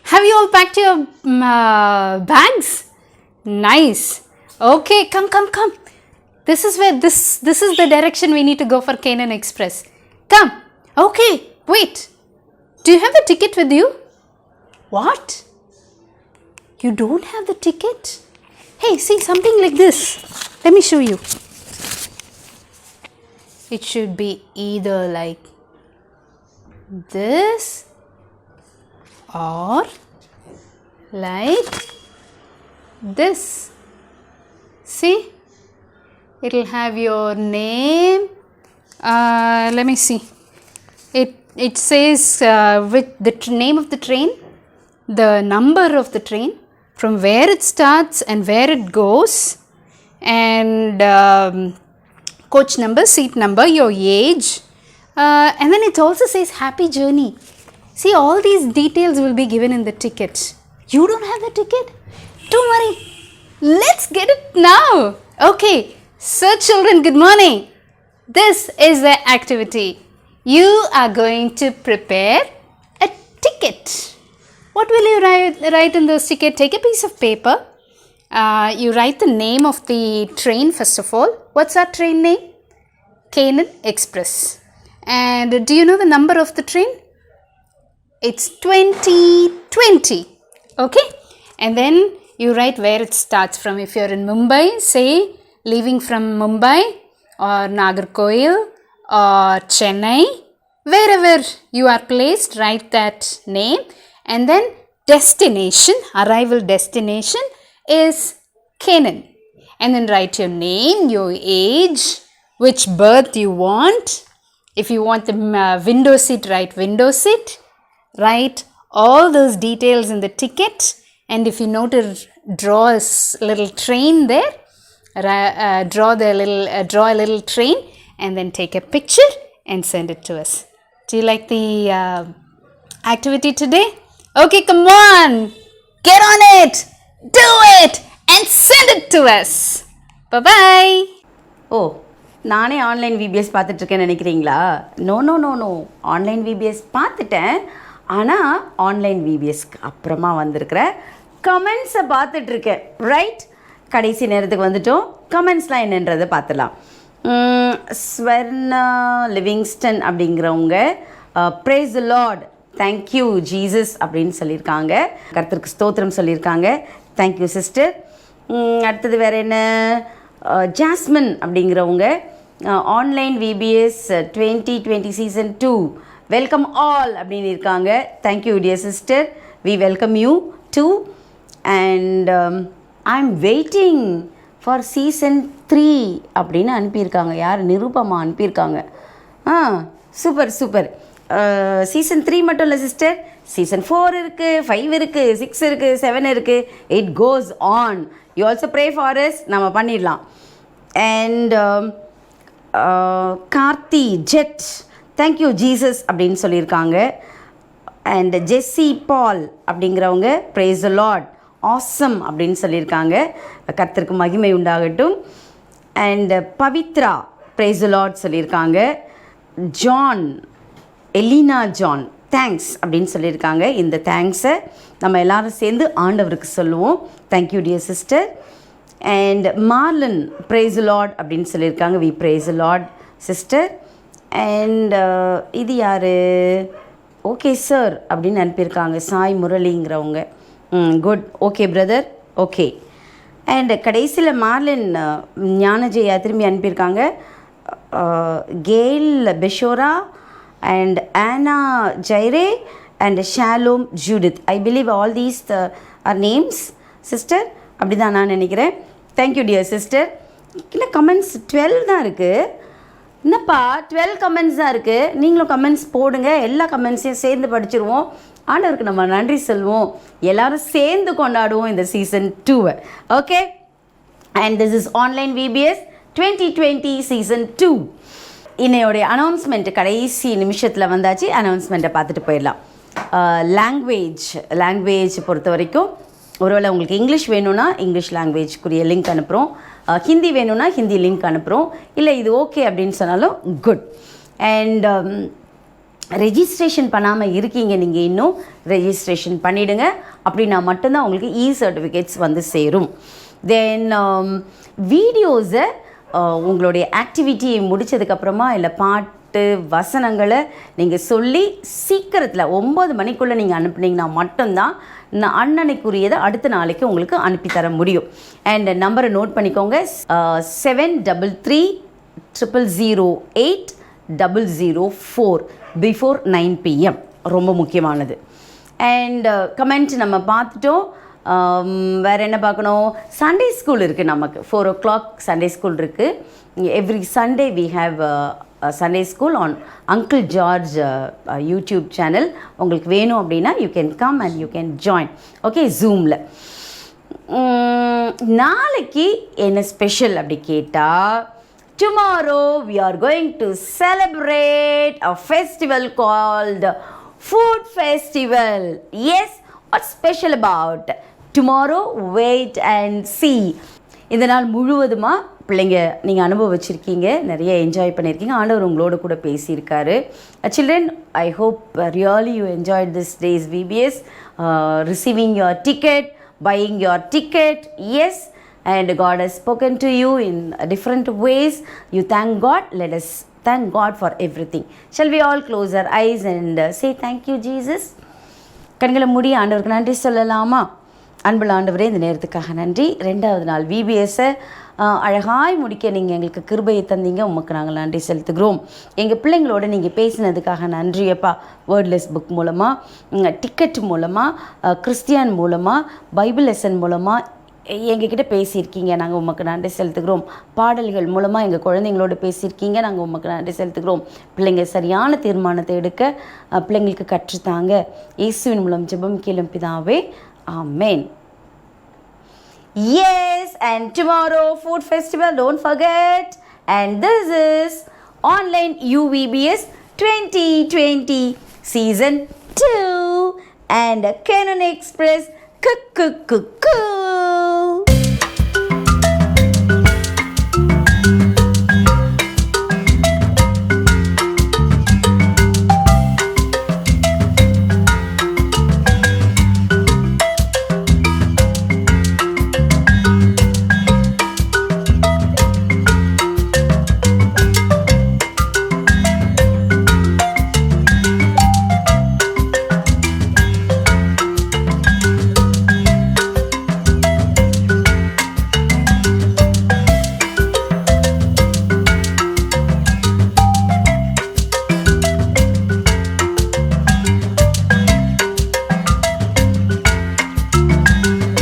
Have you all packed your bags? Nice. Okay, come. This is where this is the direction we need to go for Canaan Express. Come. Okay, wait. Do you have the ticket with you? What? You don't have the ticket? Hey, see, something like this. Let me show you. It should be either like this or like this. See, it will have your name. Let me see. It says with the name of the train, the number of the train, from where it starts and where it goes, and coach number, seat number, your age, and then it also says happy journey. See, all these details will be given in the ticket. You don't have the ticket? Don't worry. Let's get it now. Okay. So children, good morning. This is the activity. You are going to prepare a ticket. What will you write in this ticket? Take a piece of paper. You write the name of the train first of all. What's our train name? Canaan Express. And do you know the number of the train? It's 2020. Okay? And then you write where it starts from. If you're in Mumbai, say leaving from Mumbai or Nagercoil or Chennai, wherever you are placed, write that name. And then destination, arrival destination is Canaan. And then write your name, your age, which berth you want. If you want the window seat, write window seat. Write all those details in the ticket. And if you know to draw a little train there, draw a little train and then take a picture and send it to us. Do you like the activity today? Okay, come on, get on it, do it and send it to us. Bye-bye. ஓ, நானே ஆன்லைன் விபிஎஸ் பார்த்துட்ருக்கேன்னு நினைக்கிறீங்களா? நோ, ஆன்லைன் விபிஎஸ் பார்த்துட்டேன். ஆனால் ஆன்லைன் விபிஎஸ்க்கு அப்புறமா வந்திருக்கிற கமெண்ட்ஸை பார்த்துட்ருக்கேன். ரைட், கடைசி நேரத்துக்கு வந்துட்டோம். கமெண்ட்ஸ்லாம் என்னன்றதை பார்த்துலாம். ஸ்வர்ணா லிவிங்ஸ்டன் அப்படிங்கிறவங்க praise the lord, thank you Jesus அப்படின்னு சொல்லியிருக்காங்க. கர்த்தருக்கு ஸ்தோத்திரம் சொல்லியிருக்காங்க. Thank you sister. அடுத்தது வேறு என்ன? ஜாஸ்மின் அப்படிங்கிறவங்க online VBS 2020 season 2 welcome all அப்படின்னு இருக்காங்க. Thank you dear sister, we welcome you too. And I am waiting for season 3 அப்படின்னு அனுப்பியிருக்காங்க. யார்? நிருபமா அனுப்பியிருக்காங்க. சூப்பர். சீசன் 3 மட்டும் இல்லை சிஸ்டர், சீசன் 4 இருக்குது, 5 இருக்குது, 6 இருக்குது, 7 இருக்குது. It goes on. You also pray for us. நம்ம பண்ணிடலாம். And Karthi Jet, thank you Jesus அப்படின்னு சொல்லியிருக்காங்க. அண்ட் ஜெஸ்ஸி பால் அப்படிங்கிறவங்க ப்ரைஸ் தி லார்ட், ஆசம் அப்படின்னு சொல்லியிருக்காங்க. கர்த்தருக்கு மகிமை உண்டாகட்டும். And Pavithra praise the Lord சொல்லியிருக்காங்க. ஜான், எலினா ஜான், தேங்க்ஸ் அப்படின்னு சொல்லியிருக்காங்க. இந்த தேங்க்ஸை நம்ம எல்லோரும் சேர்ந்து ஆண்டவருக்கு சொல்லுவோம். Thank you dear sister. And Marlon praise the Lord அப்படின்னு சொல்லியிருக்காங்க. We praise the Lord sister. And இது யார்? ஓகே சார் அப்படின்னு அனுப்பியிருக்காங்க. சாய் முரளிங்கிறவங்க. Good, okay brother, okay. And கடைசியில் மார்லின் ஞானஜெயா திரும்பி அனுப்பியிருக்காங்க. GAIL பெஷோரா and Anna Jaire and Shalom Judith. I believe all these are names, sister. அப்படி தான் நான் நினைக்கிறேன். Thank you dear sister. இல்லை, கமெண்ட்ஸ் 12 தான் இருக்குது. என்னப்பா 12 கமெண்ட்ஸ் தான் இருக்குது? நீங்களும் கமெண்ட்ஸ் போடுங்க. எல்லா கமெண்ட்ஸையும் சேர்ந்து படிச்சிருவோம். ஆண்டவருக்கு நம்ம நன்றி சொல்வோம். எல்லோரும் சேர்ந்து கொண்டாடுவோம் இந்த season 2. Okay, and this is online VBS 2020 season 2. இன்னையோடைய அனௌன்ஸ்மெண்ட் கடைசி நிமிஷத்தில் வந்தாச்சு. அனௌன்ஸ்மெண்ட்டை பார்த்துட்டு போயிடலாம். லாங்குவேஜ் பொறுத்த வரைக்கும், ஒருவேளை உங்களுக்கு இங்கிலீஷ் வேணும்னா இங்கிலீஷ் லாங்குவேஜ்க்குரிய லிங்க் அனுப்புகிறோம். ஹிந்தி வேணும்னா ஹிந்தி லிங்க் அனுப்புகிறோம். இல்லை இது ஓகே அப்படின்னு சொன்னாலும் குட். அண்ட் ரெஜிஸ்ட்ரேஷன் பண்ணாமல் இருக்கீங்க, நீங்கள் இன்னும் ரெஜிஸ்ட்ரேஷன் பண்ணிவிடுங்க. அப்படின்னா மட்டும்தான் உங்களுக்கு சர்டிஃபிகேட்ஸ் வந்து சேரும். தென் வீடியோஸை உங்களுடைய ஆக்டிவிட்டியை முடித்ததுக்கப்புறமா இல்லை பாட்டு வசனங்களை நீங்கள் சொல்லி சீக்கிரத்தில் 9 மணிக்குள்ளே நீங்கள் அனுப்புனீங்கன்னா மட்டும்தான் அன்னன்னைக்குரியதை அடுத்த நாளைக்கு உங்களுக்கு அனுப்பித்தர முடியும். அண்ட் நம்பரை நோட் பண்ணிக்கோங்க, 7300800804 பிஃபோர் 9 PM. ரொம்ப முக்கியமானது. அண்ட் கமெண்ட் நம்ம பார்த்துட்டோம். வேறு என்ன பார்க்கணும்? சண்டே ஸ்கூல் இருக்குது நமக்கு. 4 o'clock சண்டே ஸ்கூல் இருக்குது. Every Sunday we have Sunday school on uncle George YouTube channel. உங்களுக்கு வேணும் அப்படின்னா you can come and you can join. Okay, ஜூமில். நாளைக்கு என்ன ஸ்பெஷல் அப்படி கேட்டால், tomorrow we are going to celebrate a festival called Food Festival. Yes, what's special about tomorrow? Wait and see. இந்த நாள் முழுவதுமாக பிள்ளைங்க நீங்கள் அனுபவிச்சிருக்கீங்க, நிறைய என்ஜாய் பண்ணியிருக்கீங்க. ஆண்டவர் உங்களோட கூட பேசியிருக்காரு. Children, I hope really you enjoyed this days VBS, receiving your ticket, buying your ticket. Yes, and God has spoken to you in different ways. You thank God. Let us thank God for everything. Shall we all close our eyes and say thank you Jesus? கண்களை மூடி ஆண்டவருக்கு நன்றி சொல்லலாமா? அன்புள்ள ஆண்டவரே, இந்த நேரத்துக்காக நன்றி. 2வது நாள் VBS-ஐ அழகாய் முடிக்க நீங்கள் எங்களுக்கு கிருபையை தந்தீங்க, உமக்கு நாங்கள் நன்றி செலுத்துகிறோம். எங்கள் பிள்ளைங்களோட நீங்கள் பேசினதுக்காக நன்றியப்பா. வேர்ட்லெஸ் புக் மூலமாக, டிக்கெட் மூலமாக, கிறிஸ்டியன் மூலமாக, பைபிள் லெசன் மூலமாக எங்ககிட்ட பேசியிருக்கீங்க, நாங்கள் உமக்கு நன்றி செலுத்துகிறோம். பாடல்கள் மூலமாக எங்கள் குழந்தைங்களோட பேசியிருக்கீங்க, நாங்கள் உமக்கு நன்றி செலுத்துகிறோம். பிள்ளைங்க சரியான தீர்மானத்தை எடுக்க பிள்ளைங்களுக்கு கற்றுத்தாங்க. இயேசுவின் மூலம் ஜெபம் கேளும் பிதாவே, ஆமென். Yes, and tomorrow Food Festival, don't forget. And this is Online UVBS 2020 Season 2 and Canon Express. Cook.